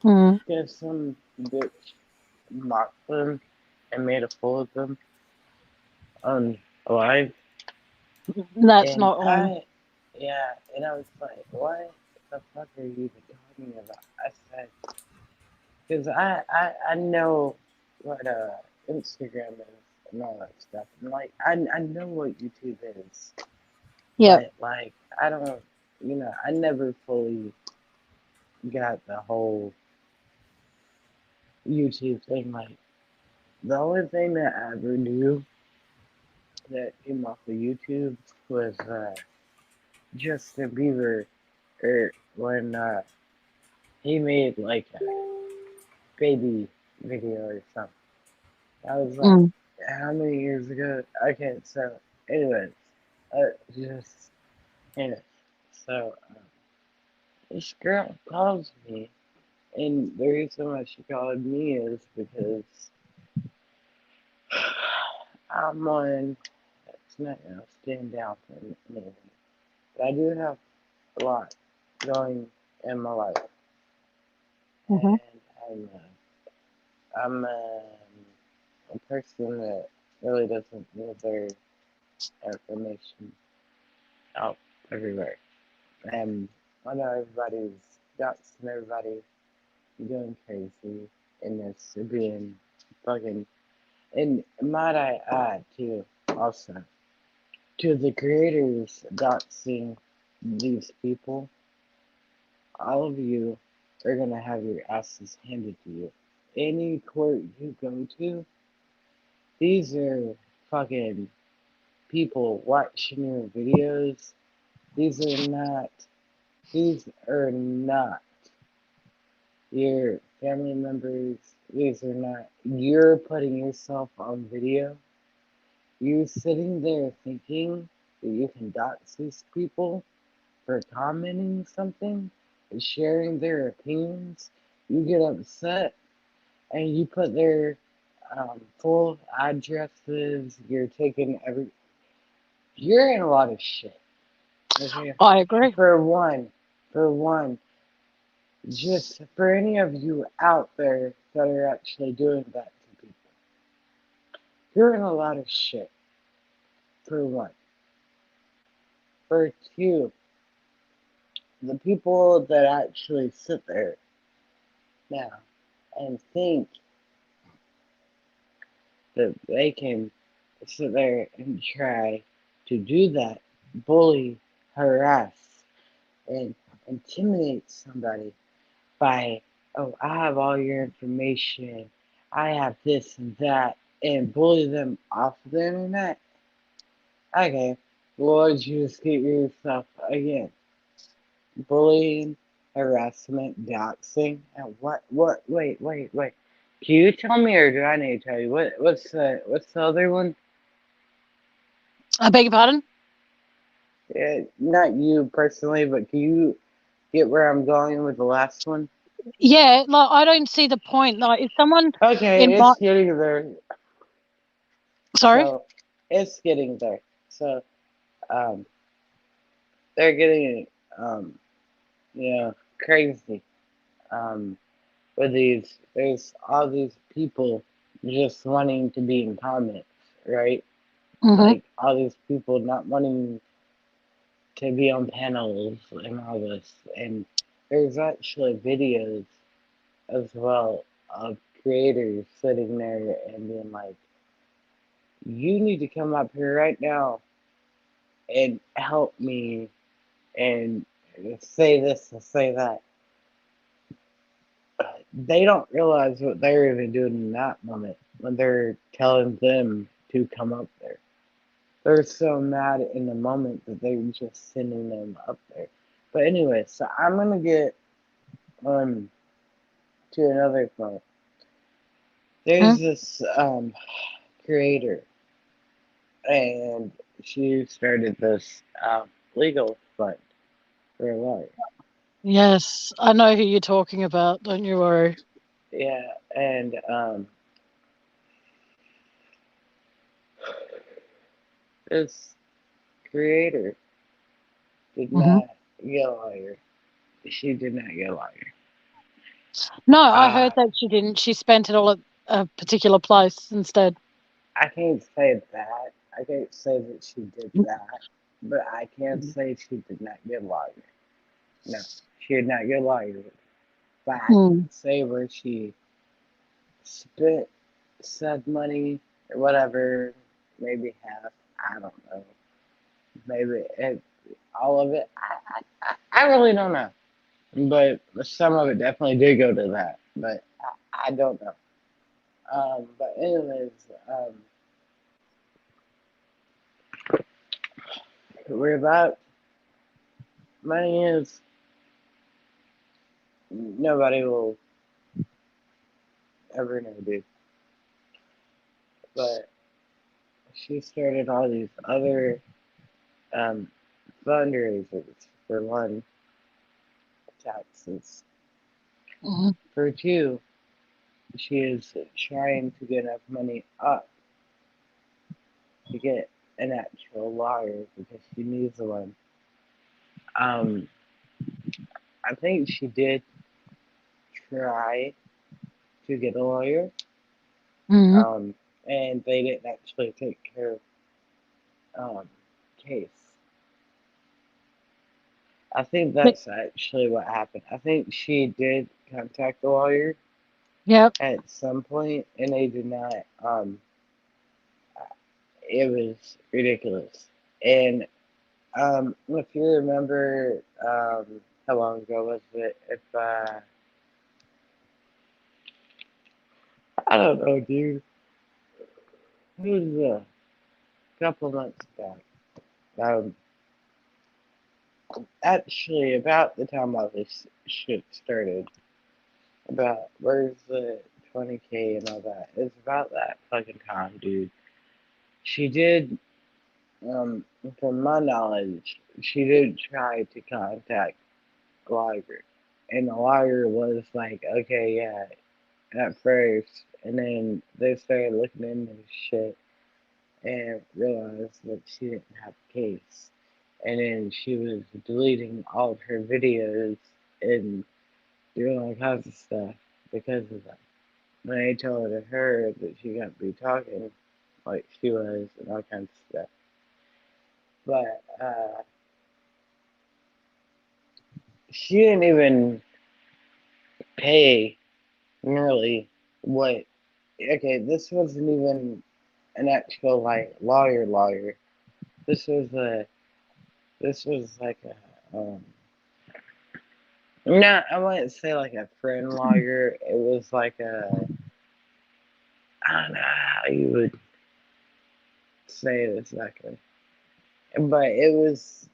because some bitch mocked them and made a fool of them on live. That's And not on. yeah, and I was like, what the fuck are you even talking about? I said, because I know what Instagram is and all that stuff. And like, I know what YouTube is. Yep. But like, I don't, I never fully got the whole YouTube thing. Like, the only thing that I ever knew that came off of YouTube was Justin Bieber, or when he made like a baby video or something. That was like how many years ago? I can't say. Anyways, just so this girl calls me, and the reason why she called me is because I'm one that's not gonna stand down for anything. But I do have a lot going in my life, and I'm a person that really doesn't give their information out everywhere. And I know everybody's doxing everybody, going crazy, and it's being fucking. And might I add too, also, to the creators doxing these people, all of you are gonna have your asses handed to you. Any court you go to, these are fucking people watching your videos. These are not your family members, these are not, you're putting yourself on video. You're sitting there thinking that you can dox these people for commenting something and sharing their opinions. You get upset and you put their full addresses. You're taking every. You're in a lot of shit. Okay. I agree. For one, just for any of you out there that are actually doing that to people, you're in a lot of shit. For one. For two, the people that actually sit there now and think that they can sit there and try to do that, bully, harass, and intimidate somebody by, oh, I have all your information, I have this and that, and bully them off the internet. Okay, well, you just get yourself again bullying, harassment, doxing, and what? Wait. Can you tell me, or do I need to tell you what's the other one? I beg your pardon? Not you personally, but can you get where I'm going with the last one? Yeah, like I don't see the point. Like if someone Okay, in my it's getting there. sorry? So it's getting there. So um, they're getting um, crazy. With these, there's all these people just wanting to be in comments, right? Mm-hmm. Like all these people not wanting to be on panels and all this. And there's actually videos as well of creators sitting there and being like, you need to come up here right now and help me and say this and say that. They don't realize what they're even doing in that moment when they're telling them to come up there. They're so mad in the moment that they're just sending them up there. But anyway, so I'm gonna get on to another point. There's this creator, and she started this legal fund for a lawyer. Yes, I know who you're talking about. Don't you worry. Yeah, and this creator did Mm-hmm. not get a lawyer. She did not get a lawyer. No, I Uh, heard that she didn't. She spent it all at a particular place instead. I can't say that. I can't say that she did that, but I can say she did not get a lawyer. No, she did not get a lawyer. But I Mm. can say where she spent said money or whatever, maybe half. I don't know. Maybe all of it. I really don't know. But some of it definitely did go to that. But I don't know. But anyways, where that money is, nobody will ever know, dude. But she started all these other um, fundraisers. For one, taxes. Mhm. For two, she is trying to get enough money up to get an actual lawyer because she needs one. Um, I think she did try to get a lawyer, Mhm. and they didn't actually take her case. I think But- that's actually what happened. I think she did contact a lawyer Yep. at some point, and they did not. It was ridiculous. And if you remember, how long ago was it? If I don't know, dude. It was a couple months back. Um, actually, about the time all this shit started, about where's the 20K and all that. It's about that fucking time, dude. She did, from my knowledge, she did try to contact a lawyer. And the lawyer was like, okay, yeah, at first. And then they started looking into shit and realized that she didn't have a case. And then she was deleting all of her videos and doing all kinds of stuff because of that. When they told her that she got to be talking like she was and all kinds of stuff. But she didn't even pay nearly what. Okay, this wasn't even an actual like lawyer. This was a. This was like a. No, I wouldn't say like a friend lawyer. It was like a. I don't know how you would say it exactly, but it was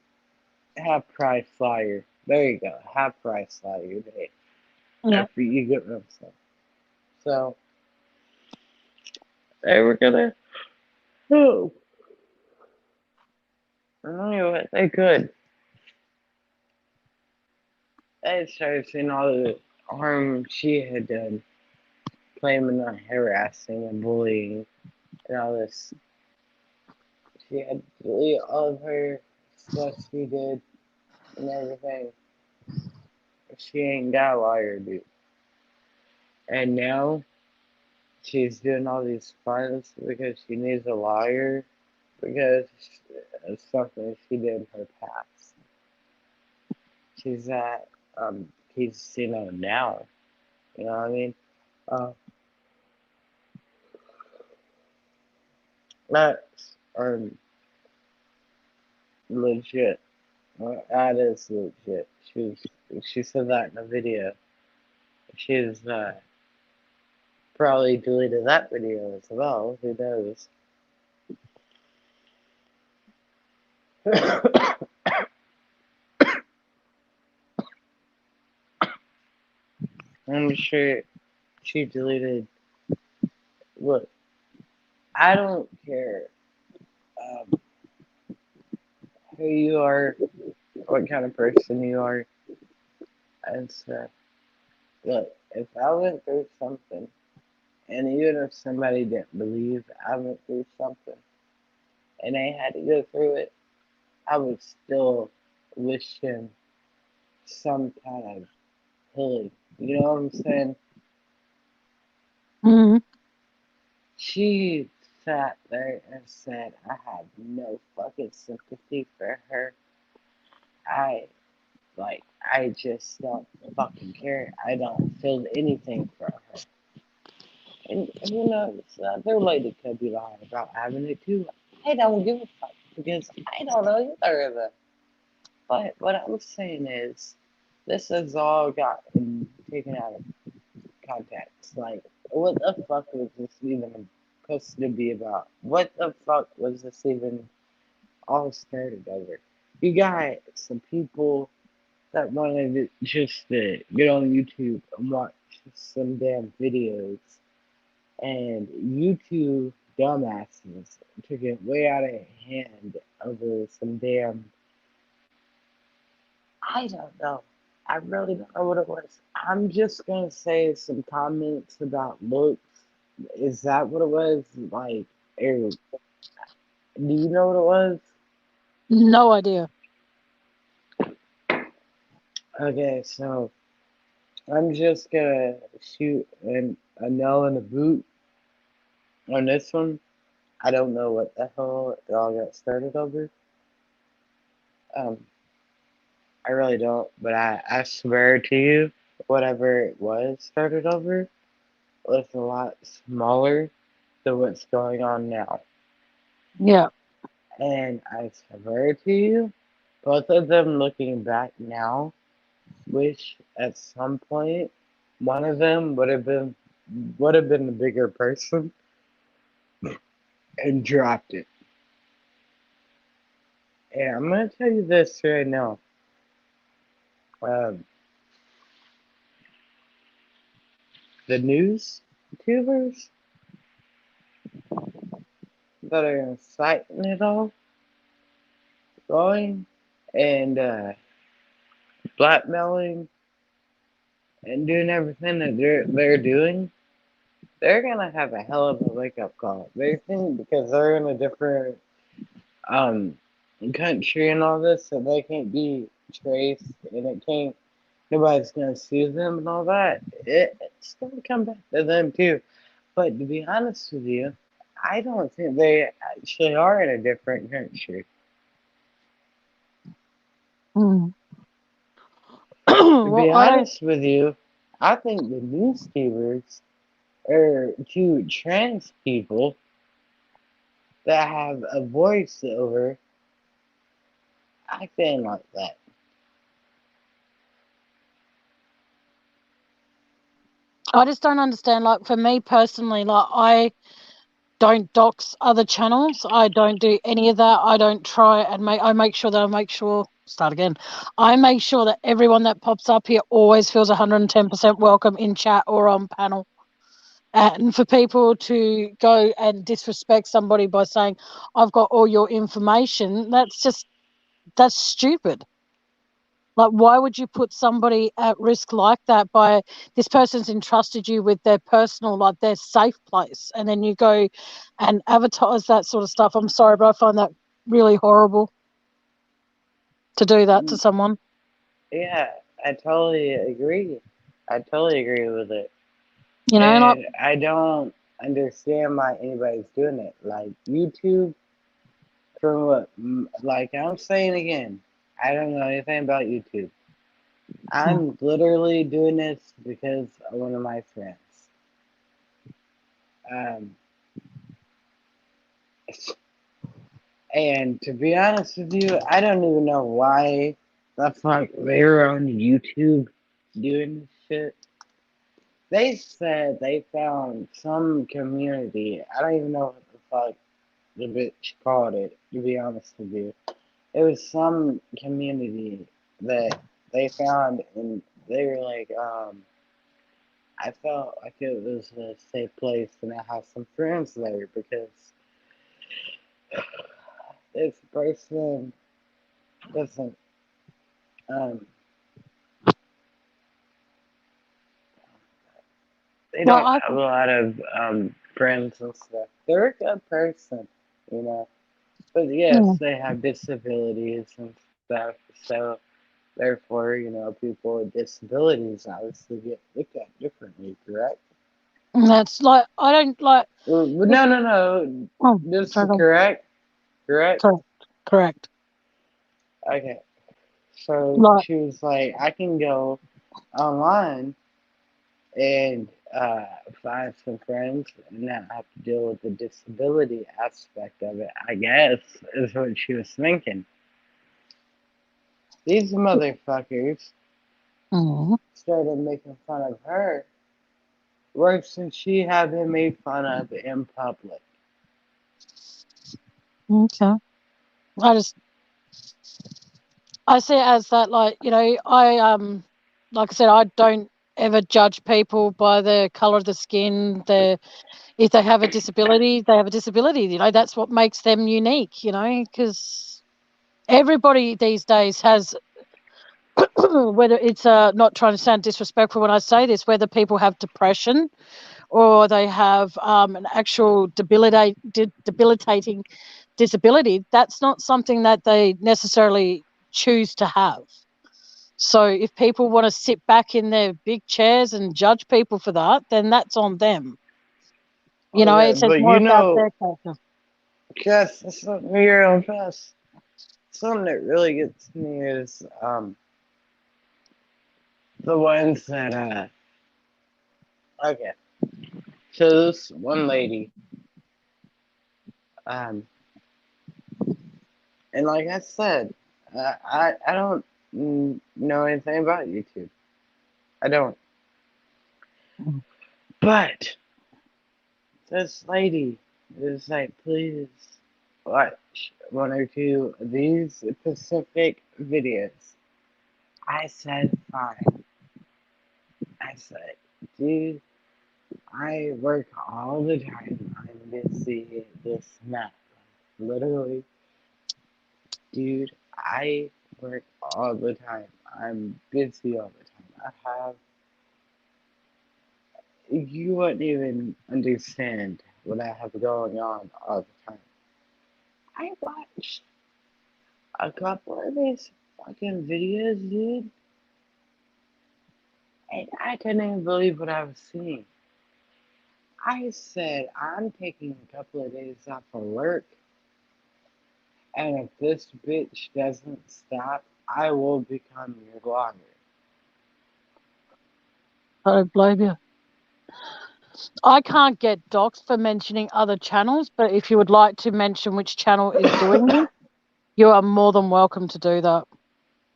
half price lawyer. There you go, half price lawyer. Yeah. After you get what I'm saying. So they were gonna. Oh, I don't know what they could. They started seeing all the harm she had done, claiming on harassing and bullying and all this. She had to delete all of her stuff she did and everything. She ain't got a lawyer, dude. And now she's doing all these funds because she needs a lawyer because of something she did in her past. She's at casino now. You know what I mean? Uh, that's legit. Well, that is legit. She said that in a video. She's probably deleted that video as well. Who knows? I'm sure she deleted. Look, I don't care um, who you are, what kind of person you are, and stuff. Look, if I went through something, and even if somebody didn't believe I went through something, and they had to go through it, I would still wish him some kind of healing. You know what I'm saying? Hmm. She sat there and said, I have no fucking sympathy for her. I, I just don't fucking care. I don't feel anything for her. And who knows? Their lady could be lying about having it too. I don't give a fuck because I don't know either of them. But what I'm saying is, this has all gotten taken out of context. Like, what the fuck was this even supposed to be about? What the fuck was this even all started over? You got some people that wanted just to get on YouTube and watch some damn videos, and YouTube dumbasses took it way out of hand over some damn. I don't know. I really don't know what it was. I'm just gonna say some comments about looks. Is that what it was? Like, do you know what it was? No idea. Okay, so I'm just gonna shoot a nail in the boot on this one. I don't know what the hell it all got started over. Um, I really don't, but I swear to you, whatever it was started over was a lot smaller than what's going on now. Yeah. And I swear to you, both of them looking back now, wish at some point one of them would have been the bigger person and dropped it. And I'm gonna tell you this right now. Um, the news tubers that are inciting it all going and blackmailing and doing everything that they're doing, they're gonna have a hell of a wake up call. They think because they're in a different um country and all this, so they can't be traced and it can't nobody's gonna sue them and all that. It's gonna come back to them too. But to be honest with you, I don't think they actually are in a different country. Mm. To Well, be I don't. honest with you, I think the newspapers are two trans people that have a voiceover acting like that. I just don't understand. Like for me personally, like I don't dox other channels. I don't do any of that. I don't try and I make sure start again. I make sure that everyone that pops up here always feels 110% welcome in chat or on panel. And for people to go and disrespect somebody by saying, I've got all your information, that's stupid. Like, why would you put somebody at risk like that by this person's entrusted you with their personal, like their safe place, and then you go and advertise that sort of stuff? I'm sorry, but I find that really horrible to do that to someone. Yeah, I totally agree. I totally agree with it. You know, like, And I don't understand why anybody's doing it. Like YouTube, from what, like I'm saying again, I don't know anything about YouTube. I'm literally doing this because of one of my friends. Um, and to be honest with you, I don't even know why the fuck they're on YouTube doing this shit. They said they found some community. I don't even know what the fuck the bitch called it, to be honest with you. It was some community that they found, and they were like, I felt like it was a safe place, and I have some friends there because this person doesn't, um, they well, don't have a lot of friends and stuff. They're a good person, you know. But yes, they have disabilities and stuff, so therefore, you know, people with disabilities obviously get looked at differently, correct? that's like, I don't like. No, no, no. Oh, This is sorry, correct. Correct. correct, correct. Okay. So Like, she was like, I can go online and find some friends and not have to deal with the disability aspect of it, I guess, is what she was thinking. These motherfuckers started making fun of her worse than she had been made fun of in public. okay. I see it as that, like, you know, like I said, I don't ever judge people by the color of the skin. If they have a disability, they have a disability. You know, that's what makes them unique. You know, because everybody these days has, whether it's not trying to sound disrespectful when I say this, whether people have depression or they have an actual debilitating disability, that's not something that they necessarily choose to have. So if people want to sit back in their big chairs and judge people for that, then that's on them. You know, Okay, it says but more you about know, their character. Cass, something your own best. Something that really gets me is the ones that okay. So this one lady, um, and like I said, I don't know anything about YouTube. I don't. But this lady is like, please watch one or two of these specific videos. I said, fine. I said, dude, I work all the time. I'm busy. This and that. Literally, dude. I work all the time. I'm busy all the time. I have. You wouldn't even understand what I have going on all the time. I watched a couple of these fucking videos, dude, and I couldn't even believe what I was seeing. I said, I'm taking a couple of days off of work, and if this bitch doesn't stop, I will become your blogger. I don't blame you. I can't get doxxed for mentioning other channels, but if you would like to mention which channel is doing this, you are more than welcome to do that.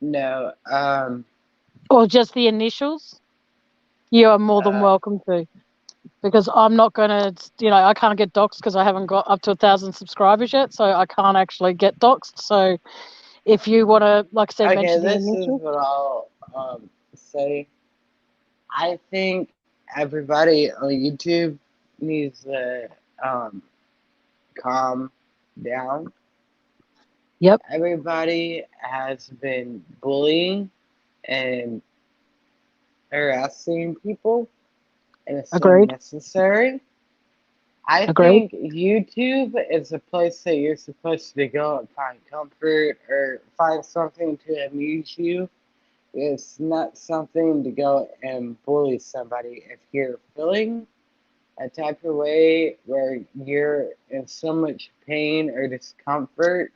No, Or just the initials, you are more than welcome to. Because I'm not going to, I can't get doxxed because I haven't got up to 1,000 subscribers yet, so I can't actually get doxxed. So if you want to, like I said, okay, mention the this is initials. what I'll say. I think everybody on YouTube needs to calm down. Yep, Everybody has been bullying and harassing people, and it's agreed, unnecessary. I agreed. think YouTube is a place that you're supposed to go and find comfort or find something to amuse you. It's not something to go and bully somebody. If you're feeling a type of way where you're in so much pain or discomfort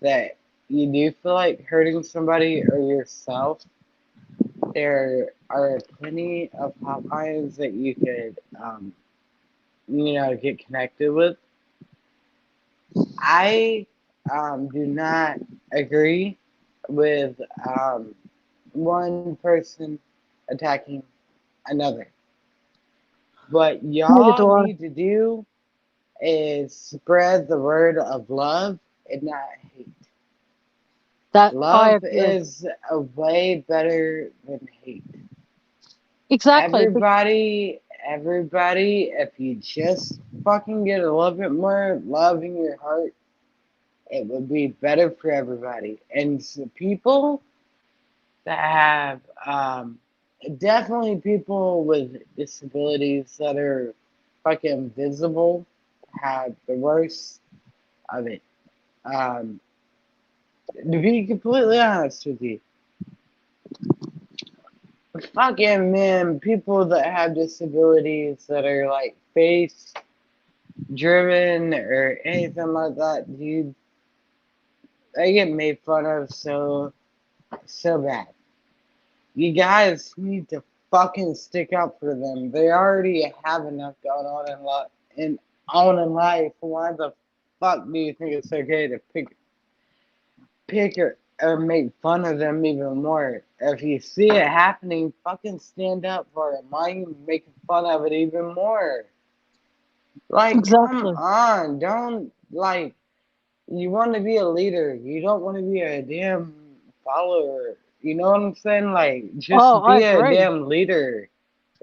that you do feel like hurting somebody or yourself, there are plenty of hotlines that you could, get connected with. I do not agree with one person attacking another. What Neither y'all do I. need to do is spread the word of love and not hate. That I Love agree. is a way better than hate. Exactly. Everybody, if you just fucking get a little bit more love in your heart, it would be better for everybody. And so people that have, definitely people with disabilities that are fucking visible have the worst of it. Um, to be completely honest with you, fucking man, people that have disabilities that are like face driven or anything like that, dude, they get made fun of so bad. You guys need to fucking stick up for them. They already have enough going on in life. Why the fuck do you think it's okay to pick or make fun of them even more? If you see it happening, fucking stand up for it. Why are you making fun of it even more? Like, come Exactly. on, don't like. You want to be a leader. You don't want to be a damn follower. You know what I'm saying? Like, Oh, just I be a agree. damn leader.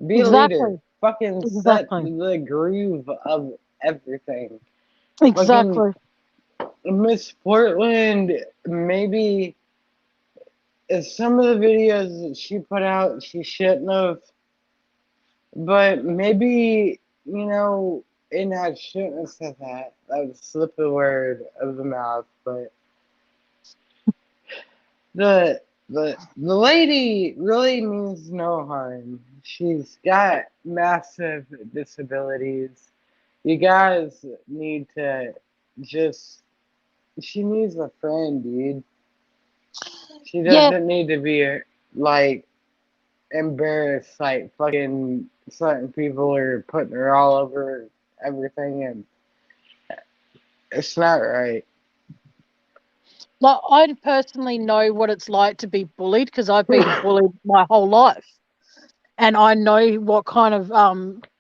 Be a leader. Exactly. Fucking set Exactly. the groove of everything. Fucking Exactly. Miss Portland, maybe some of the videos that she put out, she shouldn't have. But maybe, and I shouldn't have said that. That was a slip of word of the mouth, but the lady really means no harm. She's got massive disabilities. You guys need to just. She needs a friend, dude. She Yeah, doesn't need to be like embarrassed, like fucking certain people are putting her all over everything, and it's not right. like I personally know what it's like to be bullied because I've been bullied my whole life, and I know what kind of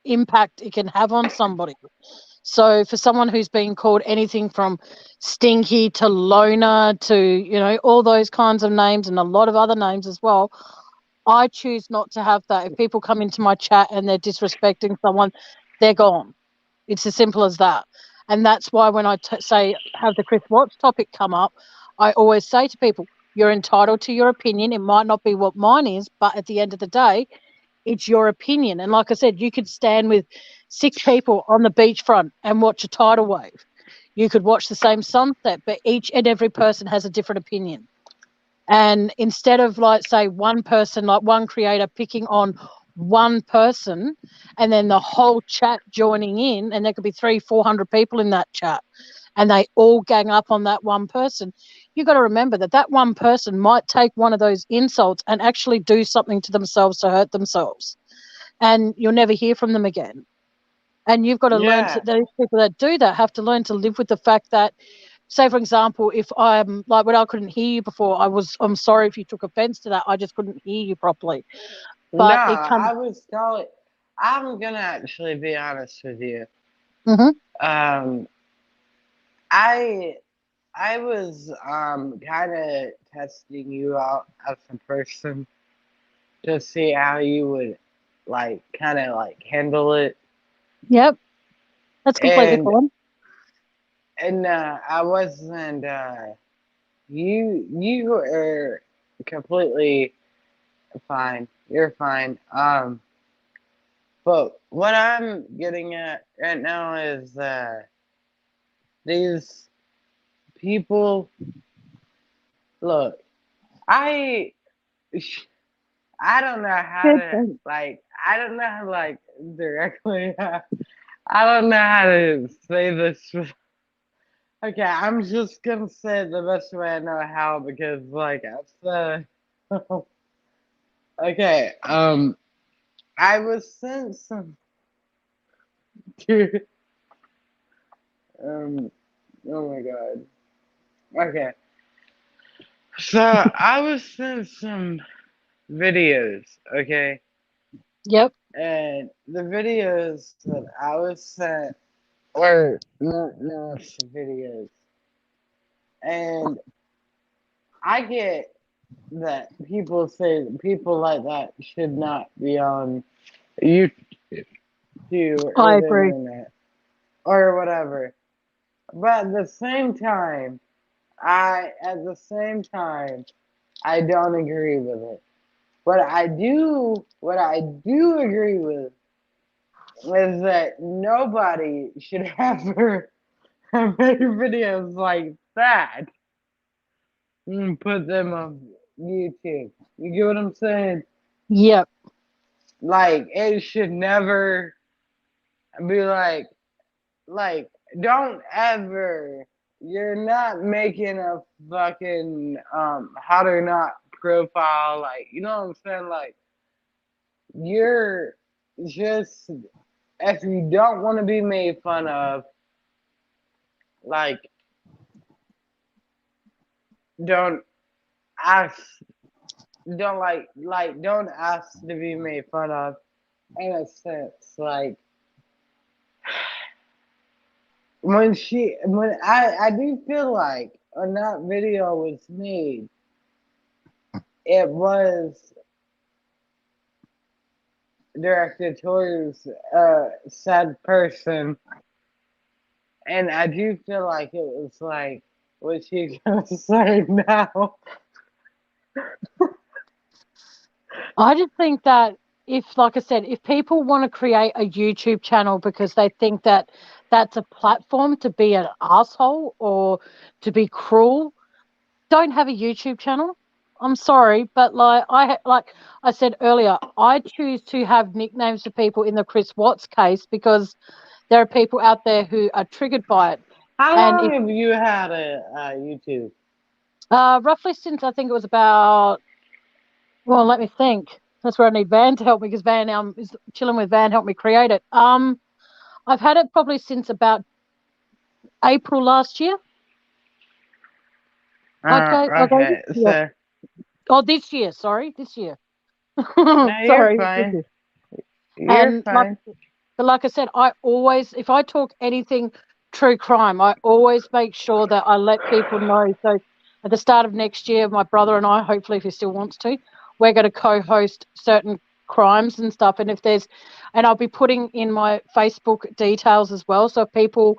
impact it can have on somebody. So for someone who's been called anything from stinky to loner to all those kinds of names and a lot of other names as well, I choose not to have that. If people come into my chat and they're disrespecting someone, they're gone. It's as simple as that. And that's why when I say have the Chris Watts topic come up, I always say to people, you're entitled to your opinion. It might not be what mine is, but at the end of the day, it's your opinion. And like I said, you could stand with 6 people on the beachfront and watch a tidal wave. You could watch the same sunset, but each and every person has a different opinion. And instead of, like, say, one person, like one creator picking on one person and then the whole chat joining in, and there could be 300-400 people in that chat, and they all gang up on that one person, you got to remember that that one person might take one of those insults and actually do something to themselves to hurt themselves, and you'll never hear from them again. And you've got to learn to, those people that do that have to learn to live with the fact that, say, for example, if I'm like, when I couldn't hear you before, I'm sorry if you took offense to that. I just couldn't hear you properly. But No, it comes. I was calling. I'm gonna actually be honest with you. Mhm. I was kind of testing you out as a person to see how you would kind of handle it, Yep, that's completely and fine. I wasn't. You are completely fine. You're fine. But what I'm getting at right now is these people. Look, I don't know how Good to thing. I don't know how directly. I don't know how to say this. Okay, I'm just gonna say it the best way I know how because okay, I was sent some oh my god. Okay. So I was sent some videos, okay? Yep. And the videos that I was sent were not nice videos. And I get that people say that people like that should not be on YouTube or I the agree. internet or whatever. But at the same time, I don't agree with it. What I do agree with is that nobody should ever make videos like that and put them on YouTube. You get what I'm saying? Yep. It should never be don't ever. You're not making a fucking hot or not profile. You know what I'm saying? You're just, if you don't want to be made fun of, like, don't ask, don't ask to be made fun of. In a sense, when I do feel like when that video was made, it was directed towards a sad person, and I do feel like it was what she's gonna say now. I just think that if, like I said, if people want to create a YouTube channel because they think that that's a platform to be an asshole or to be cruel, don't have a YouTube channel. I'm sorry, but like I said earlier, I choose to have nicknames for people in the Chris Watts case because there are people out there who are triggered by it. How And long it have you had a YouTube? roughly since I think it was about, well, let me think. That's where I need Van to help me because Van is chilling with Van, help me create it. I've had it probably since about April last year. Okay, Okay, yeah. so Oh, this year. Sorry, this year. no, you're Sorry, this fine. year. You're And fine. like I said, I always, if I talk anything true crime, I always make sure that I let people know. So at the start of next year, my brother and I, hopefully if he still wants to, we're going to co-host certain crimes and stuff. And I'll be putting in my Facebook details as well. So people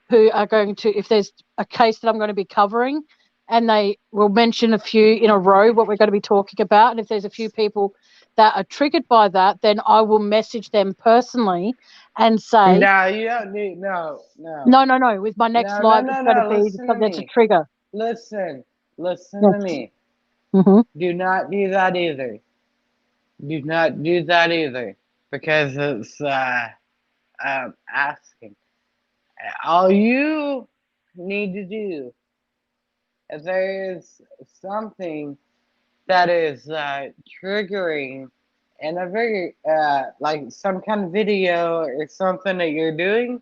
who are going to, if there's a case that I'm going to be covering, and they will mention a few in a row what we're going to be talking about. And if there's a few people that are triggered by that, then I will message them personally and say, No, you don't need no. No. With my next live, it's going to be Listen to something that's a me. trigger. Listen Yes. to me. Mm-hmm. Do not do that either. Do not do that either, because it's asking. All you need to do, if there is something that is triggering in a very like some kind of video or something that you're doing,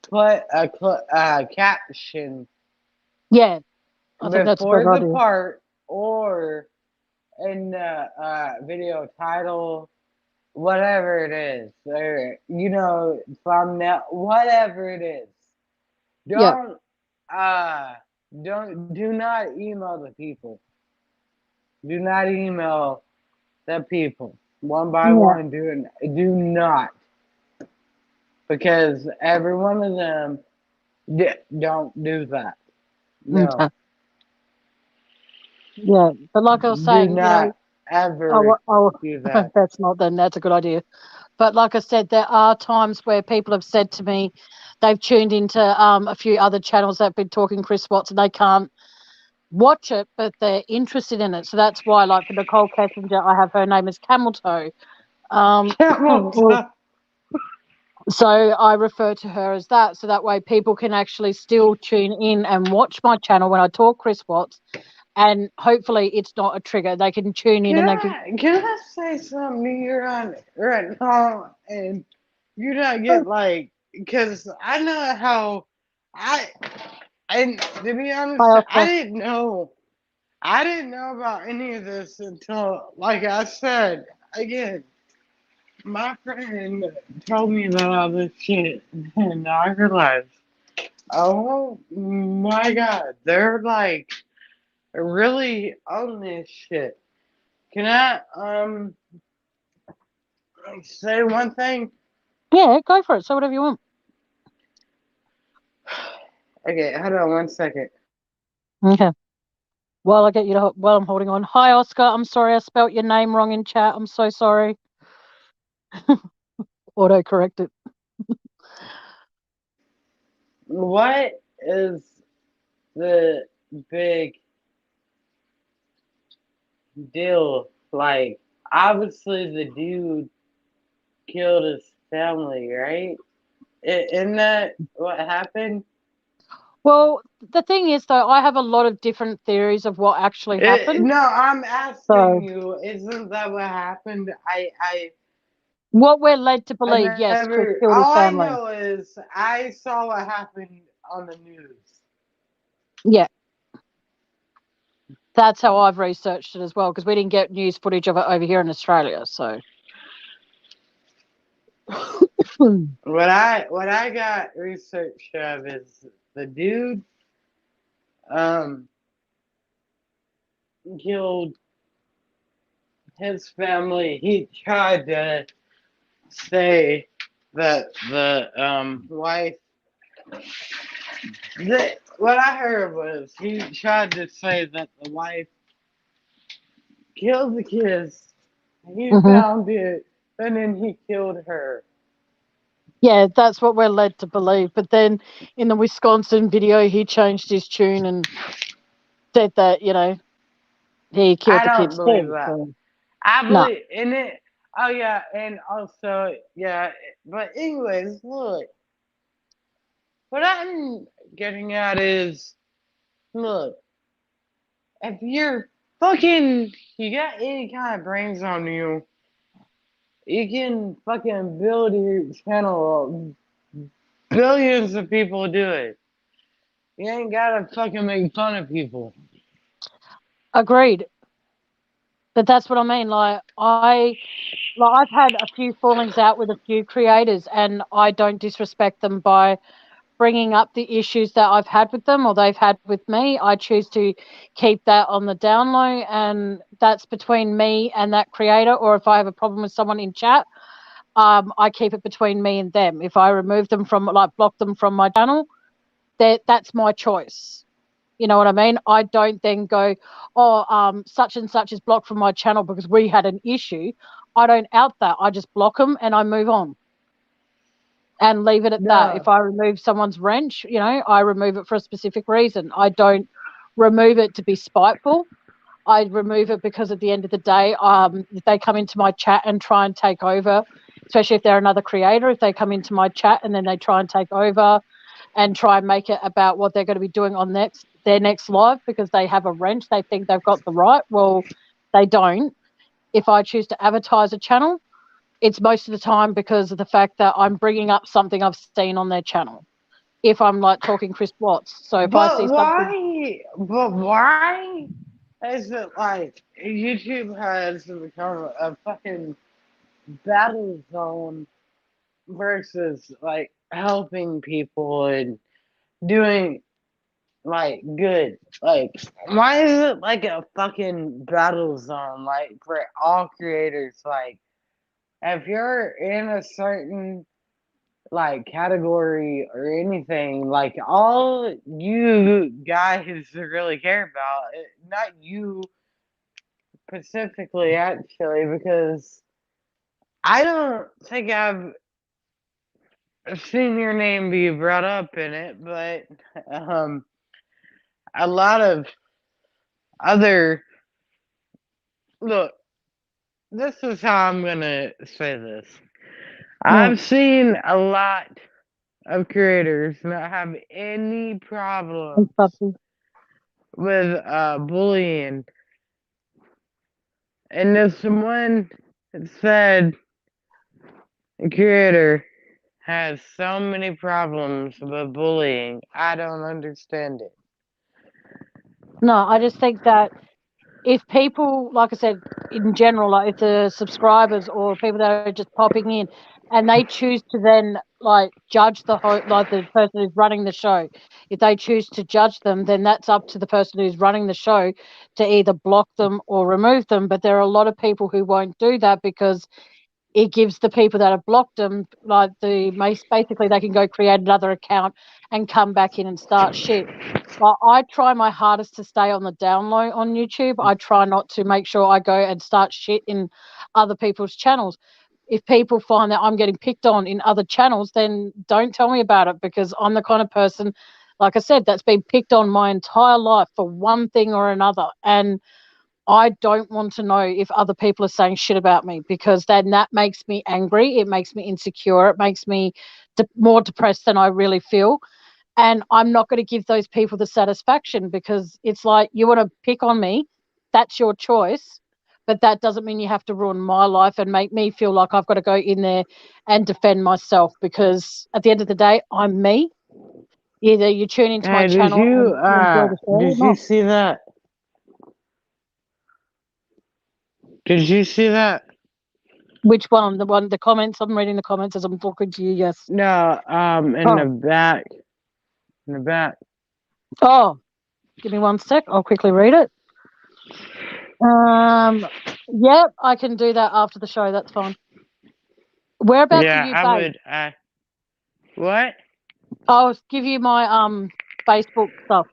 put a caption Yeah, I think that's a before good the idea. part or in the video title, whatever it is, or thumbnail, whatever it is. Yeah. Do not email the people. Do not email the people one by Yeah. one. Do not, because every one of them don't do that. No, Okay. Yeah, but like I was do saying, not ever do that. that's a good idea. But like I said, there are times where people have said to me they've tuned into a few other channels that have been talking Chris Watts and they can't watch it, but they're interested in it. So that's why, like for Nicole Kessinger, I have her name as Camel Toe. So I refer to her as that. So that way people can actually still tune in and watch my channel when I talk Chris Watts. And hopefully it's not a trigger. They can tune in and they can. Can I say something to you right now? And you not get like, because I know how and to be honest, Oscar. I didn't know about any of this until, like I said, again, my friend told me about all this shit, and I realized, oh my god, they're like really on this shit. Can I say one thing? Yeah, go for it. Say whatever you want. Okay, hold on 1 second. Okay. While I'm holding on. Hi, Oscar. I'm sorry I spelt your name wrong in chat. I'm so sorry. Auto correct it. What is the big deal? Like, obviously, the dude killed his family, right? Isn't that what happened? Well, the thing is, though, I have a lot of different theories of what actually happened. No, I'm asking So, you, isn't that what happened? what we're led to I believe, yes, Chris never, killed his all I family. know is I saw what happened on the news. Yeah. That's how I've researched it as well, because we didn't get news footage of it over here in Australia. So, What I got research of is the dude killed his family. He tried to say that the wife. What I heard was he tried to say that the wife killed the kids. He Mhm. found it, and then he killed her. Yeah, that's what we're led to believe. But then in the Wisconsin video, he changed his tune and said that, he killed I the don't kids believe too. that. So, I no. believe in it. Oh yeah, and also yeah. But anyways, look. What I'm getting at is, look. If you got any kind of brains on you, you can fucking build your channel. Billions of people do it. You ain't gotta fucking make fun of people. Agreed. But that's what I mean. I've had a few fallings out with a few creators, and I don't disrespect them by bringing up the issues that I've had with them or they've had with me, I choose to keep that on the down low, and that's between me and that creator. Or if I have a problem with someone in chat, I keep it between me and them. If I remove them from, like, block them from my channel, that's my choice. You know what I mean? I don't then go, such and such is blocked from my channel because we had an issue. I don't out that. I just block them and I move on and leave it at that. If I remove someone's wrench, I remove it for a specific reason. I don't remove it to be spiteful. I remove it because at the end of the day, if they come into my chat and try and take over, especially if they're another creator, if they come into my chat and then they try and take over and try and make it about what they're going to be doing on their next live because they have a wrench, they think they've got the right. Well, they don't. If I choose to advertise a channel, it's most of the time because of the fact that I'm bringing up something I've seen on their channel. If I'm like talking Chris Watts, so if I see something, but why is it like YouTube has become a fucking battle zone versus like helping people and doing like good? Like, why is it like a fucking battle zone like for all creators? Like, if you're in a certain like category or anything, like all you guys really care about, not you specifically actually, because I don't think I've seen your name be brought up in it, but a lot of other, look, this is how I'm gonna say this. I've seen a lot of creators not have any problems with bullying, and if someone said a creator has so many problems with bullying, I don't understand it. no, I just think that if people, like I said, in general, like if the subscribers or people that are just popping in and they choose to then like judge like the person who's running the show, if they choose to judge them, then that's up to the person who's running the show to either block them or remove them. But there are a lot of people who won't do that because it gives the people that have blocked them like basically they can go create another account and come back in and start shit. Well, I try my hardest to stay on the down low on YouTube. I try not to make sure I go and start shit in other people's channels. If people find that I'm getting picked on in other channels, then don't tell me about it because I'm the kind of person, like I said, that's been picked on my entire life for one thing or another. And I don't want to know if other people are saying shit about me because then that makes me angry. It makes me insecure. It makes me more depressed than I really feel. And I'm not going to give those people the satisfaction because it's like, you want to pick on me, that's your choice. But that doesn't mean you have to ruin my life and make me feel like I've got to go in there and defend myself because at the end of the day, I'm me. Either you tune into my channel and enjoy the show did you see that? Did you see that? Which one? The comments? I'm reading the comments as I'm talking to you, yes. No, in the back. In the back. Oh, give me 1 sec. I'll quickly read it. Yep, I can do that after the show. That's fine. Whereabouts are you based? What? I'll give you my Facebook stuff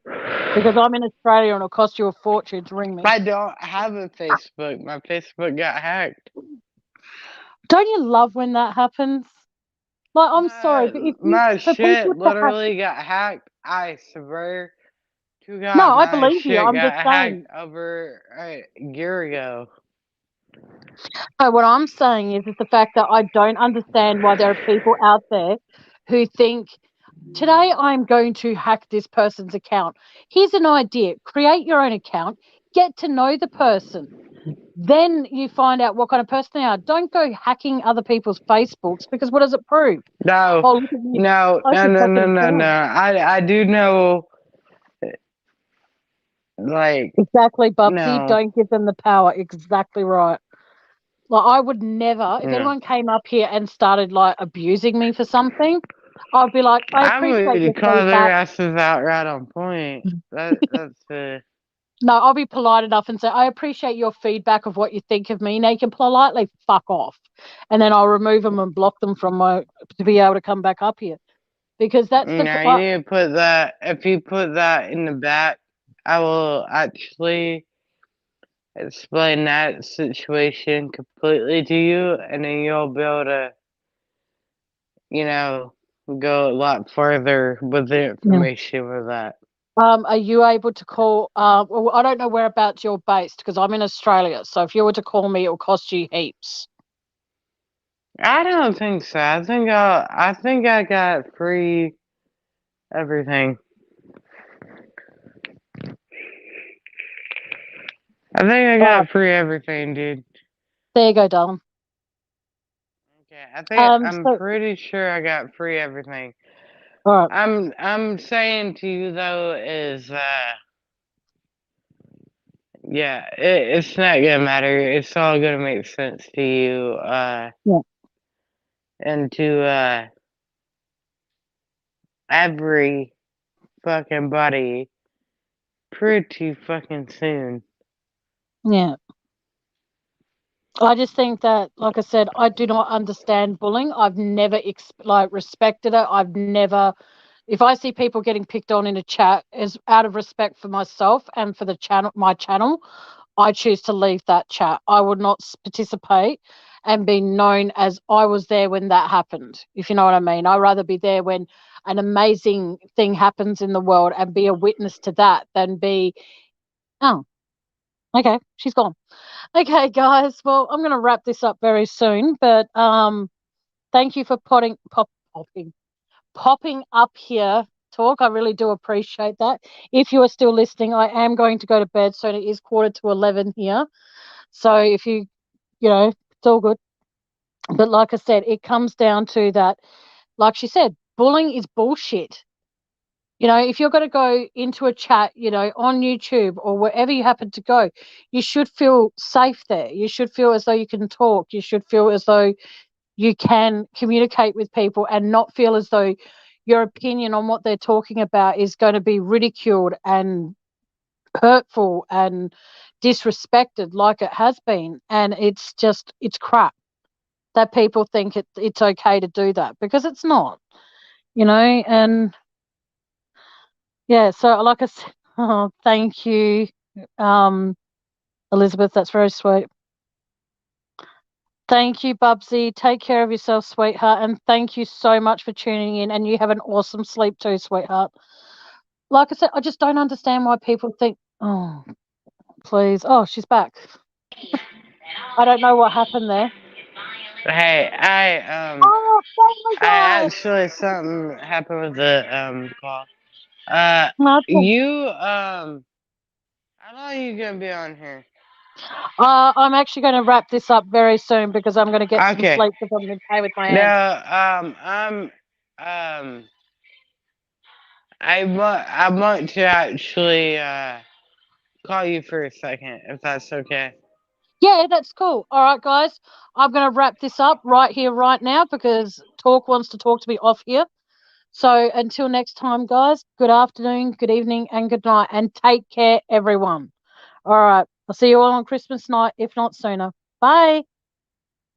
because I'm in Australia and it'll cost you a fortune to ring me. I don't have a Facebook. My Facebook got hacked. Don't you love when that happens? Like, I'm sorry, but my shit literally got hacked. I swear to God, no, I believe you. I'm just saying. Over a year ago. So what I'm saying is the fact that I don't understand why there are people out there who think, today I'm going to hack this person's account. Here's an idea. Create your own account. Get to know the person. Then you find out what kind of person they are. Don't go hacking other people's Facebooks because what does it prove? No, no. I do know, like... Exactly, Bubsy. No. Don't give them the power. Exactly right. Like, I would never, if anyone came up here and started, like, abusing me for something, I'll be like, I I'm appreciate going to your call their feedback. asses out right on point. That's No, I'll be polite enough and say, I appreciate your feedback of what you think of me. Now you can politely fuck off. And then I'll remove them and block them from to be able to come back up here. Because that's the. No, you need to put that. If you put that in the back, I will actually explain that situation completely to you, and then you'll be able to, go a lot further with the information with that. Are you able to call? Well, I don't know whereabouts you're based because I'm in Australia. So if you were to call me, it will cost you heaps. I don't think so. I think I got free everything. I think I got free everything, dude. There you go, darling. Okay, I'm pretty sure I got free everything. All right. I'm saying to you though is yeah, it's not gonna matter. It's all gonna make sense to you and to every fucking body pretty fucking soon. Yeah. I just think that, like I said, I do not understand bullying. I've never respected it. I've never, if I see people getting picked on in a chat, is out of respect for myself and for the channel, my channel, I choose to leave that chat. I would not participate and be known as I was there when that happened, if you know what I mean. I'd rather be there when an amazing thing happens in the world and be a witness to that than be, oh, okay, she's gone. Okay, guys. Well, I'm going to wrap this up very soon, but thank you for popping up here. Talk. I really do appreciate that. If you are still listening, I am going to go to bed soon. It is 11:15 here, so if it's all good. But like I said, it comes down to that. Like she said, bullying is bullshit. If you're going to go into a chat, on YouTube or wherever you happen to go, you should feel safe there. You should feel as though you can talk. You should feel as though you can communicate with people and not feel as though your opinion on what they're talking about is going to be ridiculed and hurtful and disrespected like it has been. And it's crap that people think it's okay to do that, because it's not, and yeah, so like I said, oh, thank you, Elizabeth. That's very sweet. Thank you, Bubsy. Take care of yourself, sweetheart. And thank you so much for tuning in. And you have an awesome sleep too, sweetheart. Like I said, I just don't understand why people think, oh, please. Oh, she's back. I don't know what happened there. Hey, Oh my God. actually something happened with the call. How long are you gonna be on here? I'm actually going to wrap this up very soon because I'm going to get some sleep because I'm going to play with my hands. No, I want to actually call you for a second, if that's okay. Yeah, that's cool. All right, guys, I'm going to wrap this up right here, right now, because Talk wants to talk to me off here. So until next time, guys, good afternoon, good evening, and good night, and take care, everyone. All right, I'll see you all on Christmas night, if not sooner. Bye.